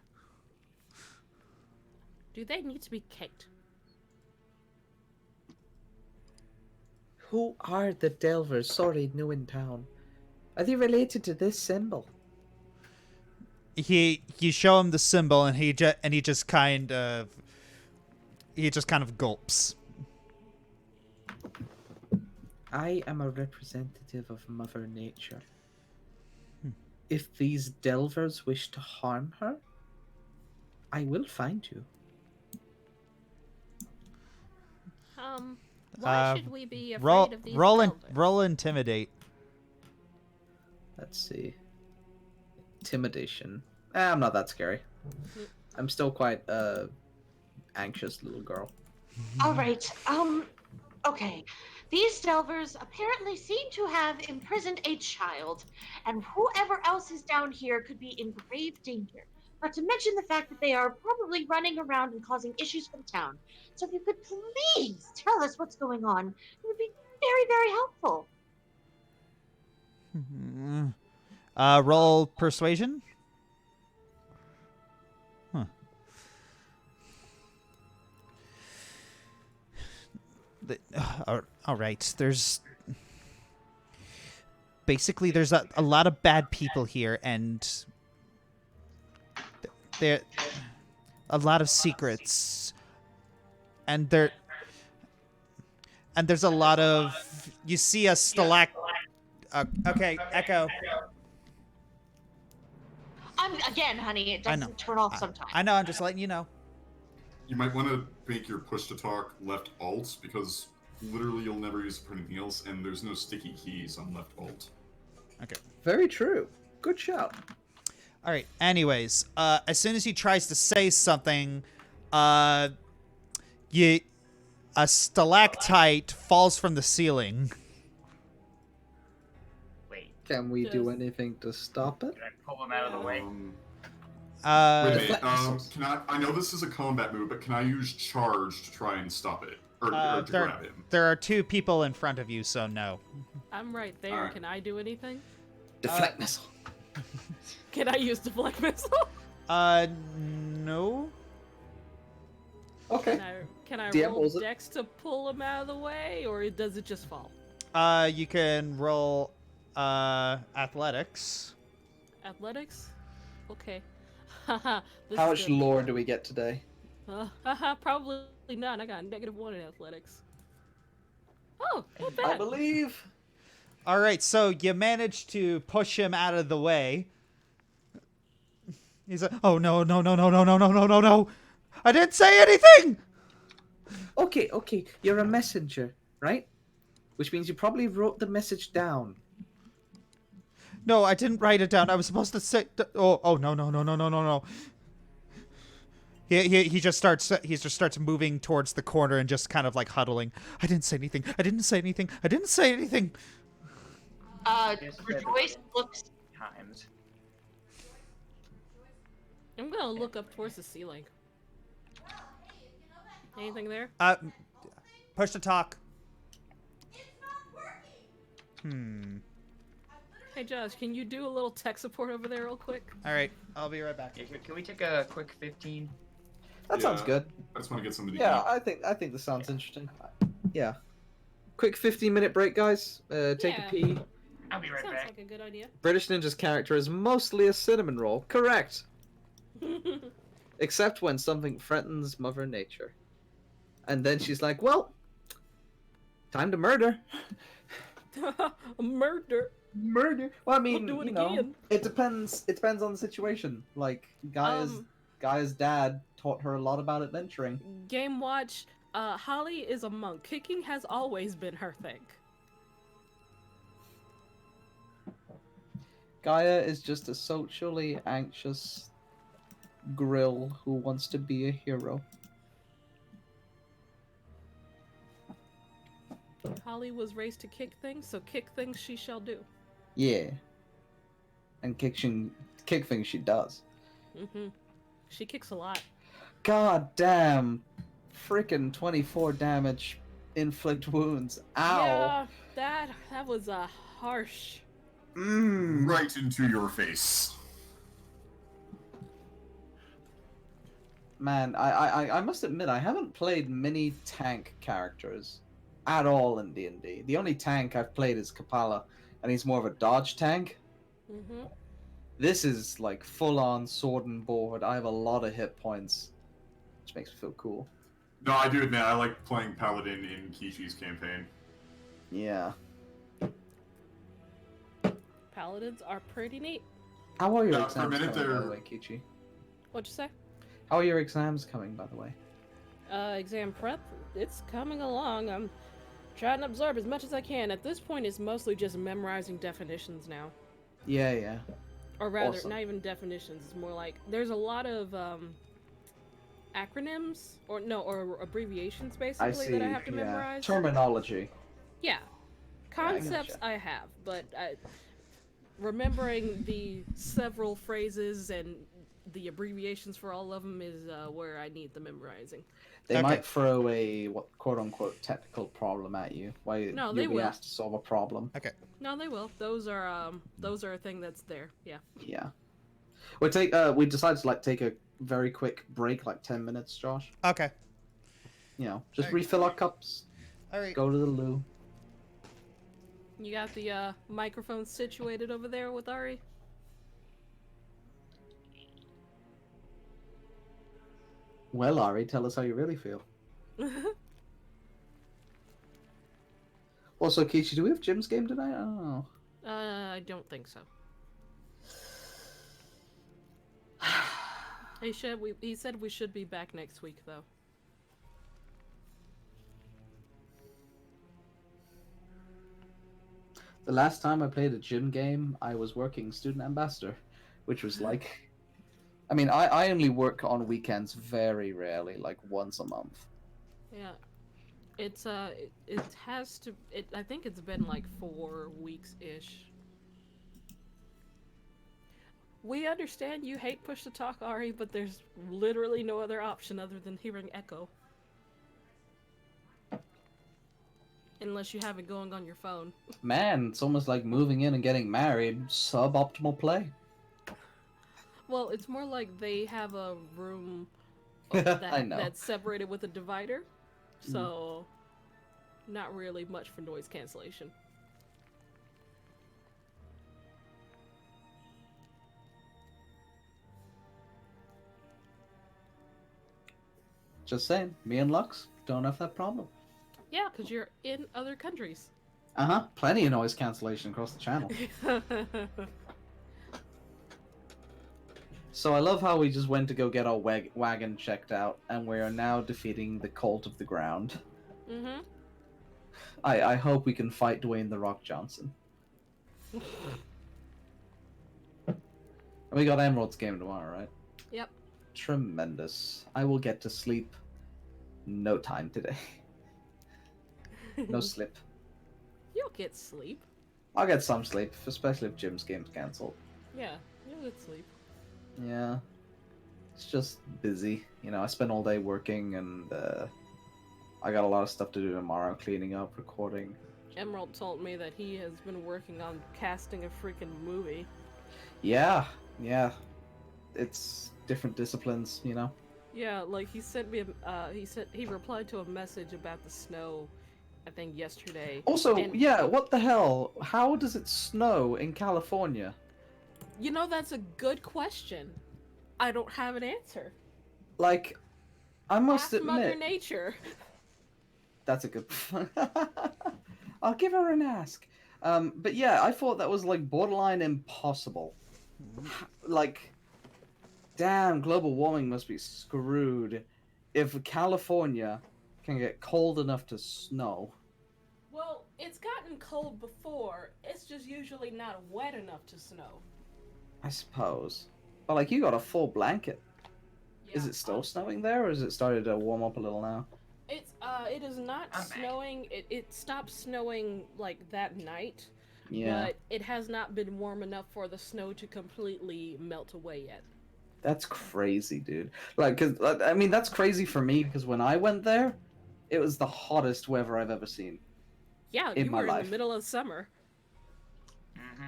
Do they need to be kicked? Who are the Delvers? Sorry, new in town. Are they related to this symbol? You show him the symbol, and he just kind of gulps. I am a representative of Mother Nature. If these Delvers wish to harm her, I will find you. Why should we be afraid of these Delvers? Roll intimidate. Let's see. Intimidation. I'm not that scary. I'm still quite anxious little girl. All right. Okay. These Delvers apparently seem to have imprisoned a child, and whoever else is down here could be in grave danger. Not to mention the fact that they are probably running around and causing issues for the town. So if you could please tell us what's going on, it would be very, very helpful. Roll persuasion. Huh. All right. There's a lot of bad people here, and there a lot of secrets, and there's a lot of, you see a okay, Echo. Again, honey, it doesn't turn off sometimes. I know, I'm just letting you know. You might want to make your push to talk left alt, because literally you'll never use it for anything else, and there's no sticky keys on left alt. Okay. Very true. Good shout. All right. Anyways, as soon as he tries to say something, a stalactite falls from the ceiling. Wait, Can we do anything to stop it? can I pull him out of the way? Wait a minute. I know this is a combat move, but can I use charge to try and stop it? Or to grab him? There are two people in front of you, so no. I'm right there. Alright. Can I do anything? Deflect missile. Can I use deflect missile? No. Okay. Can I DM roll rolls it. dex to pull him out of the way, or does it just fall? You can roll athletics. Athletics? Okay. How much lore do we get today? Probably none. I got -1 in athletics. Oh, not I bad. believe. All right, so you managed to push him out of the way. He's like, "Oh no, no, no, no, no, no, no, no, no, no! I didn't say anything." Okay. You're a messenger, right? Which means you probably wrote the message down. No, I didn't write it down. I was supposed to say. Oh no, no, no, no, no, no, no. He just starts moving towards the corner and just kind of like huddling. I didn't say anything. I didn't say anything. I didn't say anything. Rejoice looks. Times. I'm gonna look up towards the ceiling. Anything there? Push to talk. Hey Josh, can you do a little tech support over there real quick? All right, I'll be right back. Yeah, can we take a quick 15? That sounds good. I just want to get somebody to Yeah, eat. I think this sounds interesting. Yeah. Quick 15-minute break, guys. Take Yeah. a pee. I'll be right Sounds back. like a good idea. British Ninja's character is mostly a cinnamon roll. Correct. Except when something threatens Mother Nature. And then she's like, well, time to murder. Murder. Murder. Well, I mean, do it you know, again. it depends on the situation. Like, Gaia's dad taught her a lot about adventuring. Game watch. Holly is a monk. Kicking has always been her thing. Gaia is just a socially anxious grill who wants to be a hero. Holly was raised to kick things, so kick things she shall do. Yeah. And kick things she does. Mm-hmm. She kicks a lot. God damn. Freaking 24 damage. Inflict wounds. Ow. Yeah, that was harsh. Right into your face. Man, I must admit, I haven't played many tank characters at all in D&D. The only tank I've played is Kapala, and he's more of a dodge tank. Mm-hmm. This is like full-on sword and board. I have a lot of hit points, which makes me feel cool. No, I do admit I like playing Paladin in Keychi's campaign. Yeah. Paladins are pretty neat. How are your For a exams minute coming, by there- the way, Keychi? What'd you say? How are your exams coming, by the way? Exam prep, it's coming along. I'm trying to absorb as much as I can. At this point, it's mostly just memorizing definitions now. Yeah, yeah. Or rather, Awesome. not even definitions. It's more like there's a lot of acronyms or abbreviations basically I see. that I have to yeah. memorize. Terminology. Yeah, concepts gotcha. I have, but remembering the several phrases and the abbreviations for all of them is where I need the memorizing. They Okay. might throw a quote-unquote technical problem at you. No, You'll they be will. asked to solve a problem. Okay. No, they will. Those are a thing that's there. Yeah. Yeah. We decided to take a very quick break, like 10 minutes, Josh. Okay. Just Alright. refill our cups, All right. go to the loo. You got the microphone situated over there with Ari? Well, Ari, tell us how you really feel. Also, Keiichi, do we have Jim's game tonight? I don't know. I don't think so. He said we should be back next week, though. The last time I played a gym game, I was working student ambassador, which was like... I mean, I only work on weekends very rarely, like once a month. Yeah. It's it has to I think it's been like 4 weeks-ish. We understand you hate push to talk, Ari, but there's literally no other option other than hearing echo. Unless you have it going on your phone. Man, it's almost like moving in and getting married. Suboptimal play. Well, it's more like they have a room I know. that's separated with a divider. So, not really much for noise cancellation. Just saying, me and Lux don't have that problem. Yeah, because you're in other countries. Uh-huh, plenty of noise cancellation across the channel. So I love how we just went to go get our wagon checked out, and we are now defeating the Cult of the Ground. Mm-hmm. I hope we can fight Dwayne The Rock Johnson. And we got Emerald's game tomorrow, right? Yep. Tremendous. I will get to sleep no time today. No sleep. You'll get sleep. I'll get some sleep, especially if Jim's game's cancelled. Yeah, you'll get sleep. Yeah. It's just busy. I spent all day working, and I got a lot of stuff to do tomorrow, cleaning up, recording. Emerald told me that he has been working on casting a freaking movie. Yeah. It's different disciplines, Yeah, like he sent me he replied to a message about the snow, I think yesterday. Also, And- yeah, what the hell? How does it snow in California? That's a good question. I don't have an answer. Like, I must Ask Mother admit... Nature. That's a good... I'll give her an ask. But yeah, I thought that was, like, borderline impossible. Like, damn, global warming must be screwed if California can get cold enough to snow. Well, it's gotten cold before. It's just usually not wet enough to snow. I suppose. But, like, you got a full blanket. Is Yeah, it still snowing there, or has it started to warm up a little now? It is not I'm back. snowing. It stopped snowing like that night, Yeah. but it has not been warm enough for the snow to completely melt away yet. That's crazy, dude. Like, cause I mean, that's crazy for me because when I went there, it was the hottest weather I've ever seen. Yeah, In you my were in life. the middle of summer. Mm-hmm.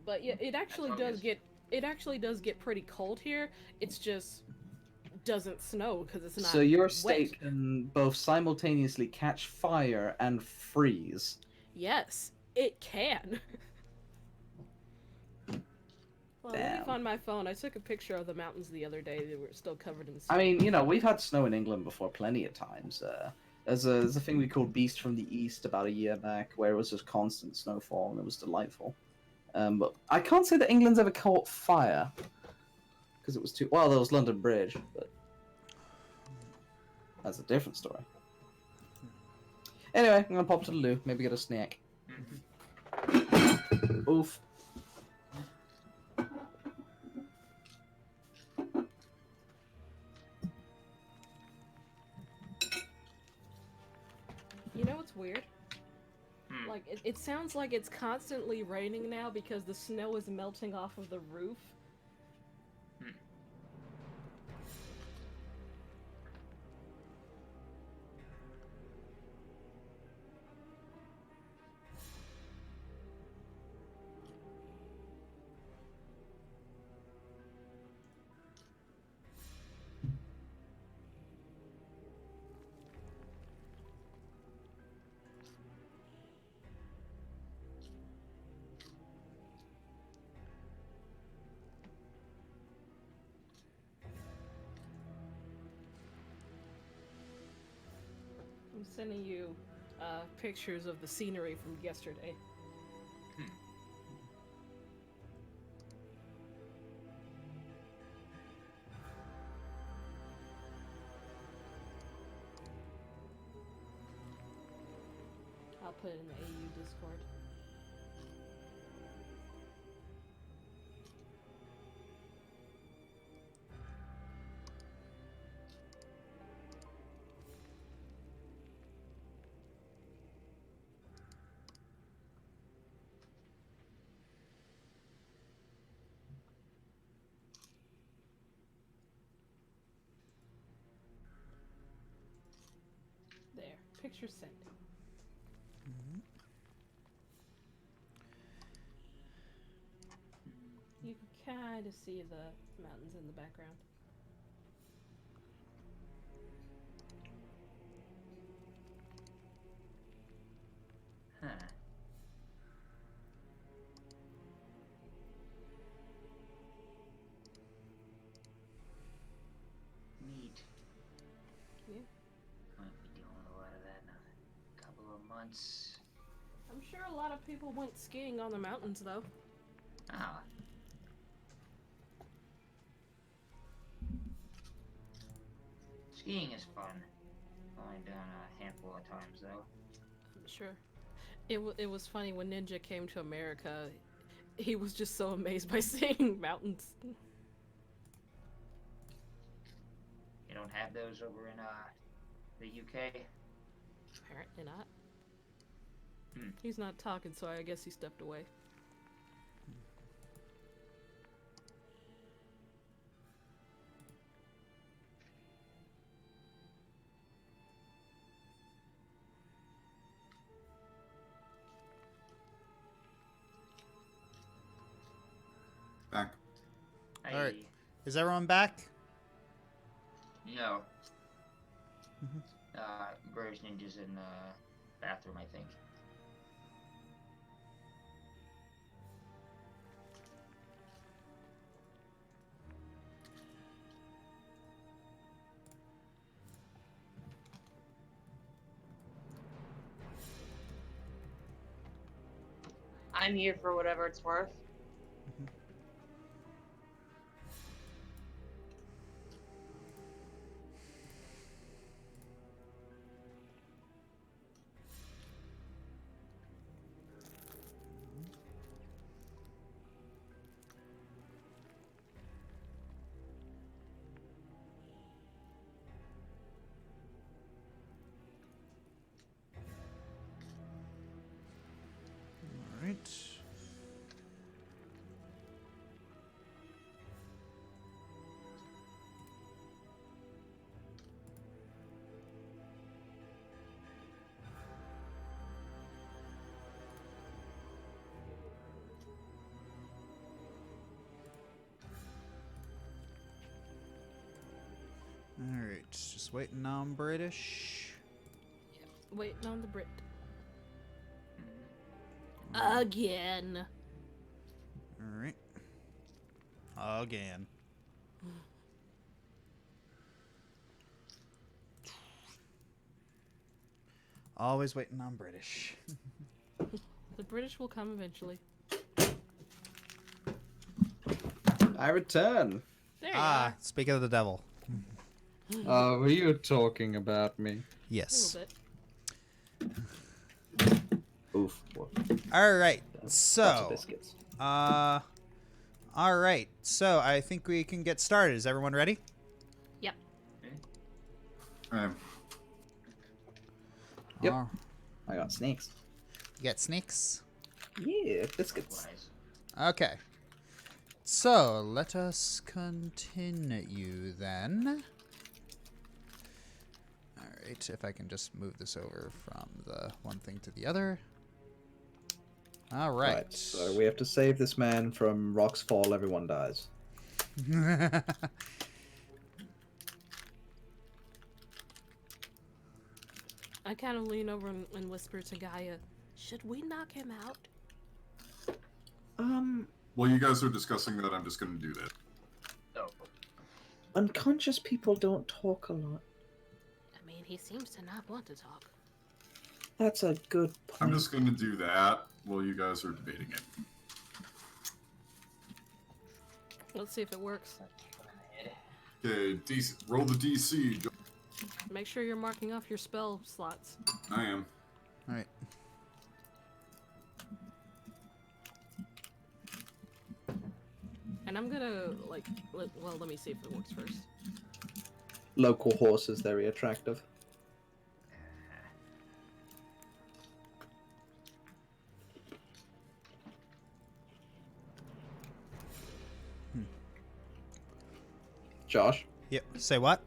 But yeah, it actually August. does get pretty cold here. It's just doesn't snow because it's not So your wet. state can both simultaneously catch fire and freeze. Yes, it can. Well, let me Damn. find my phone. I took a picture of the mountains the other day. They were still covered in snow. I mean, we've had snow in England before plenty of times. There's a thing we called Beast from the East about a year back where it was just constant snowfall and it was delightful. But I can't say that England's ever caught fire because it was too. Well, there was London Bridge, but that's a different story. Anyway, I'm gonna pop to the loo, maybe get a snack. Oof. You know what's weird? Hmm. Like, it sounds like it's constantly raining now because the snow is melting off of the roof. Hmm. I'm sending you pictures of the scenery from yesterday. I'll put it in the AU Discord. There, picture sent. You can kind of see the mountains in the background. Huh. Neat. Yeah. Might be doing a lot of that in a couple of months. I'm sure a lot of people went skiing on the mountains, though. Ah. Skiing is fun. Only done a handful of times though. Sure. It was funny when Ninja came to America. He was just so amazed by seeing mountains. You don't have those over in the UK? Apparently not. Hmm. He's not talking, so I guess he stepped away. Back. All right. Is everyone back? No. Mhm. BritishNinja's in the bathroom, I think. I'm here for whatever it's worth. just waiting on British. Waiting on the Brit. Again. Alright. Again. Always waiting on British. The British will come eventually. I return. There you are. Speaking of the devil. Were you talking about me? A Yes. little bit. Oof. Alright, Lots of so biscuits. alright, so I think we can get started. Is everyone ready? Yep. Yep. Oh, I got snakes. you got sneaks? Yeah, biscuits. Nice. Okay. So, let us continue then. Alright, if I can just move this over from the one thing to the other. Alright. Right, so we have to save this man from rocks fall, everyone dies. I kind of lean over and whisper to Gaia, should we knock him out? While you guys are discussing that, I'm just gonna do that. Oh, Unconscious people don't talk a lot. I mean, he seems to not want to talk. That's a good I'm point. just gonna do that while you guys are debating it. Let's see if it works. Okay, roll the DC. Make sure you're marking off your spell slots. I am. Alright. And I'm gonna, like, let me see if it works first. Local horse is very attractive. Josh? Yep. Say what?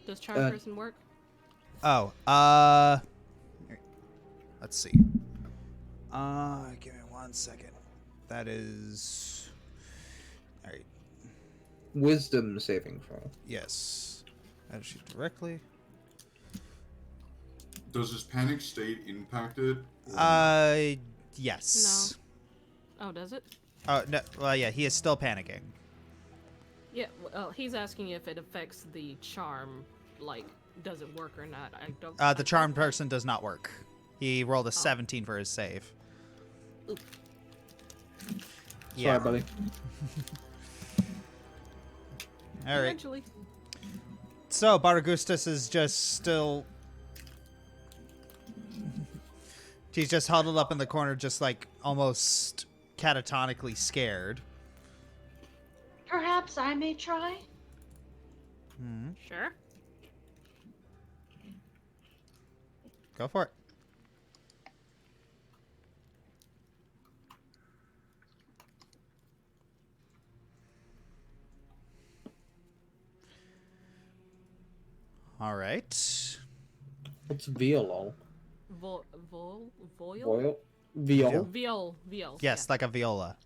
Does Charm Person work? Oh, let's see. Give me 1 second. That is... Alright, Wisdom saving throw. yes. Add shoot directly. Does this panic state impact it? Yes. Oh, does it? Oh, no, well, yeah, he is still panicking. Yeah, well, he's asking if it affects the charm, like, does it work or not. I don't... The charmed person does not work. He rolled a 17 for his save. Oop. Yeah. Sorry, buddy. All right. Eventually. So Baragustus is just still. He's just huddled up in the corner, just like almost catatonically scared. Perhaps I may try? Sure. Go for it. All right. What's violol? Voil? Viol? Viol? Viol. Yes, like a viola.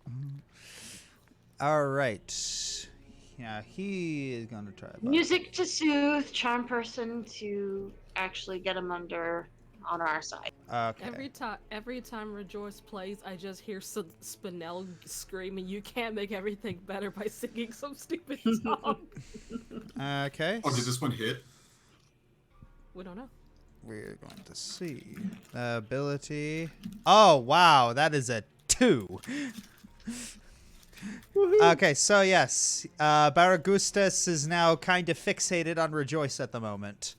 All right. Yeah, he is gonna try. Music to soothe, charm person to actually get him on our side. Okay. Every time Rejoice plays, I just hear Spinel screaming, "You can't make everything better by singing some stupid song." Okay. Oh, did this one hit? We don't know. We're going to see the ability. Oh wow, that is a 2. Okay, so yes, Baragustus is now kind of fixated on Rejoice at the moment.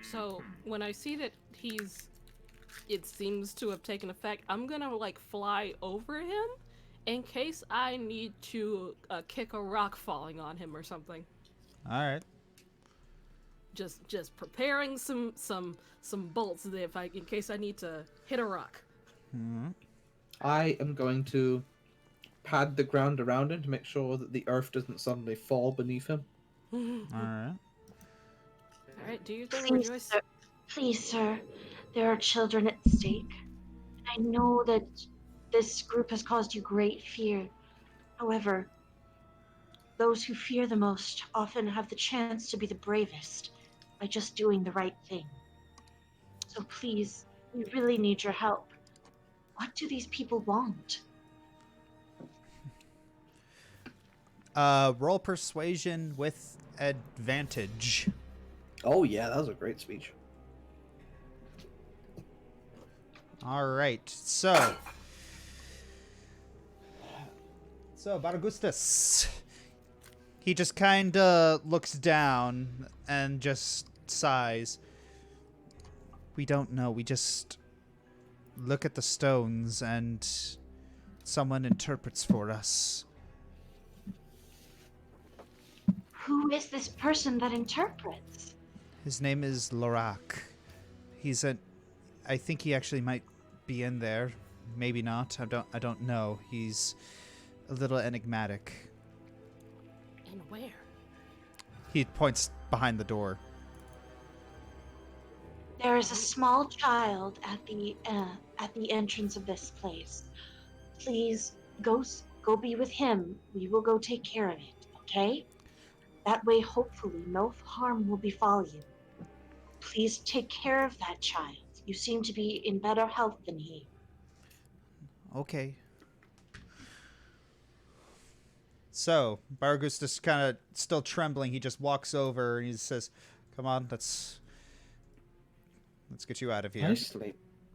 So when I see that it seems to have taken effect, I'm gonna like fly over him in case I need to kick a rock falling on him or something. All right. Just preparing some bolts in case I need to hit a rock. I am going to pad the ground around him to make sure that the earth doesn't suddenly fall beneath him. All right. All right, do your thing, Please, Rejoice. sir. Please, sir. There are children at stake. I know that this group has caused you great fear. However, those who fear the most often have the chance to be the bravest by just doing the right thing. So please, we really need your help. What do these people want? Roll persuasion with advantage. Oh yeah, that was a great speech. All right, so Baragustus, he just kind of looks down and just sighs. We don't know. We just look at the stones and someone interprets for us. Who is this person that interprets? His name is Larch. I think he actually might be in there. Maybe not. I don't know. He's a little enigmatic. And where? He points behind the door. There is a small child at the entrance of this place. Please go be with him. We will go take care of it. Okay? That way, hopefully, no harm will befall you. Please take care of that child. You seem to be in better health than he. Okay. So, Baragustus kind of still trembling. He just walks over and he says, "Come on, let's get you out of here." Nicely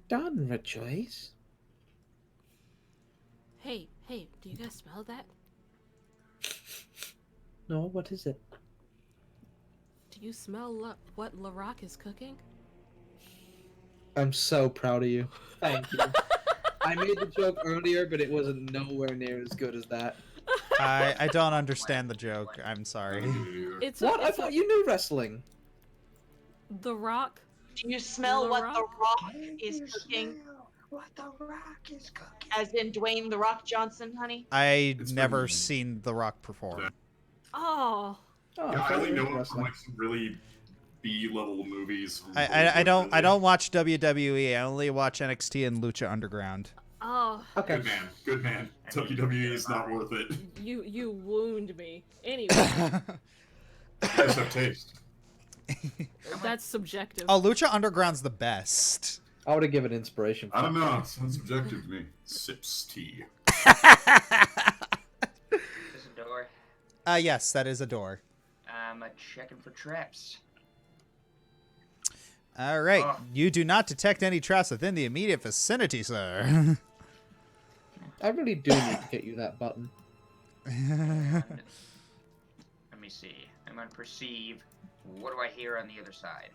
done, Rejoice. Hey, do you guys smell that? No, what is it? Do you smell what Larch is cooking? I'm so proud of you. Thank you. I made the joke earlier, but it wasn't nowhere near as good as that. I don't understand the joke. I'm sorry. It's What? I it's thought you knew wrestling. The Rock. Do you smell The what Rock? the Rock is cooking? What the Rock is cooking? As in Dwayne the Rock Johnson, honey? I've It's never pretty- seen The Rock perform. Oh, Oh, Yeah, I only know it from wrestling. like some really B-level movies. I don't watch WWE. I only watch NXT and Lucha Underground. oh, Okay. Good man. WWE is not worth it. you wound me. Anyway, You guys have taste. that's subjective. Oh, Lucha Underground's the best. I would have given inspiration. I don't know. It sounds subjective to me. Sips tea. There's a door. Yes, that is a door. I'm checking for traps. All right. Oh. You do not detect any traps within the immediate vicinity, sir. I really do need to get you that button. And let me see. I'm on perceive. What do I hear on the other side?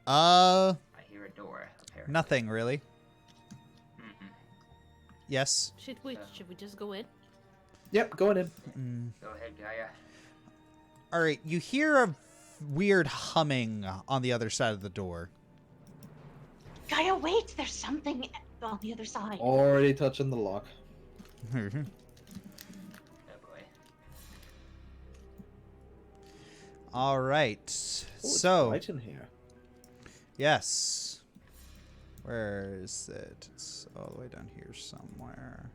I hear a door, apparently. Nothing really. Mm-mm. Yes. Should we just go in? Yep, going in. Go ahead, Gaia. All right. You hear a weird humming on the other side of the door. Gaia, wait! There's something on the other side. Already touching the lock. Oh boy. All right. Oh, it's So, right in here. yes. Where is it? It's all the way down here somewhere.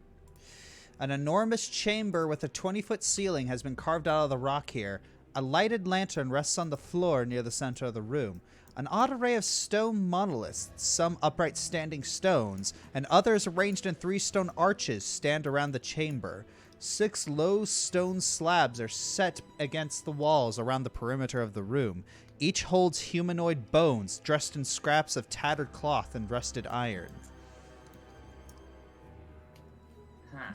An enormous chamber with a 20-foot ceiling has been carved out of the rock here. A lighted lantern rests on the floor near the center of the room. An odd array of stone monoliths, some upright standing stones, and others arranged in 3 stone arches stand around the chamber. 6 low stone slabs are set against the walls around the perimeter of the room. Each holds humanoid bones dressed in scraps of tattered cloth and rusted iron. Huh.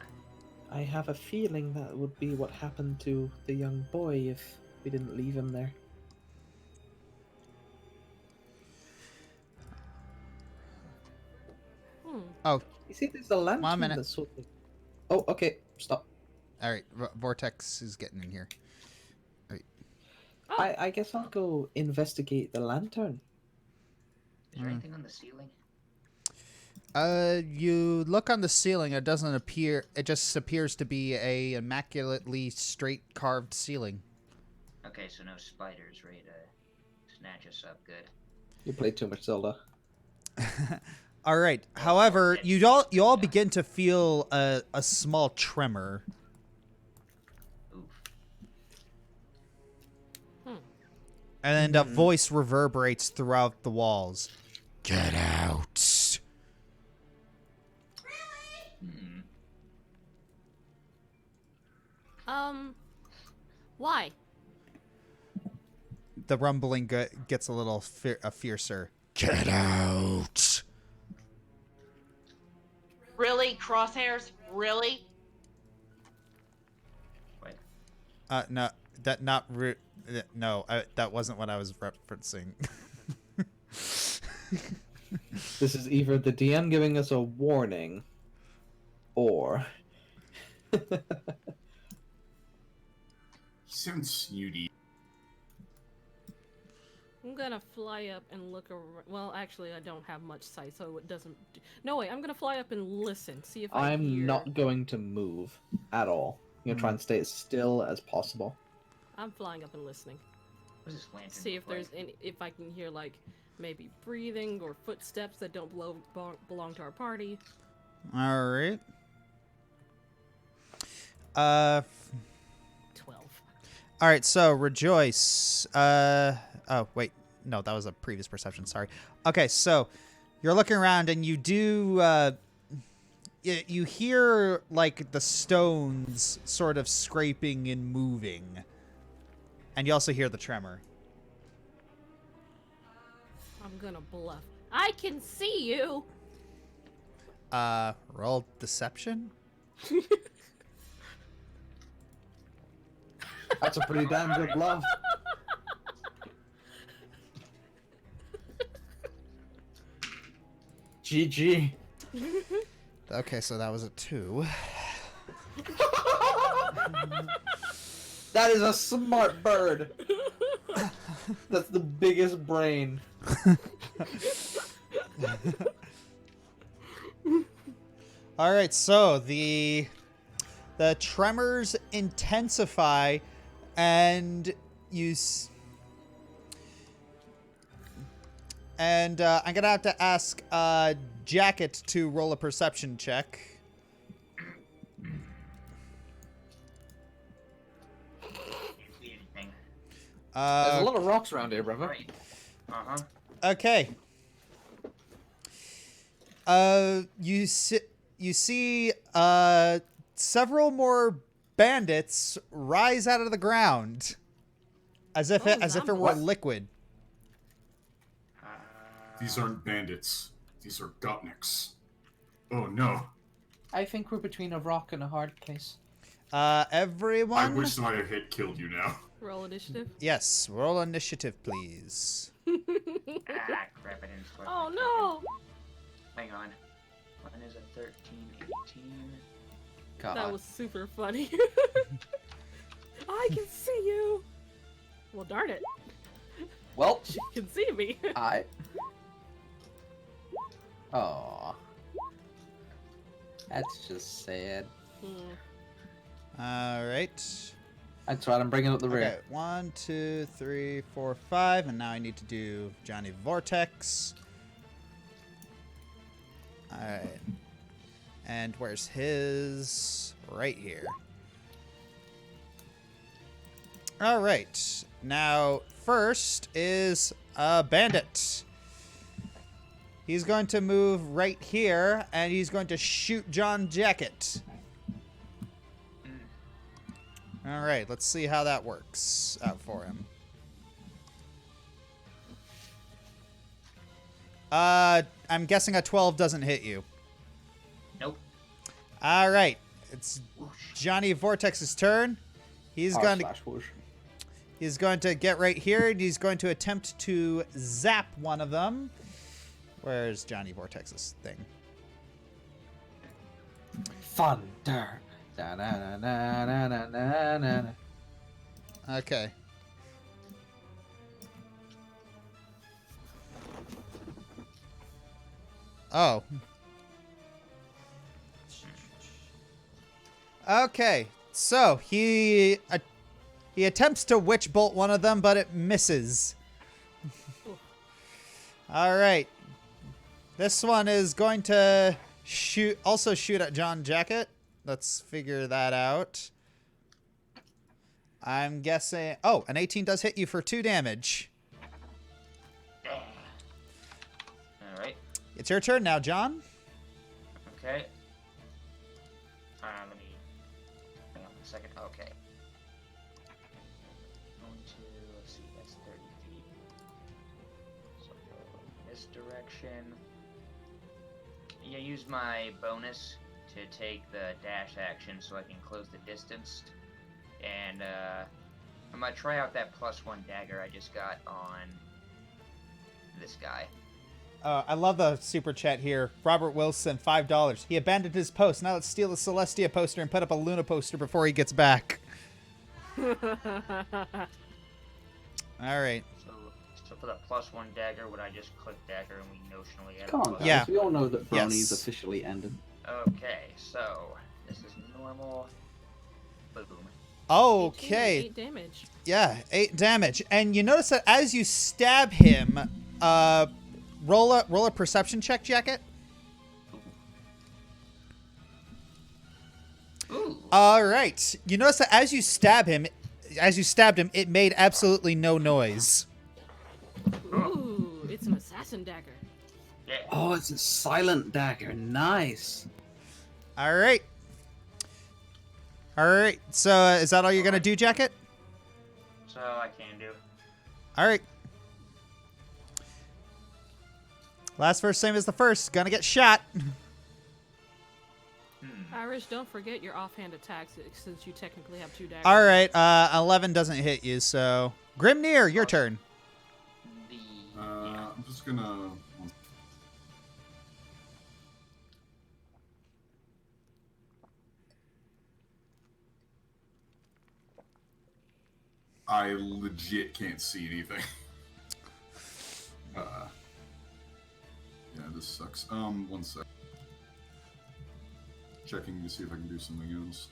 I have a feeling that would be what happened to the young boy if we didn't leave him there. Oh, You see, there's a lantern 1 minute. that's sort of... Oh, okay. Stop. all right. Vortex is getting in here. Oh, I guess I'll go investigate the lantern. Is there anything on the ceiling? You look on the ceiling. It doesn't appear. It just appears to be a immaculately straight carved ceiling. Okay, so no spiders ready to snatch us up. Good. You played too much Zelda. All right. However, you all begin to feel a small tremor. And a voice reverberates throughout the walls. Get out. Why? The rumbling gets a little fiercer. Get out. Really, crosshairs? Really? Wait. No, that that wasn't what I was referencing. This is either the DM giving us a warning, or He sounds snooty. I'm gonna fly up and look around. Well, actually, I don't have much sight, so it doesn't. No, wait, I'm gonna fly up and listen, see if I I'm hear. not going to move at all. I'm gonna try and stay as still as possible. I'm flying up and listening. What does this lantern See if look there's any, if I can hear like maybe breathing or footsteps that don't belong to our party. All right. 12. All right, so rejoice. Oh wait, no, that was a previous perception. Sorry. Okay, so you're looking around and you do. You hear like the stones sort of scraping and moving, and you also hear the tremor. I'm gonna bluff. I can see you. Roll deception. That's a pretty damn good bluff. GG. Okay, so that was a 2. That is a smart bird. That's the biggest brain. All right, so the tremors intensify, and I'm gonna have to ask Jacket to roll a perception check. anything? There's a lot of rocks around here, brother. Right. Uh-huh. Okay. You see several more bandits rise out of the ground, as if it were What? liquid. These aren't bandits. These are Gopniks. Oh no. I think we're between a rock and a hard place. Everyone. I wish my hit killed you now. Roll initiative. Yes, roll initiative, please. Crap, I didn't swipe Oh my no! token. Hang on. Mine is a 13, 18. God. That was super funny. I can see you. Well, darn it. Well, You can see me. Oh. That's just sad. All right. That's right, I'm bringing up the rear. Okay, 1, 2, 3, 4, 5, and now I need to do Johnny Vortex. All right. And where's his? Right here. All right. Now, first is a bandit. He's going to move right here, and he's going to shoot John Jacket. All right, let's see how that works out for him. I'm guessing a 12 doesn't hit you. Nope. All right, it's Johnny Vortex's turn. He's going to get right here, and he's going to attempt to zap one of them. Where's Johnny Vortex's thing? Thunder. Da-na-na-na-na-na-na-na. Okay. Oh. Okay. So he attempts to witch bolt one of them, but it misses. All right. This one is going to shoot at John Jacket. Let's figure that out. I'm guessing... Oh, an 18 does hit you for 2 damage. It's your turn now, John. Okay. Let me hang on a second. Okay. Going to, let's see, that's 30 feet. So go in this direction. Yeah, use my bonus to take the dash action so I can close the distance. And I'm gonna try out that +1 dagger I just got on this guy. I love the super chat here. Robert Wilson, $5. He abandoned his post. Now let's steal the Celestia poster and put up a Luna poster before he gets back. All right. So for the +1 dagger, would I just click dagger and we notionally add Come on, a guys. Yeah. We all know that Brownie's Yes. officially ended. Okay, so this is normal. Boom. Okay. 8 damage. Yeah, 8 damage. And you notice that as you stab him, roll a perception check, Jacket. Ooh. All right. You notice that as you stabbed him, it made absolutely no noise. Ooh, it's an assassin dagger. Yeah. Oh, it's a silent dagger. Nice. All right. All right. So is that all you're gonna do, Jacket? So I can do. All right. Last verse, same as the first. Gonna get shot. Irish, don't forget your offhand attacks since you technically have 2 daggers. All right. 11 doesn't hit you. So Grimnir, your turn. I'm just gonna. I legit can't see anything. Yeah, this sucks. 1 sec. Checking to see if I can do something else.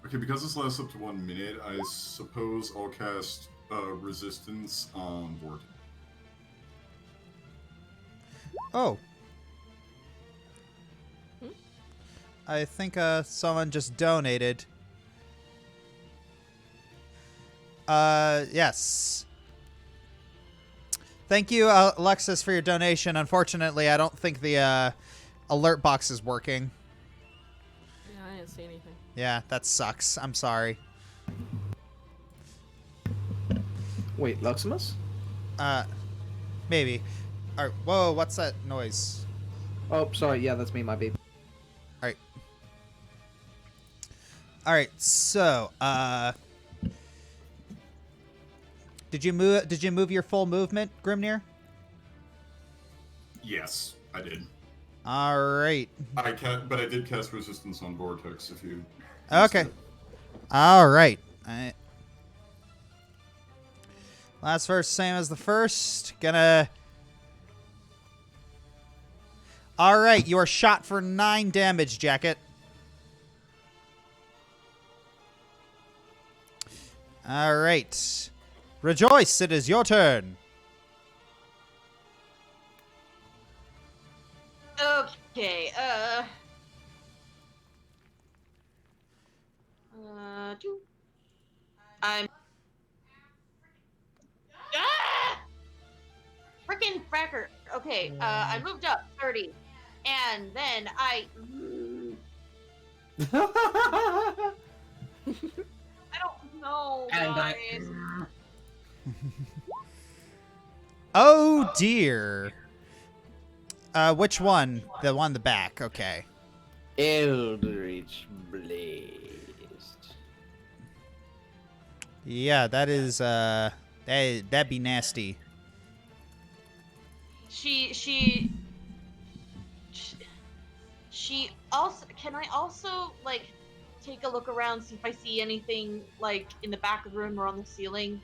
Okay, because this lasts up to 1 minute, I suppose I'll cast Resistance on Vortex. Oh. I think someone just donated. Yes. Thank you, Alexis, for your donation. Unfortunately, I don't think the alert box is working. Yeah, I didn't see anything. Yeah, that sucks. I'm sorry. Wait, Luximus? Maybe. All right. Whoa, what's that noise? Oh, sorry. Yeah, that's me, my babe. All right. All right. So, did you move your full movement, Grimnir? Yes, I did. All right. But I did cast Resistance on Vortex. If you. Okay. All right. Last verse, same as the first. Gonna. All right, you are shot for 9 damage, Jacket. All right. Rejoice, it is your turn. Okay, I'm... Ah! Frickin' fracker. Okay, I moved up 30, and then I don't know, guys. Oh, dear. Which one? The one in the back. Okay. Eldritch Blast. Yeah, that is, that'd be nasty. She also, can I also, like, take a look around, see if I see anything, like, in the back of the room or on the ceiling?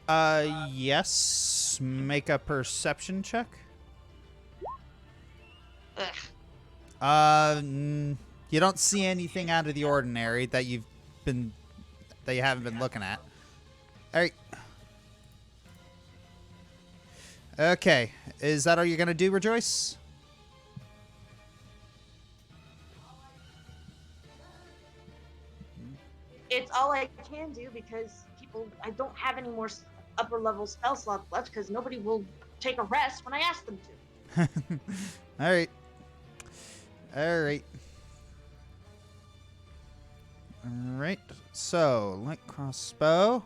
Yes. Make a perception check. Ugh. You don't see anything out of the ordinary that you haven't been looking at. All right. Okay. Is that all you're gonna do, Rejoice? all I can do because I don't have any more upper level spell slots left because nobody will take a rest when I ask them to. All right. All right. All right. So, light crossbow.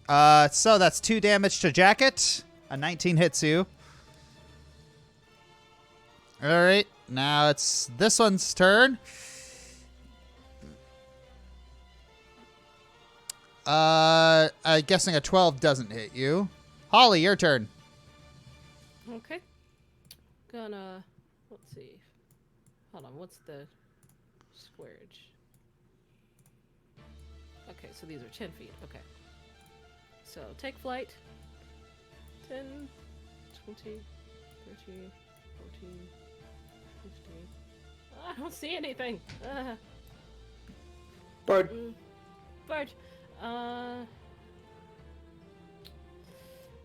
So that's 2 damage to Jacket. A 19 hits you. All right. Now it's this one's turn. I'm guessing a 12 doesn't hit you. Holly, your turn. Okay. Gonna, let's see. Hold on, what's the squareage? Okay, so these are 10 feet. Okay. So take flight. 10, 20, 30, 14, 15. I don't see anything. Bird. Bird.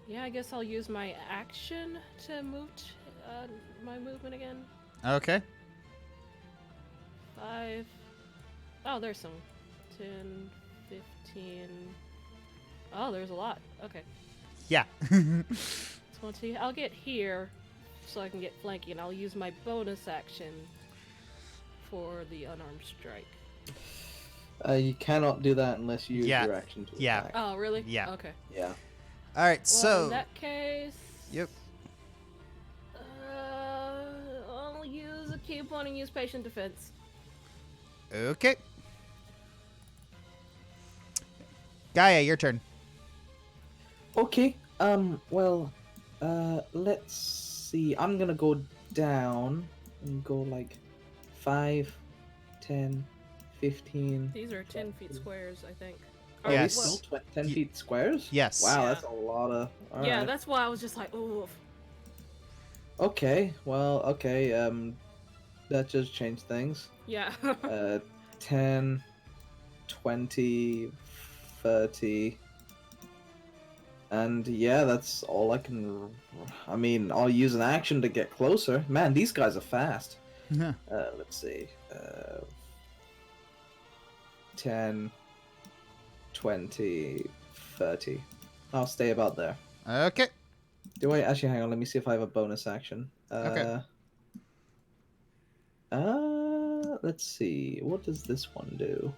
Yeah, I guess I'll use my action to move my movement again. Okay. 5. Oh, there's some. 10, 15. Oh, there's a lot. Okay. Yeah. 20. I'll get here so I can get flanking, and I'll use my bonus action for the unarmed strike. You cannot do that unless you use Yeah. your action to Yeah. attack. Oh, really? Yeah. Okay. Yeah. All right. Well, So. in that case. Yep. I'll use a key point and use patient defense. Okay. Gaia, your turn. Okay. Well, let's see. I'm gonna go down and go like 5, 10, 15. These are 10 feet squares, I think. Are Yes. we still 10 feet squares? Yes. Wow, Yeah. that's a lot of. Yeah, alright. that's why I was just like, ooh. Okay. Well, okay. That just changed things. Yeah. 10, 20, 30. And yeah, that's all I can. I mean, I'll use an action to get closer. Man, these guys are fast. Yeah. Let's see. 10, 20, 30. I'll stay about there. Okay. Do I actually hang on? Let me see if I have a bonus action. Okay. Let's see. What does this one do?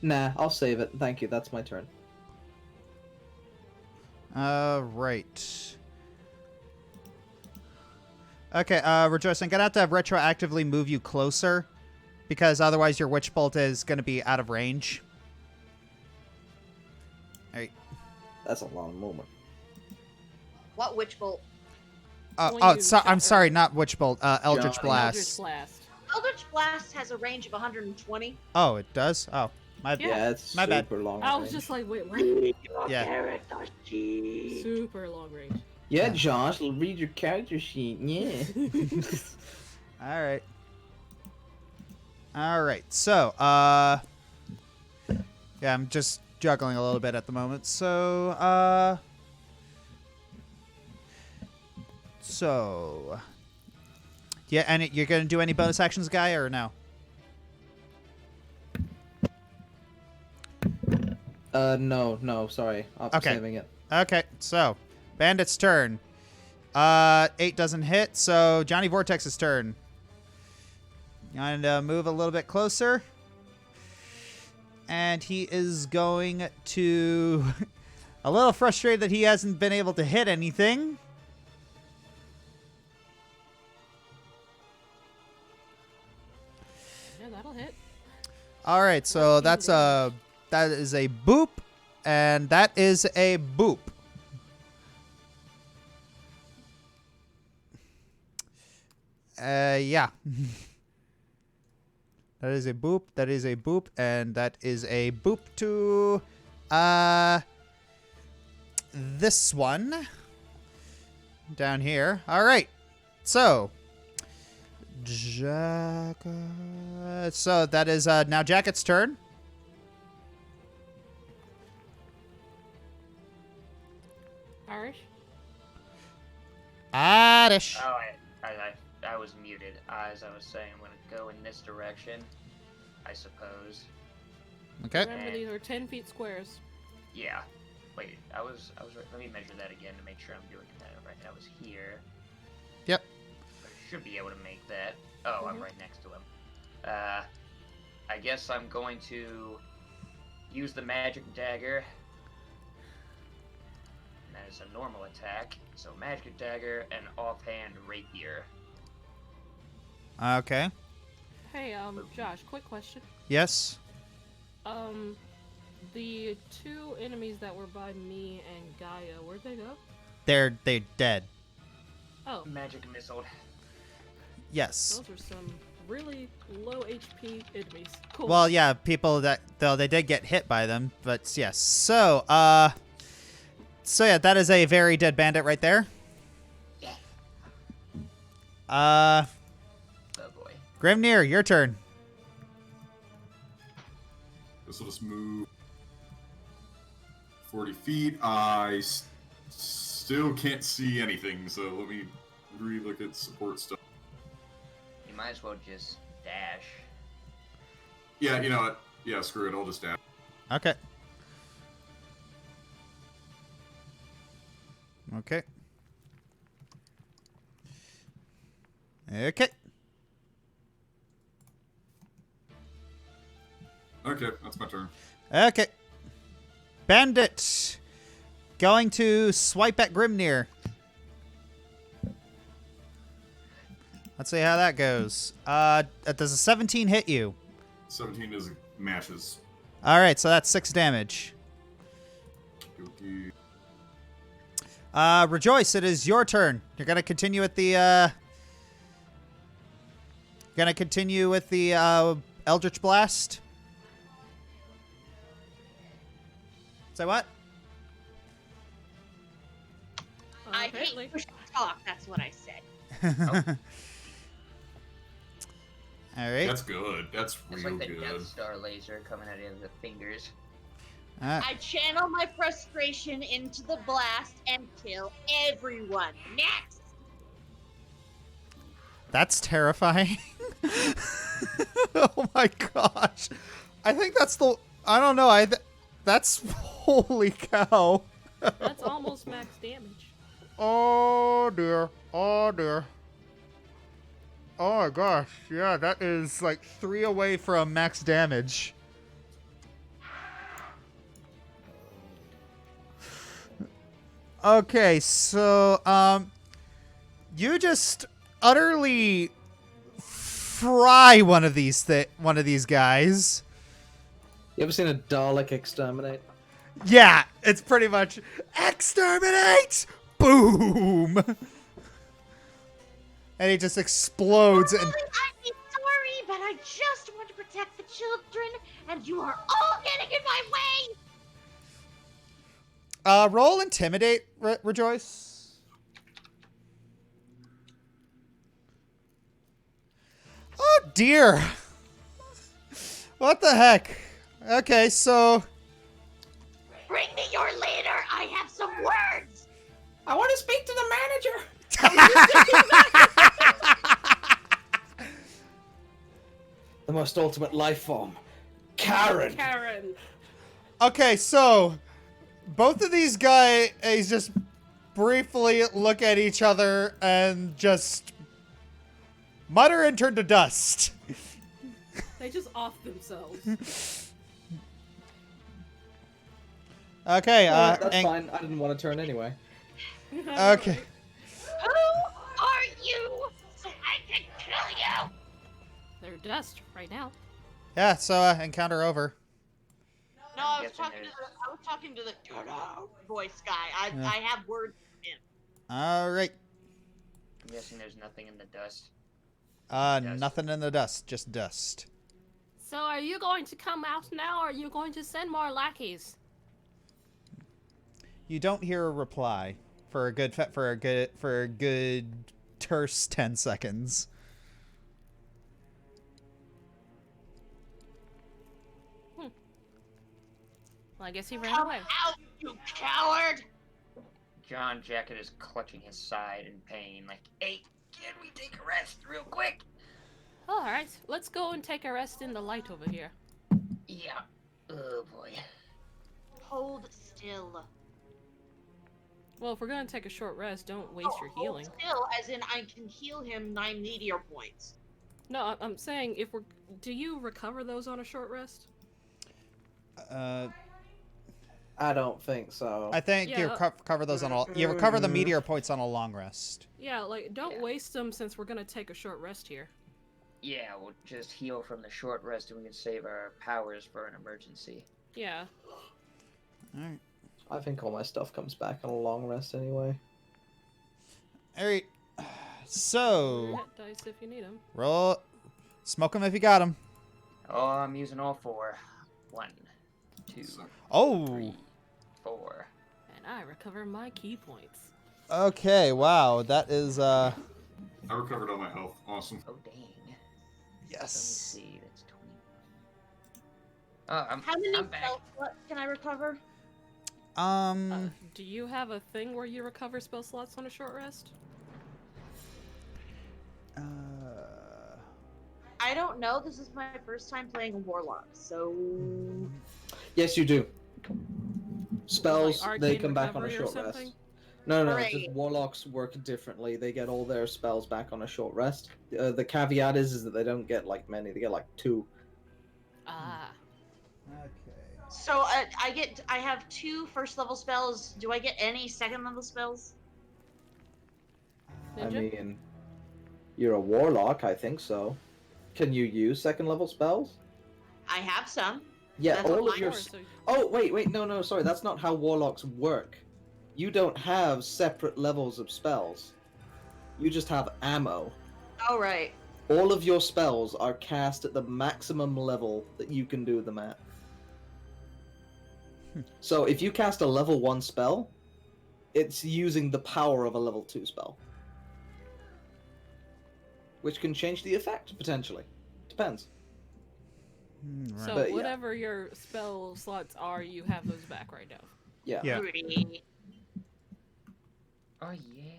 Nah, I'll save it. Thank you. That's my turn. Right. Okay, Rejoice, I'm gonna have to retroactively move you closer, because otherwise your Witch Bolt is gonna be out of range. Alright. That's a long moment. What witch bolt? I'm sorry, not Witch Bolt, Eldritch Johnny. Blast. Eldritch Blast. Eldritch Blast has a range of 120. Oh, it does? Oh, my bad. Yeah, it's My bad. super long. I was range. just like, wait, what? Yeah. Super long range. Yeah, Josh, read your character sheet. Yeah. Alright. Alright, so, yeah, I'm just juggling a little bit at the moment, so, yeah, and you're gonna do any bonus actions, Guy, or no? No, sorry. I'm Okay. saving it. Okay, so, Bandit's turn. 8 doesn't hit, so Johnny Vortex's turn. And move a little bit closer. And he is going to... a little frustrated that he hasn't been able to hit anything. Yeah, that'll hit. Alright, so that is a boop, and that is a boop. Yeah. That is a boop, that is a boop, and that is a boop to, this one. Down here. Alright. So. So that is, now Jacket's turn. Irish? Irish. Oh, I was muted. As I was saying, I'm gonna go in this direction, I suppose. Okay. Remember, these are 10 feet squares. Yeah. Wait, I was right. Let me measure that again to make sure I'm doing that right. I was here. Yep. I should be able to make that. Oh, I'm right next to him. I guess I'm going to use the magic dagger. And that is a normal attack. So magic dagger and offhand rapier. Okay. Hey, Josh, quick question. Yes. The two enemies that were by me and Gaia, where'd they go? They're dead. Oh. Magic missile. Yes. Those are some really low HP enemies. Cool. Well, yeah, people that though they did get hit by them, but yes. So yeah, that is a very dead bandit right there. Oh boy. Grimnir, your turn. This will just move 40 feet. I still can't see anything, so let me re-look at support stuff. You might as well just dash. Yeah, you know what? Yeah, screw it. I'll just dash. Okay. Okay. Okay. Okay, that's my turn. Okay. Bandit. Going to swipe at Grimnir. Let's see how that goes. Does a 17 hit you? 17 is matches. Alright, so that's 6 damage. Okay. Rejoice, it is your turn. You're gonna continue with the Eldritch Blast. Say what? I Apparently. hate push to talk. That's what I said. All right. That's good. That's It's real like the good. Death Star laser coming out of the fingers. I channel my frustration into the blast and kill everyone. Next! That's terrifying. Oh my gosh. I think that's the... I don't know. That's... Holy cow. That's almost max damage. Oh dear. Oh dear. Oh my gosh. Yeah, that is like 3 away from max damage. Okay, so you just utterly fry one of these guys. You ever seen a Dalek exterminate? Yeah, it's pretty much exterminate. Boom. And he just explodes and I'm sorry, but I just want to protect the children, and you are all getting in my way! roll intimidate, Rejoice. Oh dear. What the heck? Okay, so Bring me your leader! I have some words! I want to speak to the manager. The most ultimate life form. Karen! Karen. Okay, so both of these guys just briefly look at each other and just mutter and turn to dust. They just off themselves. Okay, That's fine. I didn't want to turn anyway. Okay. Who are you? So I can kill you! They're dust right now. Yeah, so encounter over. No, I was talking to the voice guy. I have words for him. All right. I'm guessing there's nothing in the dust. Nothing in the dust, just dust. So are you going to come out now, or are you going to send more lackeys? You don't hear a reply for a good terse 10 seconds. Well, I guess he ran Come away. out, you coward! John Jacket is clutching his side in pain, like, hey, can we take a rest real quick? Alright, let's go and take a rest in the light over here. Yeah. Oh boy. Hold still. Well, if we're gonna take a short rest, don't waste your healing. Hold still, as in I can heal him 9 meteor points. No, I'm saying if we're... Do you recover those on a short rest? I don't think so. I think you recover those on all. You recover the meteor points on a long rest. Yeah, like, don't waste them since we're gonna take a short rest here. Yeah, we'll just heal from the short rest and we can save our powers for an emergency. Yeah. Alright. I think all my stuff comes back on a long rest anyway. Alright. So. Hit dice if you need them. Roll. Smoke them if you got them. Oh, I'm using all 4. 1, 2, Oh. 3, 4. And I recover my key points. Okay, wow. That is, I recovered all my health. Awesome. Oh, dang. Yes. Let me see, that's 20. Oh, How many I'm back. spell slots can I recover? Do you have a thing where you recover spell slots on a short rest? I don't know. This is my first time playing a Warlock, so... Yes, you do. Spells, Like they arcane come back on a recovery or short rest. something? No, no, Right. just warlocks work differently. They get all their spells back on a short rest. The caveat is that they don't get like many. They get like 2. Ah. Okay. So I have 2 first level spells. Do I get any second level spells? I Ninja? mean, you're a warlock, I think so. Can you use second level spells? I have some. Yeah, That's all what of your. mine So- Oh, wait, no, sorry. That's not how warlocks work. You don't have separate levels of spells. You just have ammo. Oh, right. All of your spells are cast at the maximum level that you can do them at. So if you cast a level 1 spell, it's using the power of a level 2 spell. Which can change the effect, potentially. Depends. So But, yeah. whatever your spell slots are, you have those back right now. Yeah. Yeah. Oh, yeah.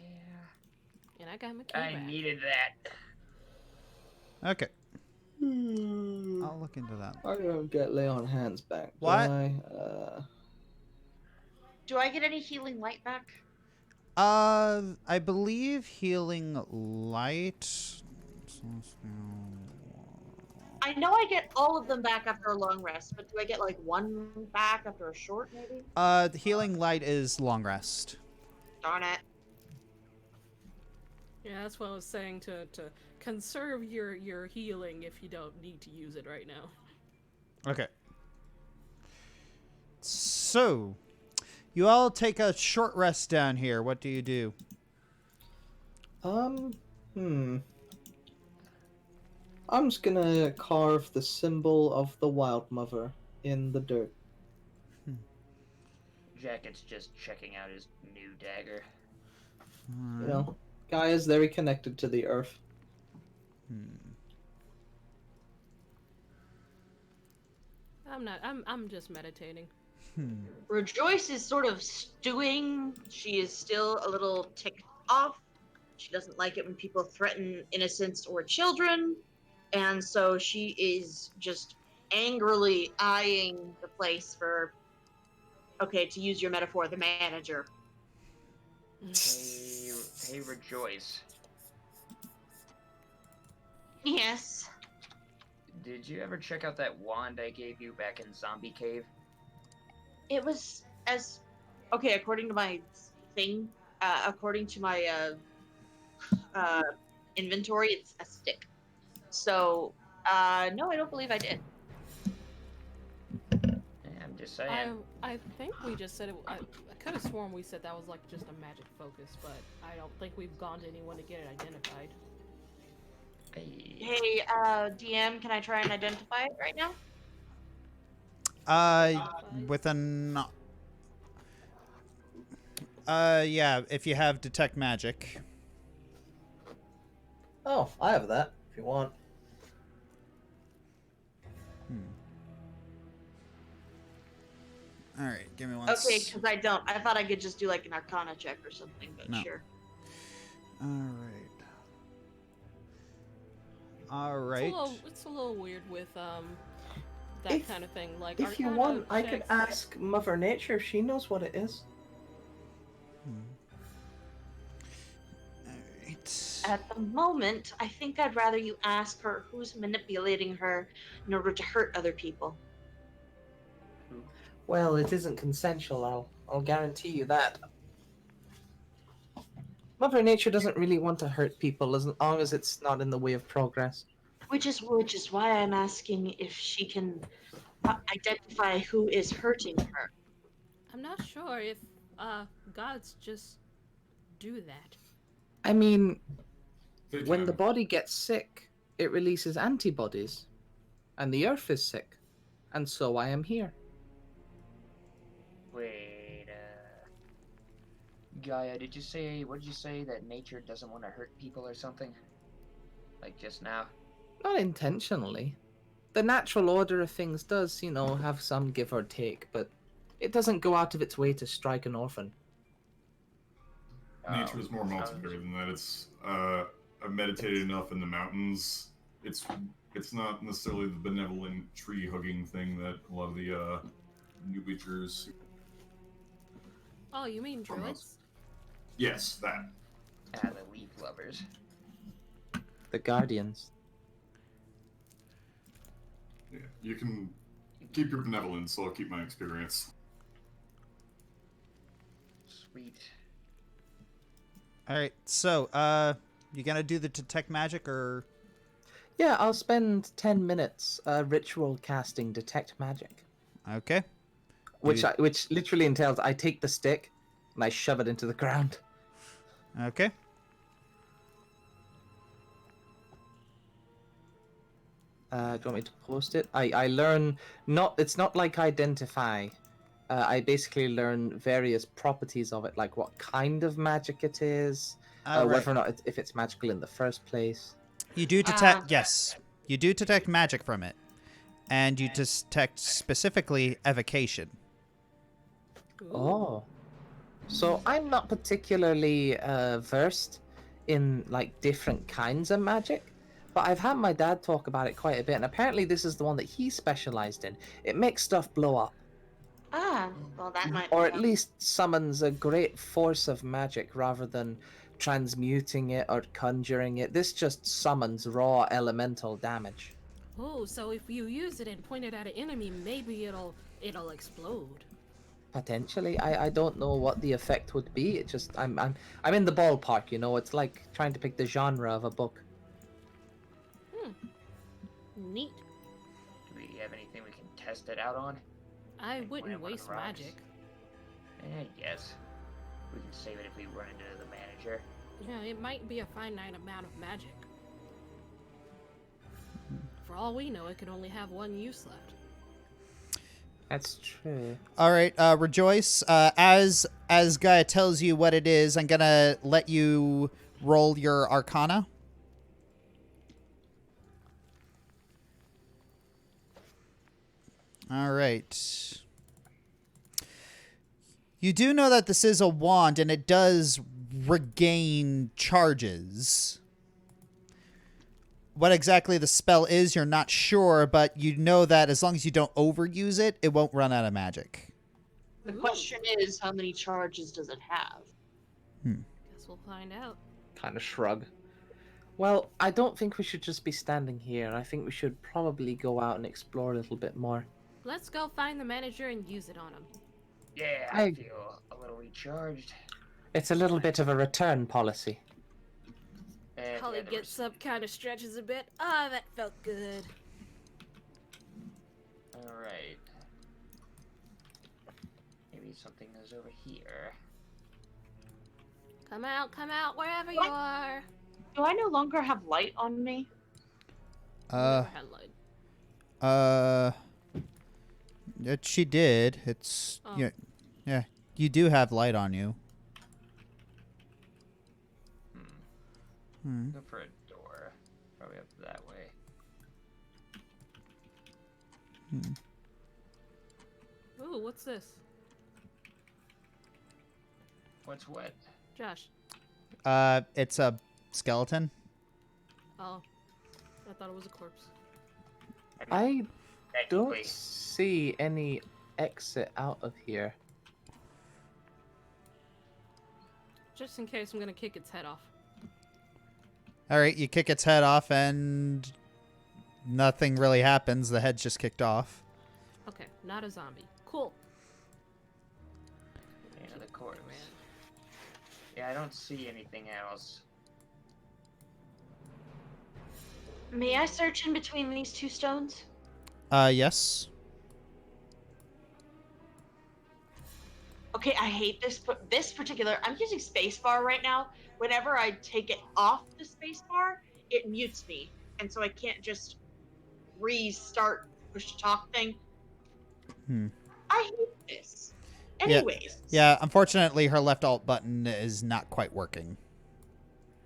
And I got my key I back. needed that. Okay. I'll look into that. I don't get lay on hands back. Do What? I? Do I get any healing light back? I believe healing light. I know I get all of them back after a long rest, but do I get like 1 back after a short, maybe? The healing light is long rest. Darn it. Yeah, that's what I was saying, to conserve your healing if you don't need to use it right now. Okay. So, you all take a short rest down here. What do you do? I'm just gonna carve the symbol of the Wild Mother in the dirt. Jacket's just checking out his new dagger. You know, Gaia is very connected to the earth. I'm just meditating. Rejoice is sort of stewing. She is still a little ticked off. She doesn't like it when people threaten innocents or children. And so she is just angrily eyeing the place for, okay, to use your metaphor, the manager. Hey, Rejoice. Yes. Did you ever check out that wand I gave you back in Zombie Cave? It was as, okay, according to my thing, according to my inventory, it's a stick. So, no, I don't believe I did. I'm just saying. I think we just said it. I could have sworn we said that was like just a magic focus, but I don't think we've gone to anyone to get it identified. Hey, DM, can I try and identify it right now? With an... yeah, if you have detect magic. Oh, I have that, if you want. All right, give me one. Okay, because I don't. I thought I could just do like an Arcana check or something, but No. sure. All right. It's a little weird with that If- kind of thing. Like, If you Arcana want, I could checks- ask Mother Nature if she knows what it is. Alright. At the moment, I think I'd rather you ask her who's manipulating her in order to hurt other people. Well, it isn't consensual. I'll guarantee you that. Mother Nature doesn't really want to hurt people as long as it's not in the way of progress. Which is why I'm asking if she can identify who is hurting her. I'm not sure if gods just do that. I mean, They when the can. body gets sick, it releases antibodies, and the earth is sick, and so I am here. Wait, Gaia, what did you say that nature doesn't want to hurt people or something? Like just now? Not intentionally. The natural order of things does, have some give or take, but it doesn't go out of its way to strike an orphan. Nature is more multiplayer than that. It's I've meditated enough in the mountains. It's not necessarily the benevolent tree hugging thing that a lot of the New Witchers. Oh, you mean druids? Yes, that. The leaf lovers. The Guardians. Yeah, you can keep your benevolence, so I'll keep my experience. Sweet. All right. So, you gonna do the detect magic or? Yeah, I'll spend 10 minutes ritual casting Detect Magic. Okay. Which literally entails I take the stick and I shove it into the ground. Okay. Do you want me to post it? I learn it's not like identify. I basically learn various properties of it, like what kind of magic it is, All right. whether or not if it's magical in the first place. You do detect. Yes, you do detect magic from it, and you detect specifically evocation. Oh. So I'm not particularly versed in like different kinds of magic, but I've had my dad talk about it quite a bit, and apparently this is the one that he specialized in. It makes stuff blow up, Well, that might. or at least summons a great force of magic rather than transmuting it or conjuring it. This just summons raw elemental damage. Oh, so if you use it and point it at an enemy, maybe it'll explode. Potentially, I don't know what the effect would be. It just I'm in the ballpark, It's like trying to pick the genre of a book. Neat. Do we have anything we can test it out on? I Like wouldn't one of the waste rocks? magic. Yes. We can save it if we run into the manager. Yeah, it might be a finite amount of magic. For all we know, it could only have one use left. That's true. All right, Rejoice. As Gaia tells you what it is, I'm gonna let you roll your Arcana. All right. You do know that this is a wand, and it does regain charges. What exactly the spell is, you're not sure, but you know that as long as you don't overuse it, it won't run out of magic. The question is, how many charges does it have? Guess we'll find out. Kind of shrug. Well, I don't think we should just be standing here. I think we should probably go out and explore a little bit more. Let's go find the manager and use it on him. Yeah, I- I feel a little recharged. It's a little bit of a return policy. And Holly there gets was- up, kind of stretches a bit. Ah, that felt good. Alright. Maybe something is over here. Come out, wherever you What? are. Do I no longer have light on me? Uh, Never had light. she did. It's Oh. yeah. You do have light on you. Go for a door. Probably up that way. Ooh, what's this? What's what? Josh. It's a skeleton. Oh, I thought it was a corpse. I don't Technically. see any exit out of here. Just in case, I'm gonna kick its head off. All right, you kick its head off, and nothing really happens. The head's just kicked off. Okay, not a zombie. Cool. Another corpse. Yeah, I don't see anything else. May I search in between these two stones? Yes. Okay, I hate this particular. I'm using spacebar right now. Whenever I take it off the spacebar, it mutes me, and so I can't just restart push to talk thing. I hate this. Anyways. Yeah, unfortunately, her left alt button is not quite working.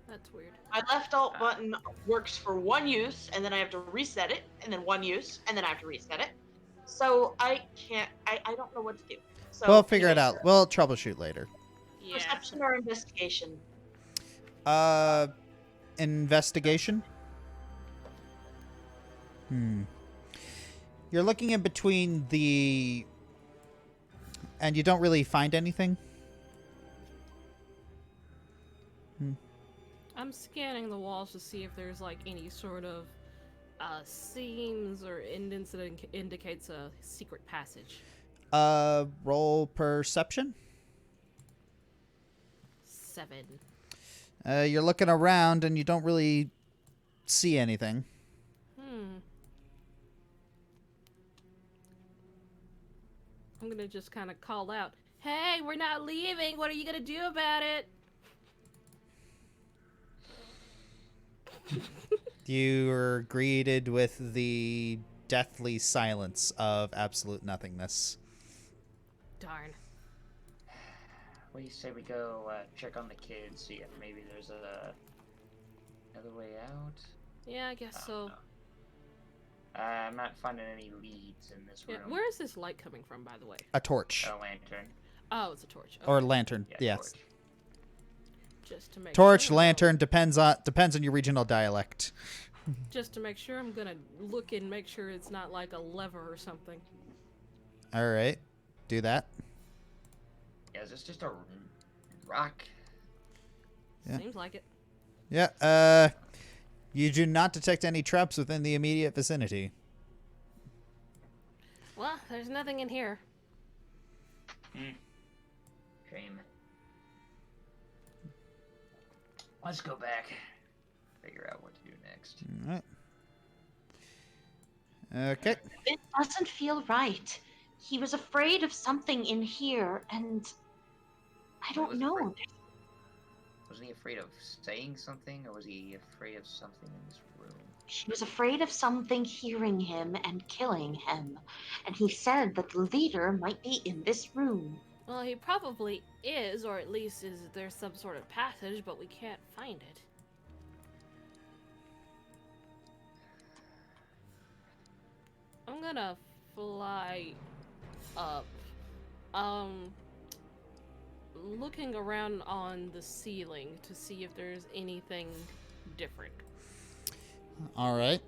That's weird. My left alt button works for one use, and then I have to reset it, and then one use, and then I have to reset it. So I can't. I don't know what to do. So We'll figure it out. We'll troubleshoot later. Yeah. Perception or investigation? Investigation? You're looking in between the... And you don't really find anything? I'm scanning the walls to see if there's like any sort of seams or indents that indicates a secret passage. Roll perception? 7. You're looking around and you don't really see anything. I'm gonna just kind of call out, "Hey, we're not leaving. What are you gonna do about it?" You're greeted with the deathly silence of absolute nothingness. Darn. What do you say we go check on the kids, see if maybe there's another way out? Yeah, I guess so. I'm not finding any leads in this room. Where is this light coming from, by the way? A torch. A lantern. Oh, it's a torch. Or lantern, Yeah, yes. torch. Just to make Torch, sure. lantern, depends on your regional dialect. Just to make sure, I'm gonna look and make sure it's not like a lever or something. All right, do that. Yeah, is this just a rock? Yeah. Seems like it. Yeah, you do not detect any traps within the immediate vicinity. Well, there's nothing in here. Shame. Let's go back. Figure out what to do next. All right. Okay. It doesn't feel right. He was afraid of something in here, and I don't know. Was he afraid of saying something, or was he afraid of something in this room? She was afraid of something hearing him and killing him, and he said that the leader might be in this room. Well, he probably is, or at least there's some sort of passage, but we can't find it. I'm gonna fly up. Looking around on the ceiling to see if there's anything different. All right.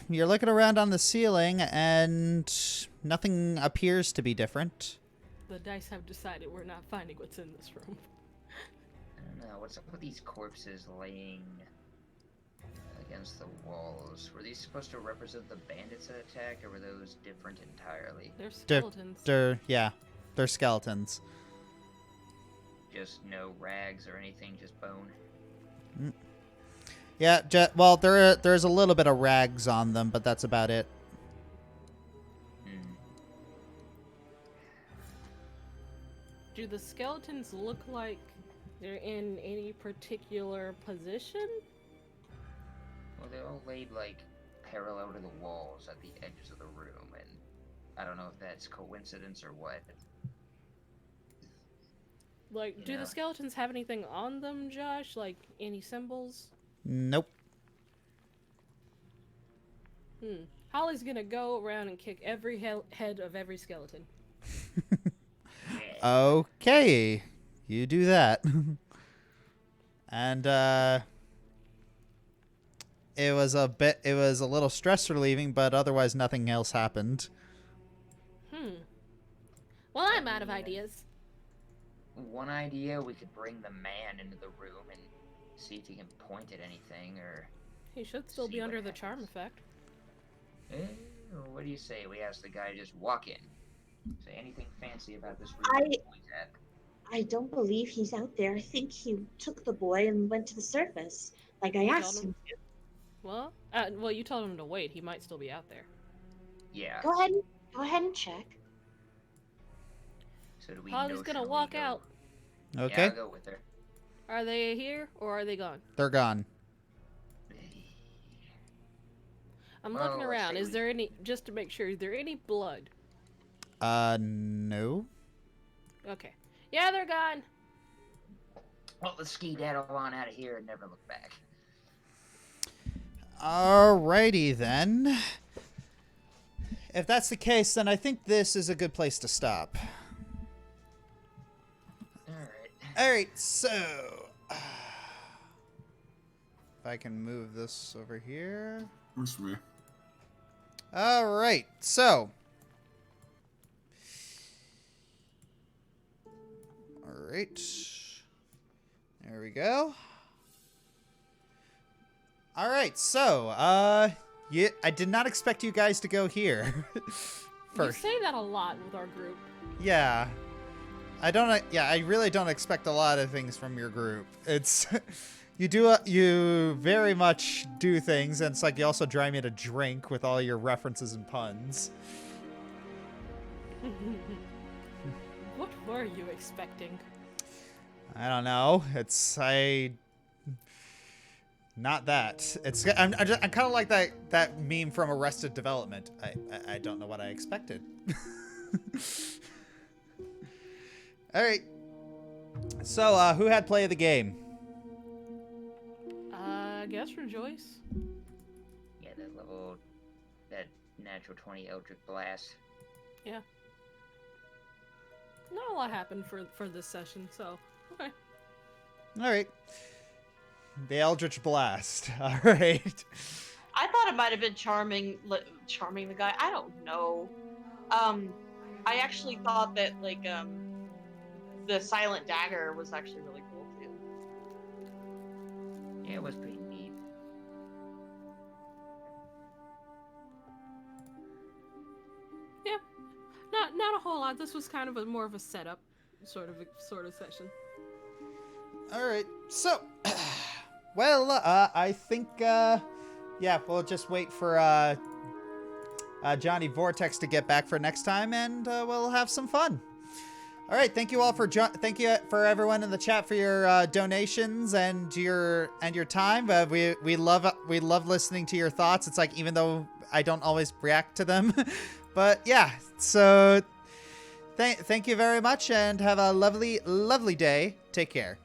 You're looking around on the ceiling, and nothing appears to be different. The dice have decided we're not finding what's in this room. I don't know. What's up with these corpses laying against the walls? Were these supposed to represent the bandits that attacked, or were those different entirely? They're skeletons. They're skeletons. Just no rags or anything, just bone. Yeah, well, there's a little bit of rags on them, but that's about it. Do the skeletons look like they're in any particular position? Well, they all laid like parallel to the walls at the edges of the room, and I don't know if that's coincidence or what. Like, do the skeletons have anything on them, Josh? Like, any symbols? Nope. Holly's gonna go around and kick every head of every skeleton. Okay, you do that. And it was a little stress relieving, but otherwise nothing else happened. Well, I'm out of ideas. One idea, we could bring the man into the room and see if he can point at anything, or... He should still be under the charm effect. What do you say? We ask the guy to just walk in. Say anything fancy about this room to point at. I don't believe he's out there. I think he took the boy and went to the surface, like I asked him to. Well, you told him to wait. He might still be out there. Yeah. Go ahead and check. So do we Holly's gonna walk out. Okay. Yeah, I'll go with her. Are they here or are they gone? They're gone. I'm looking around. Is there any, just to make sure, is there any blood? No. Okay. Yeah, they're gone. Well, let's skedaddle on out of here and never look back. Alrighty then. If that's the case, then I think this is a good place to stop. Alright, so... if I can move this over here. Works for me. Alright, so... Alright. There we go. Alright, so, yeah, I did not expect you guys to go here. You say that a lot with our group. Yeah. I really don't expect a lot of things from your group. It's... You very much do things, and it's like you also drive me to drink with all your references and puns. What were you expecting? I don't know. Not that. I'm kind of like that meme from Arrested Development. I don't know what I expected. All right. So, who had play of the game? I guess Rejoice. Yeah, that natural 20 Eldritch Blast. Yeah. Not a lot happened for this session, so okay. All right. The Eldritch Blast. All right. I thought it might have been charming the guy. I don't know. I actually thought that the silent dagger was actually really cool too. Yeah, it was pretty neat. Yeah, not a whole lot. This was kind of more of a setup sort of session. All right. So, well, I think yeah, we'll just wait for Johnny Vortex to get back for next time, and we'll have some fun. All right, thank you all thank you for everyone in the chat for your donations and your time. We love listening to your thoughts. It's like, even though I don't always react to them, but yeah. So thank you very much, and have a lovely day. Take care.